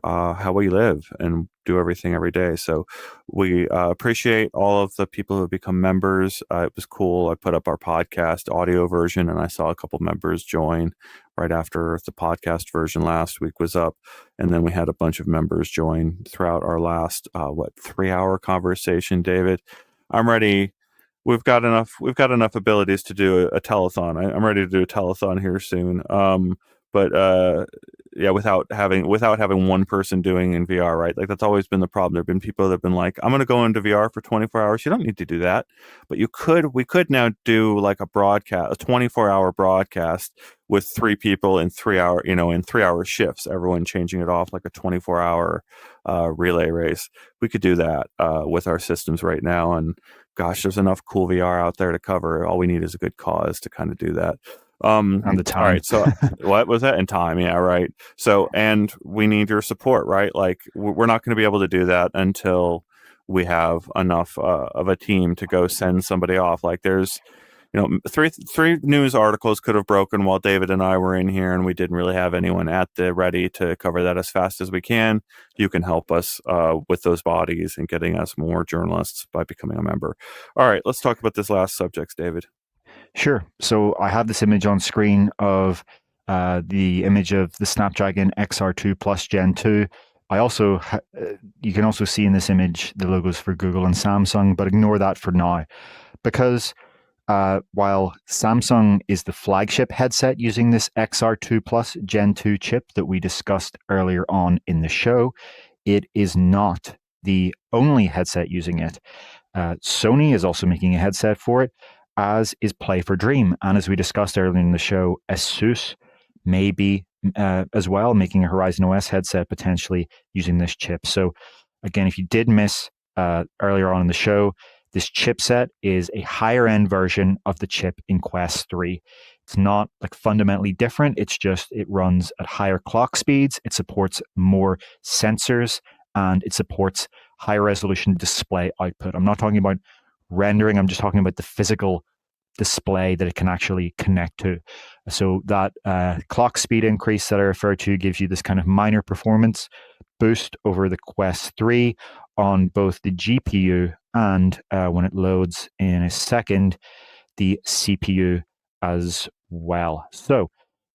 how we live and do everything every day. So we appreciate all of the people who have become members. It was cool. I put up our podcast audio version and I saw a couple members join right after the podcast version last week was up. And then we had a bunch of members join throughout our last, 3-hour conversation, David. I'm ready. We've got enough abilities to do a telethon. I'm ready to do a telethon here soon. But yeah, without having one person doing in VR, right? Like that's always been the problem. There've been people that have been like, I'm going to go into VR for 24 hours. You don't need to do that. But we could now do like a 24-hour broadcast with 3 people in 3-hour shifts, everyone changing it off like a 24-hour relay race. We could do that with our systems right now. And gosh, there's enough cool VR out there to cover. All we need is a good cause to kind of do that. And the time. All right. So what was that? In time. Yeah. Right. So, and we need your support, right? Like we're not going to be able to do that until we have enough of a team to go send somebody off. Like there's, three news articles could have broken while David and I were in here, and we didn't really have anyone at the ready to cover that as fast as we can. You can help us with those bodies and getting us more journalists by becoming a member. All right. Let's talk about this last subject, David. Sure. So I have this image on screen of the image of the Snapdragon XR2 Plus Gen 2. I also, you can also see in this image the logos for Google and Samsung, but ignore that for now. Because while Samsung is the flagship headset using this XR2 Plus Gen 2 chip that we discussed earlier on in the show, it is not the only headset using it. Sony is also making a headset for it, as is Play for Dream. And as we discussed earlier in the show, ASUS may be as well making a Horizon OS headset potentially using this chip. So again, if you did miss earlier on in the show, this chipset is a higher end version of the chip in Quest 3. It's not like fundamentally different. It's just it runs at higher clock speeds. It supports more sensors and it supports higher resolution display output. I'm not talking about rendering. I'm just talking about the physical display that it can actually connect to. So that clock speed increase that I referred to gives you this kind of minor performance boost over the Quest 3 on both the GPU and when it loads in a second, the CPU as well. So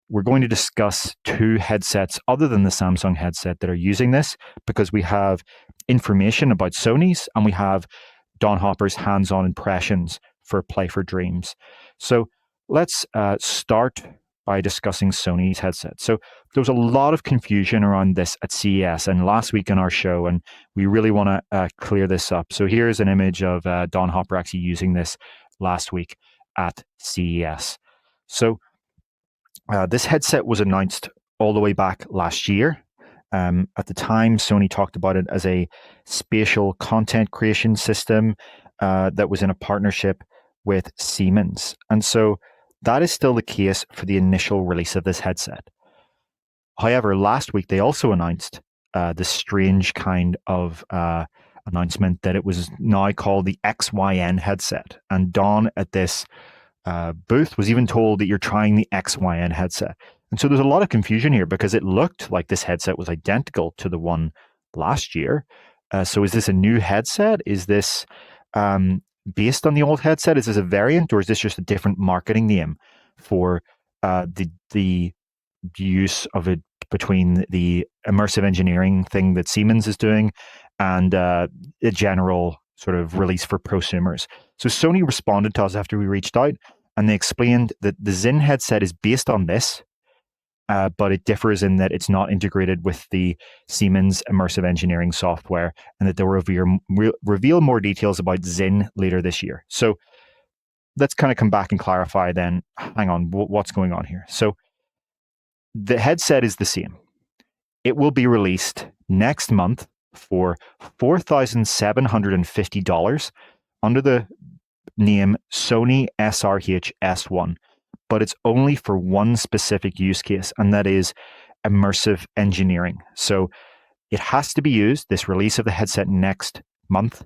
we're going to discuss 2 headsets other than the Samsung headset that are using this because we have information about Sony's and we have Don Hopper's hands-on impressions for Play for Dreams. So let's start by discussing Sony's headset. So there was a lot of confusion around this at CES and last week on our show, and we really want to clear this up. So here's an image of Don Hopper actually using this last week at CES. So this headset was announced all the way back last year. At the time, Sony talked about it as a spatial content creation system that was in a partnership with Siemens. And so that is still the case for the initial release of this headset. However, last week they also announced this strange kind of announcement that it was now called the XYN headset. And Don at this booth was even told that you're trying the XYN headset. And so there's a lot of confusion here because it looked like this headset was identical to the one last year. So is this a new headset? Is this based on the old headset? Is this a variant, or is this just a different marketing name for the use of it between the immersive engineering thing that Siemens is doing and a general sort of release for prosumers? So Sony responded to us after we reached out, and they explained that the Zin headset is based on this, but it differs in that it's not integrated with the Siemens immersive engineering software, and that they'll reveal more details about Zin later this year. So let's kind of come back and clarify then, hang on, what's going on here? So the headset is the same. It will be released next month for $4,750 under the name Sony SRH S1, but it's only for one specific use case, and that is immersive engineering. So it has to be used, this release of the headset next month,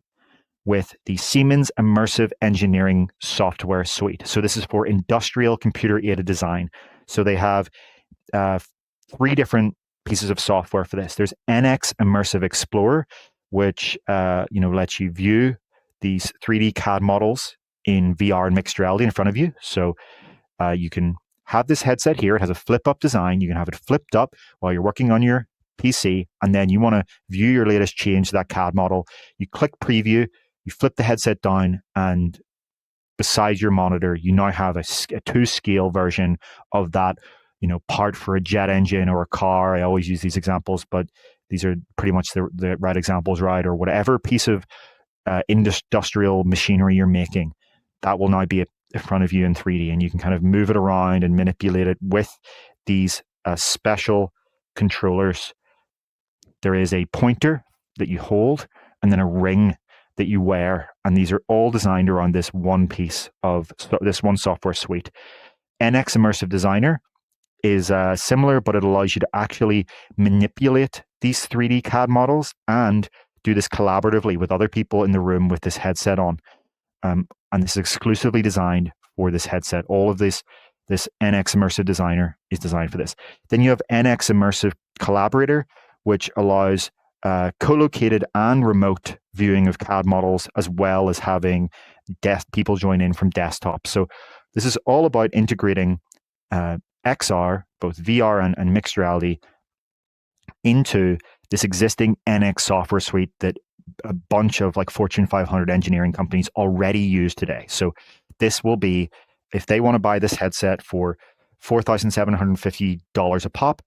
with the Siemens Immersive Engineering Software Suite. So this is for industrial computer-aided design. So they have 3 different pieces of software for this. There's NX Immersive Explorer, which lets you view these 3D CAD models in VR and mixed reality in front of you. So you can have this headset here. It has a flip-up design. You can have it flipped up while you're working on your PC, and then you want to view your latest change to that CAD model. You click preview, you flip the headset down, and beside your monitor, you now have a 2-scale version of that, part for a jet engine or a car. I always use these examples, but these are pretty much the right examples, right? Or whatever piece of industrial machinery you're making, that will now be in front of you in 3D, and you can kind of move it around and manipulate it with these special controllers. There is a pointer that you hold and then a ring that you wear, and these are all designed around this one piece of this one software suite. NX Immersive Designer is similar, but it allows you to actually manipulate these 3D CAD models and do this collaboratively with other people in the room with this headset on. And this is exclusively designed for this headset. All of this NX Immersive Designer is designed for this. Then you have NX Immersive Collaborator, which allows co-located and remote viewing of CAD models, as well as having people join in from desktop. So this is all about integrating XR, both VR and mixed reality, into this existing NX software suite that a bunch of Fortune 500 engineering companies already use today. So this will be, if they want to buy this headset for $4,750 a pop,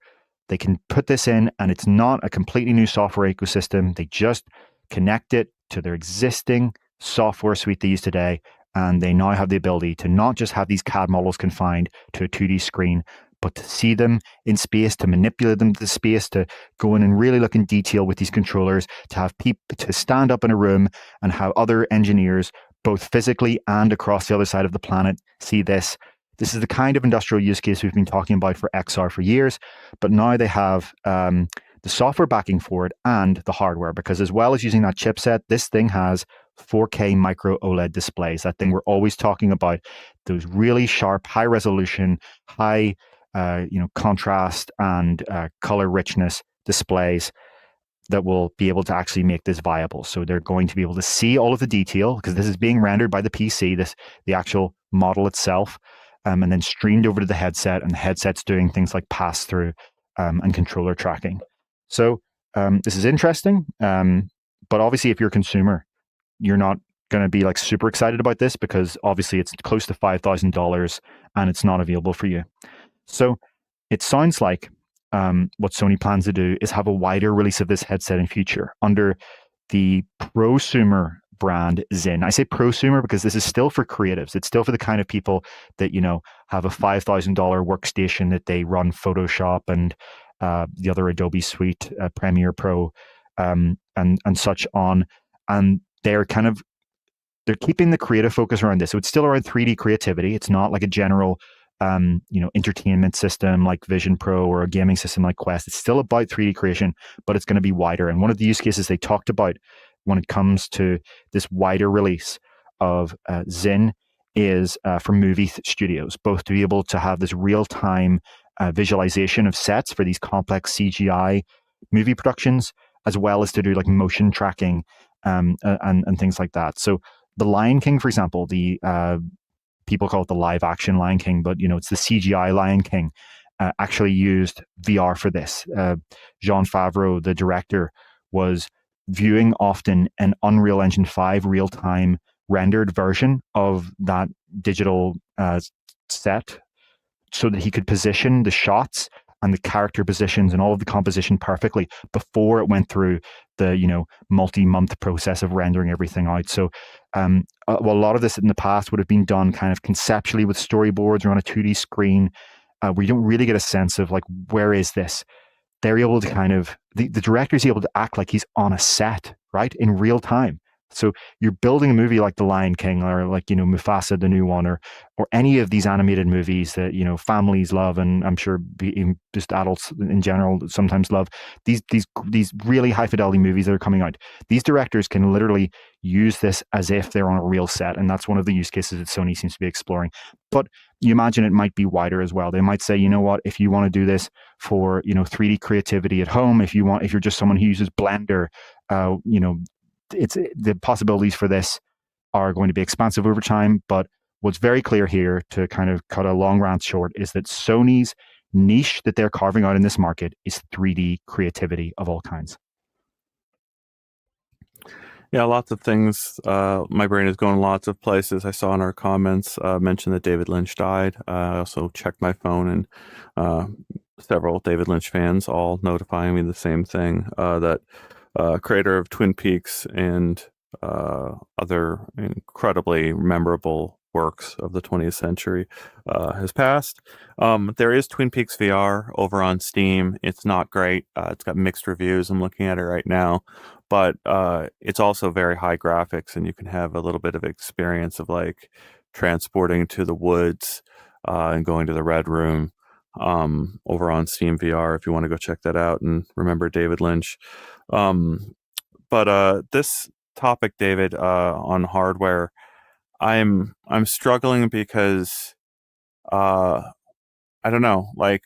they can put this in, and it's not a completely new software ecosystem. They just connect it to their existing software suite they use today, and they now have the ability to not just have these CAD models confined to a 2D screen, but to see them in space, to manipulate them to the space, to go in and really look in detail with these controllers, to have people to stand up in a room and have other engineers, both physically and across the other side of the planet, see this. This is the kind of industrial use case we've been talking about for XR for years, but now they have the software backing for it and the hardware, because as well as using that chipset, this thing has 4K micro OLED displays, that thing we're always talking about, those really sharp, high resolution, high contrast and color richness displays that will be able to actually make this viable. So they're going to be able to see all of the detail, because this is being rendered by the PC, the actual model itself, and then streamed over to the headset, and the headset's doing things like pass-through and controller tracking. So this is interesting, but obviously if you're a consumer, you're not going to be super excited about this, because obviously it's close to $5,000 and it's not available for you. So it sounds like what Sony plans to do is have a wider release of this headset in future under the prosumer brand Zin. I say prosumer because this is still for creatives. It's still for the kind of people that, have a $5,000 workstation that they run Photoshop and the other Adobe suite, Premiere Pro, and such on. And they're keeping the creative focus around this. So it's still around 3D creativity. It's not like a general entertainment system like Vision Pro or a gaming system like Quest. It's still about 3D creation, but it's going to be wider. And one of the use cases they talked about when it comes to this wider release of Zin is for movie studios, both to be able to have this real-time visualization of sets for these complex CGI movie productions, as well as to do like motion tracking and things like that. So the Lion King, for example, the people call it the live action Lion King, but it's the CGI Lion King. Actually used VR for this. Jean Favreau, the director, was viewing often an Unreal Engine 5 real-time rendered version of that digital set so that he could position the shots and the character positions and all of the composition perfectly before it went through the multi-month process of rendering everything out. So a lot of this in the past would have been done kind of conceptually with storyboards or on a 2D screen, where you don't really get a sense of like, where is this? They're able to kind of, the director is able to act like he's on a set, right, in real time. So you're building a movie like The Lion King, or like, Mufasa, the new one, or any of these animated movies that, families love, and I'm sure just adults in general sometimes love. These really high fidelity movies that are coming out. These directors can literally use this as if they're on a real set, and that's one of the use cases that Sony seems to be exploring. But you imagine it might be wider as well. They might say, you know what, if you want to do this for 3D creativity at home, if you're just someone who uses Blender, it's the possibilities for this are going to be expansive over time. But what's very clear here, to kind of cut a long rant short, is that Sony's niche that they're carving out in this market is 3D creativity of all kinds. Yeah, lots of things. My brain is going lots of places. I saw in our comments mention that David Lynch died. I also checked my phone, and several David Lynch fans all notifying me the same thing, that creator of Twin Peaks and other incredibly memorable works of the 20th century has passed. There is Twin Peaks VR over on Steam. It's not great. It's got mixed reviews. I'm looking at it right now, but it's also very high graphics, and you can have a little bit of experience of like transporting to the woods and going to the Red Room over on Steam VR if you want to go check that out and remember David Lynch. But this topic, David, on hardware, I'm struggling because I don't know, like,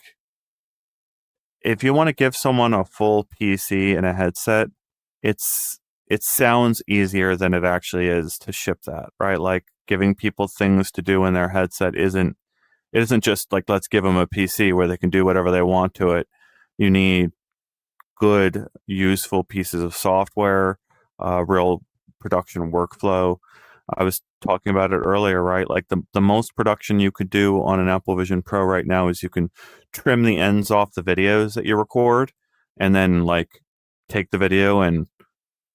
if you want to give someone a full PC and a headset, it sounds easier than it actually is to ship that, right? Like, giving people things to do in their headset isn't just like, let's give them a PC where they can do whatever they want to it. You need good, useful pieces of software, real production workflow. I was talking about it earlier, right? Like the most production you could do on an Apple Vision Pro right now is you can trim the ends off the videos that you record, and then like take the video and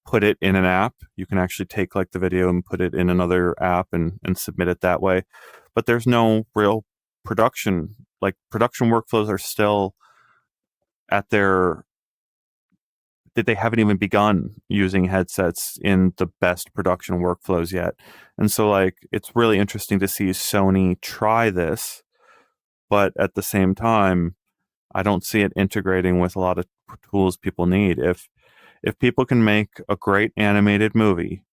put it in an app. You can actually take like the video and put it in another app and submit it that way. But there's no real production. Like, production workflows are still at that they haven't even begun using headsets in the best production workflows yet. And so like, it's really interesting to see Sony try this, but at the same time, I don't see it integrating with a lot of tools people need. If people can make a great animated movie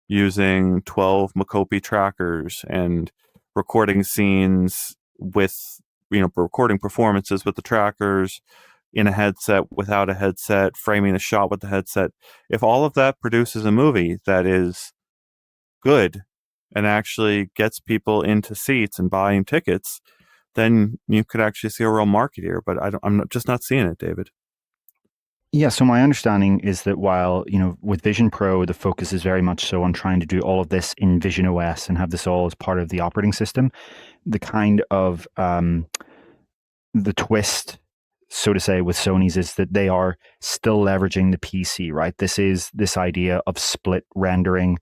using 12 Mocopi trackers and recording scenes with, recording performances with the trackers, in a headset, without a headset, framing a shot with the headset, if all of that produces a movie that is good and actually gets people into seats and buying tickets, then you could actually see a real market here. But I'm just not seeing it, David. Yeah, so my understanding is that while, with Vision Pro, the focus is very much so on trying to do all of this in Vision OS and have this all as part of the operating system, the kind of the twist, so to say, with Sony's is that they are still leveraging the PC, right? This is this idea of split rendering,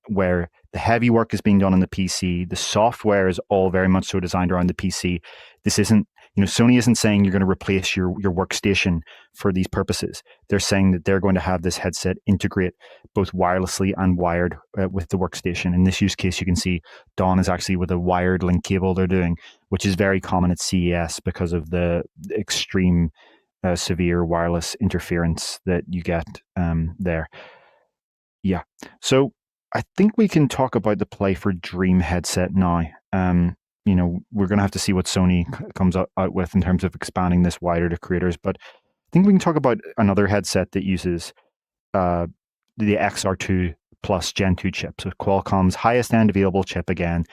where the heavy work is being done on the PC. The software is all very much so designed around the PC. This isn't, Sony isn't saying you're going to replace your workstation for these purposes. They're saying that they're going to have this headset integrate both wirelessly and wired with the workstation. In this use case, you can see Dawn is actually with a wired link cable they're doing, which is very common at CES because of the extreme severe wireless interference that you get there. Yeah. So I think we can talk about the Play for Dream headset now. We're going to have to see what Sony comes out with in terms of expanding this wider to creators. But think we can talk about another headset that uses the XR2 Plus Gen 2 chip. So Qualcomm's highest end available chip again,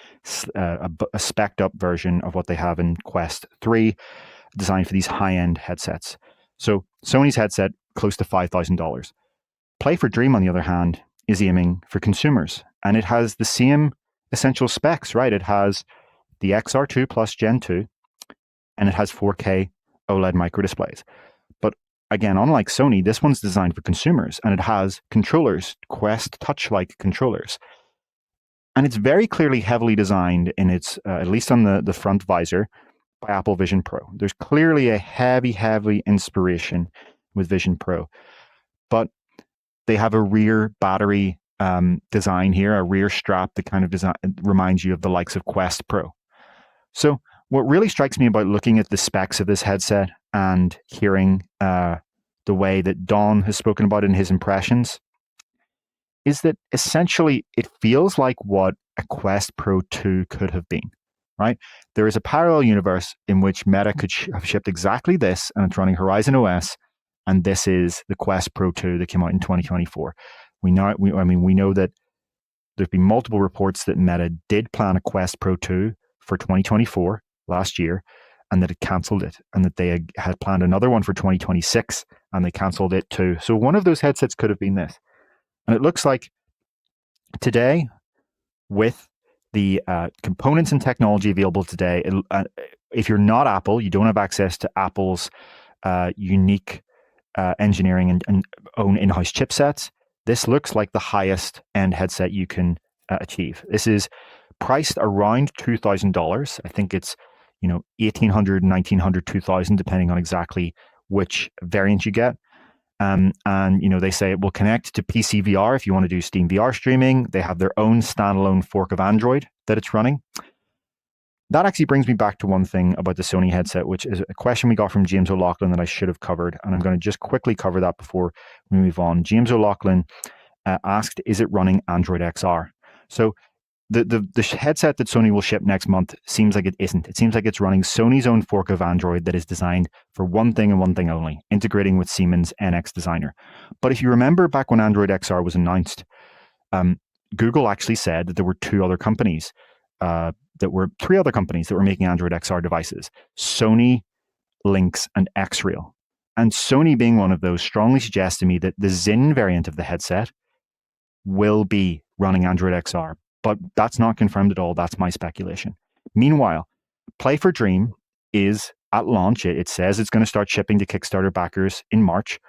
a spec'd up version of what they have in Quest 3, designed for these high-end headsets. So Sony's headset, close to $5,000. Play for Dream, on the other hand, is aiming for consumers, and it has the same essential specs, right? It has the XR2 Plus Gen 2, and it has 4K OLED micro displays. But again, unlike Sony, this one's designed for consumers, and it has controllers, Quest Touch-like controllers. And it's very clearly heavily designed in its, at least on the front visor, by Apple Vision Pro. There's clearly a heavy inspiration with Vision Pro. But they have a rear battery design here, a rear strap that kind of reminds you of the likes of Quest Pro. So what really strikes me about looking at the specs of this headset and hearing the way that Don has spoken about it in his impressions is that essentially it feels like what a Quest Pro 2 could have been, right? There is a parallel universe in which Meta could have shipped exactly this, and it's running Horizon OS, and this is the Quest Pro 2 that came out in 2024. We know that there's been multiple reports that Meta did plan a Quest Pro 2 for 2024 last year, and that it cancelled it, and that they had planned another one for 2026, and they cancelled it too. So one of those headsets could have been this. And it looks like today, with the components and technology available today, if you're not Apple, you don't have access to Apple's unique engineering and own in-house chipsets, this looks like the highest end headset you can achieve. This is priced around $2,000. I think it's, $1,800, $1,900, $2,000, depending on exactly which variant you get. And they say it will connect to PC VR if you want to do Steam VR streaming. They have their own standalone fork of Android that it's running. That actually brings me back to one thing about the Sony headset, which is a question we got from James O'Loughlin that I should have covered. And I'm going to just quickly cover that before we move on. James O'Loughlin asked, is it running Android XR? So the headset that Sony will ship next month seems like it isn't. It seems like it's running Sony's own fork of Android that is designed for one thing and one thing only, integrating with Siemens NX Designer. But if you remember back when Android XR was announced, Google actually said that there were three other companies that were making Android XR devices: Sony, Lynx, and Xreal. And Sony, being one of those, strongly suggests to me that the Zin variant of the headset will be running Android XR. But that's not confirmed at all. That's my speculation. Meanwhile, Play for Dream is at launch. It says it's going to start shipping to Kickstarter backers in March,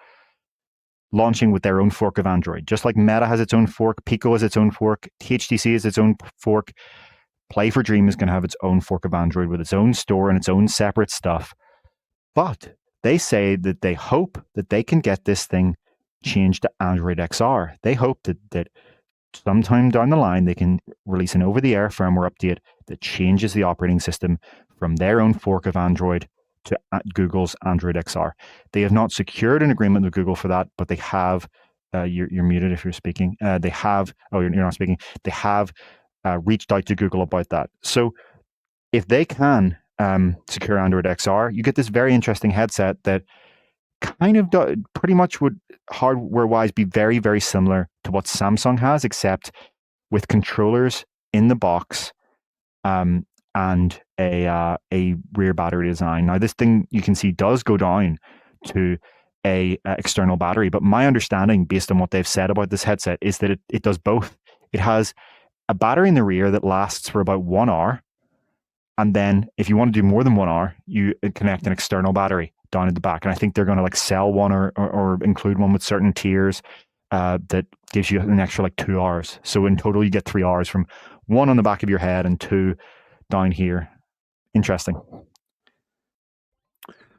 launching with their own fork of Android. Just like Meta has its own fork, Pico has its own fork, HTC has its own fork. Play for Dream is going to have its own fork of Android with its own store and its own separate stuff. But they say that they hope that they can get this thing changed to Android XR. They hope that sometime down the line, they can release an over-the-air firmware update that changes the operating system from their own fork of Android to Google's Android XR. They have not secured an agreement with Google for that, but they have. You're muted if you're speaking. They have. Oh, you're not speaking. They have reached out to Google about that. So if they can secure Android XR, you get this very interesting headset that kind of pretty much would hardware-wise be very, very similar to what Samsung has, except with controllers in the box and a rear battery design. Now, this thing you can see does go down to a external battery, but my understanding, based on what they've said about this headset, is that it does both. It has a battery in the rear that lasts for about 1 hour, and then if you want to do more than 1 hour, you connect an external battery down at the back. And I think they're going to sell one or include one with certain tiers that gives you an extra 2 hours. So in total, you get 3 hours from one on the back of your head and two down here. Interesting.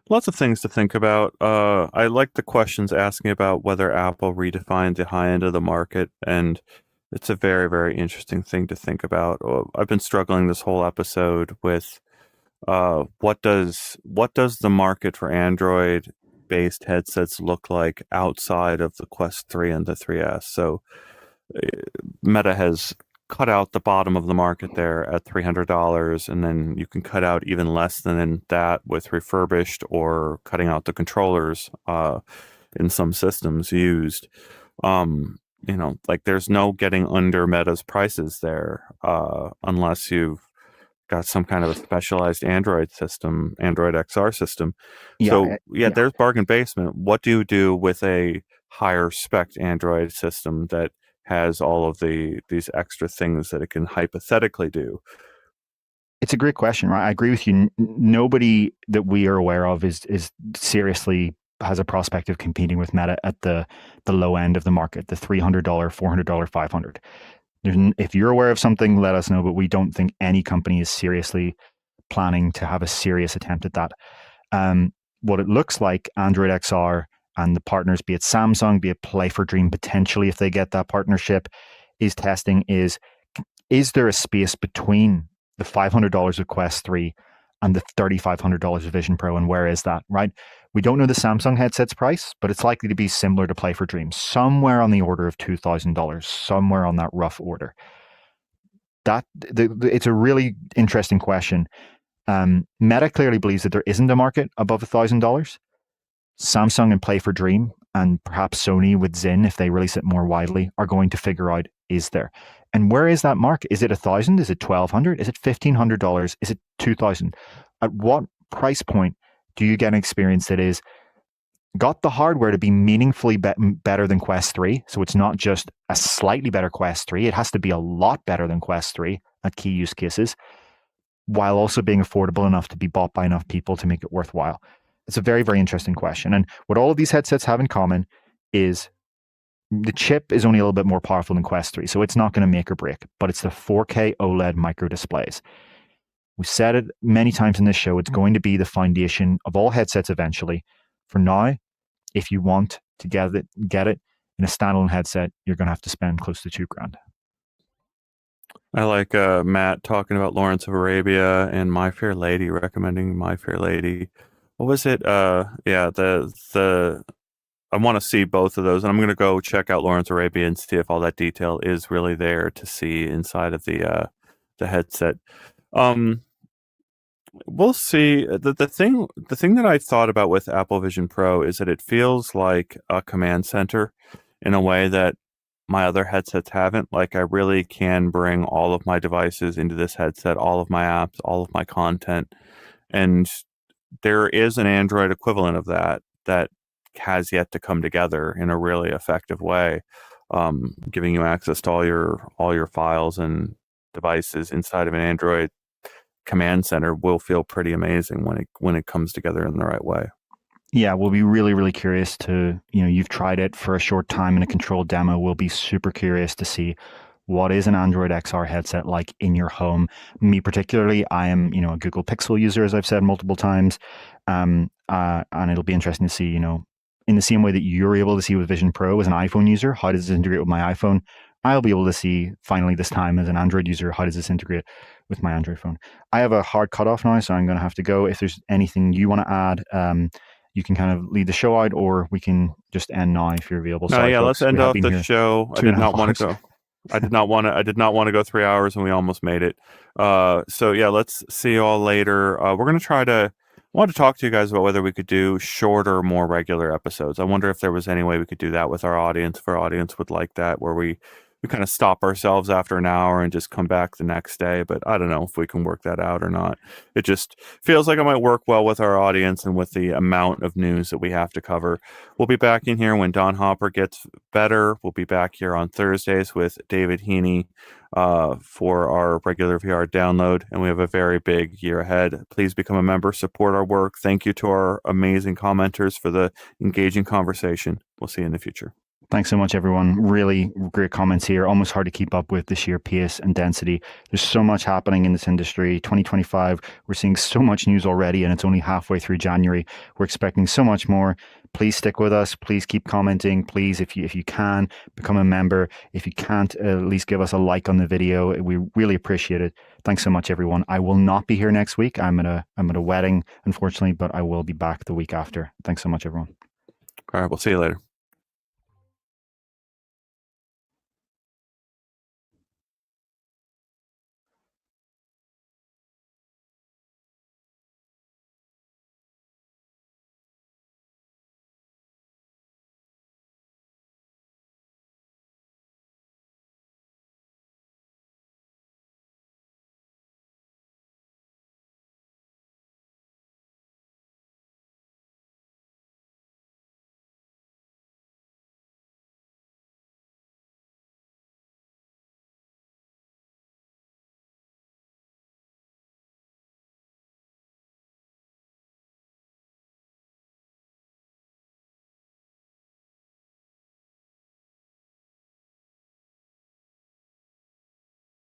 Lots of things to think about. I like the questions asking about whether Apple redefined the high end of the market, and it's a very, very interesting thing to think about. I've been struggling this whole episode with what does the market for Android-based headsets look like outside of the Quest 3 and the 3S? So Meta has cut out the bottom of the market there at $300, and then you can cut out even less than that with refurbished or cutting out the controllers in some systems used. Like there's no getting under Meta's prices there unless you've got some kind of a specialized Android system, Android XR system. So Yeah. there's bargain basement. What do you do with a higher spec Android system that has all of these extra things that it can hypothetically do? It's a great question, right? I agree with you. Nobody that we are aware of is seriously has a prospect of competing with Meta at the low end of the market, the $300, $400, $500. If you're aware of something, let us know. But we don't think any company is seriously planning to have a serious attempt at that. What it looks like, Android XR and the partners, be it Samsung, be it Play for Dream, potentially if they get that partnership, is testing is there a space between the $500 of Quest 3 and the $3,500 of Vision Pro, and where is that, right? We don't know the Samsung headset's price, but it's likely to be similar to Play for Dream, somewhere on the order of $2,000, somewhere on that rough order. It's a really interesting question. Meta clearly believes that there isn't a market above $1,000. Samsung and Play for Dream, and perhaps Sony with Zyn, if they release it more widely, are going to figure out, is there? And where is that mark? Is it $1,000? Is it $1,200? Is it $1,500? Is it $2,000? At what price point do you get an experience that is got the hardware to be meaningfully better than Quest 3? So it's not just a slightly better Quest 3. It has to be a lot better than Quest 3 at key use cases, while also being affordable enough to be bought by enough people to make it worthwhile. It's a very, very interesting question. And what all of these headsets have in common is the chip is only a little bit more powerful than Quest 3, so it's not going to make or break, but it's the 4K OLED micro displays. We've said it many times in this show, it's going to be the foundation of all headsets eventually. For now, if you want to get it in a standalone headset, you're going to have to spend close to $2,000. I like Matt talking about Lawrence of Arabia and My Fair Lady, recommending My Fair Lady. What was it? I want to see both of those, and I'm going to go check out Lawrence of Arabia and see if all that detail is really there to see inside of the headset. We'll see. The thing that I thought about with Apple Vision Pro is that it feels like a command center in a way that my other headsets haven't. Like I really can bring all of my devices into this headset, all of my apps, all of my content, and there is an Android equivalent of that has yet to come together in a really effective way, giving you access to all your files and devices inside of an Android command center will feel pretty amazing when it comes together in the right way. Yeah, we'll be really, really curious to, you've tried it for a short time in a controlled demo. We'll be super curious to see what is an Android XR headset like in your home. Me particularly, I am, a Google Pixel user, as I've said multiple times. And it'll be interesting to see, in the same way that you're able to see with Vision Pro as an iPhone user, how does this integrate with my iPhone? I'll be able to see finally this time as an Android user, how does this integrate with my Android phone? I have a hard cutoff now, so I'm going to have to go. If there's anything you want to add, you can kind of lead the show out, or we can just end now if you're available. Sorry, folks, let's end off the show. I did not want to go. I did not want to go 3 hours, and we almost made it. So yeah, let's see you all later. We're going to try to. I want to talk to you guys about whether we could do shorter, more regular episodes. I wonder if there was any way we could do that with our audience, if our audience would like that, where we kind of stop ourselves after an hour and just come back the next day. But I don't know if we can work that out or not. It just feels like it might work well with our audience and with the amount of news that we have to cover. We'll be back in here when Don Hopper gets better. We'll be back here on Thursdays with David Heaney for our regular VR download. And we have a very big year ahead. Please become a member, support our work. Thank you to our amazing commenters for the engaging conversation. We'll see you in the future. Thanks so much, everyone. Really great comments here. Almost hard to keep up with the sheer pace and density. There's so much happening in this industry. 2025, we're seeing so much news already, and it's only halfway through January. We're expecting so much more. Please stick with us. Please keep commenting. Please, if you can, become a member. If you can't, at least give us a like on the video. We really appreciate it. Thanks so much, everyone. I will not be here next week. I'm at a wedding, unfortunately, but I will be back the week after. Thanks so much, everyone. All right, we'll see you later.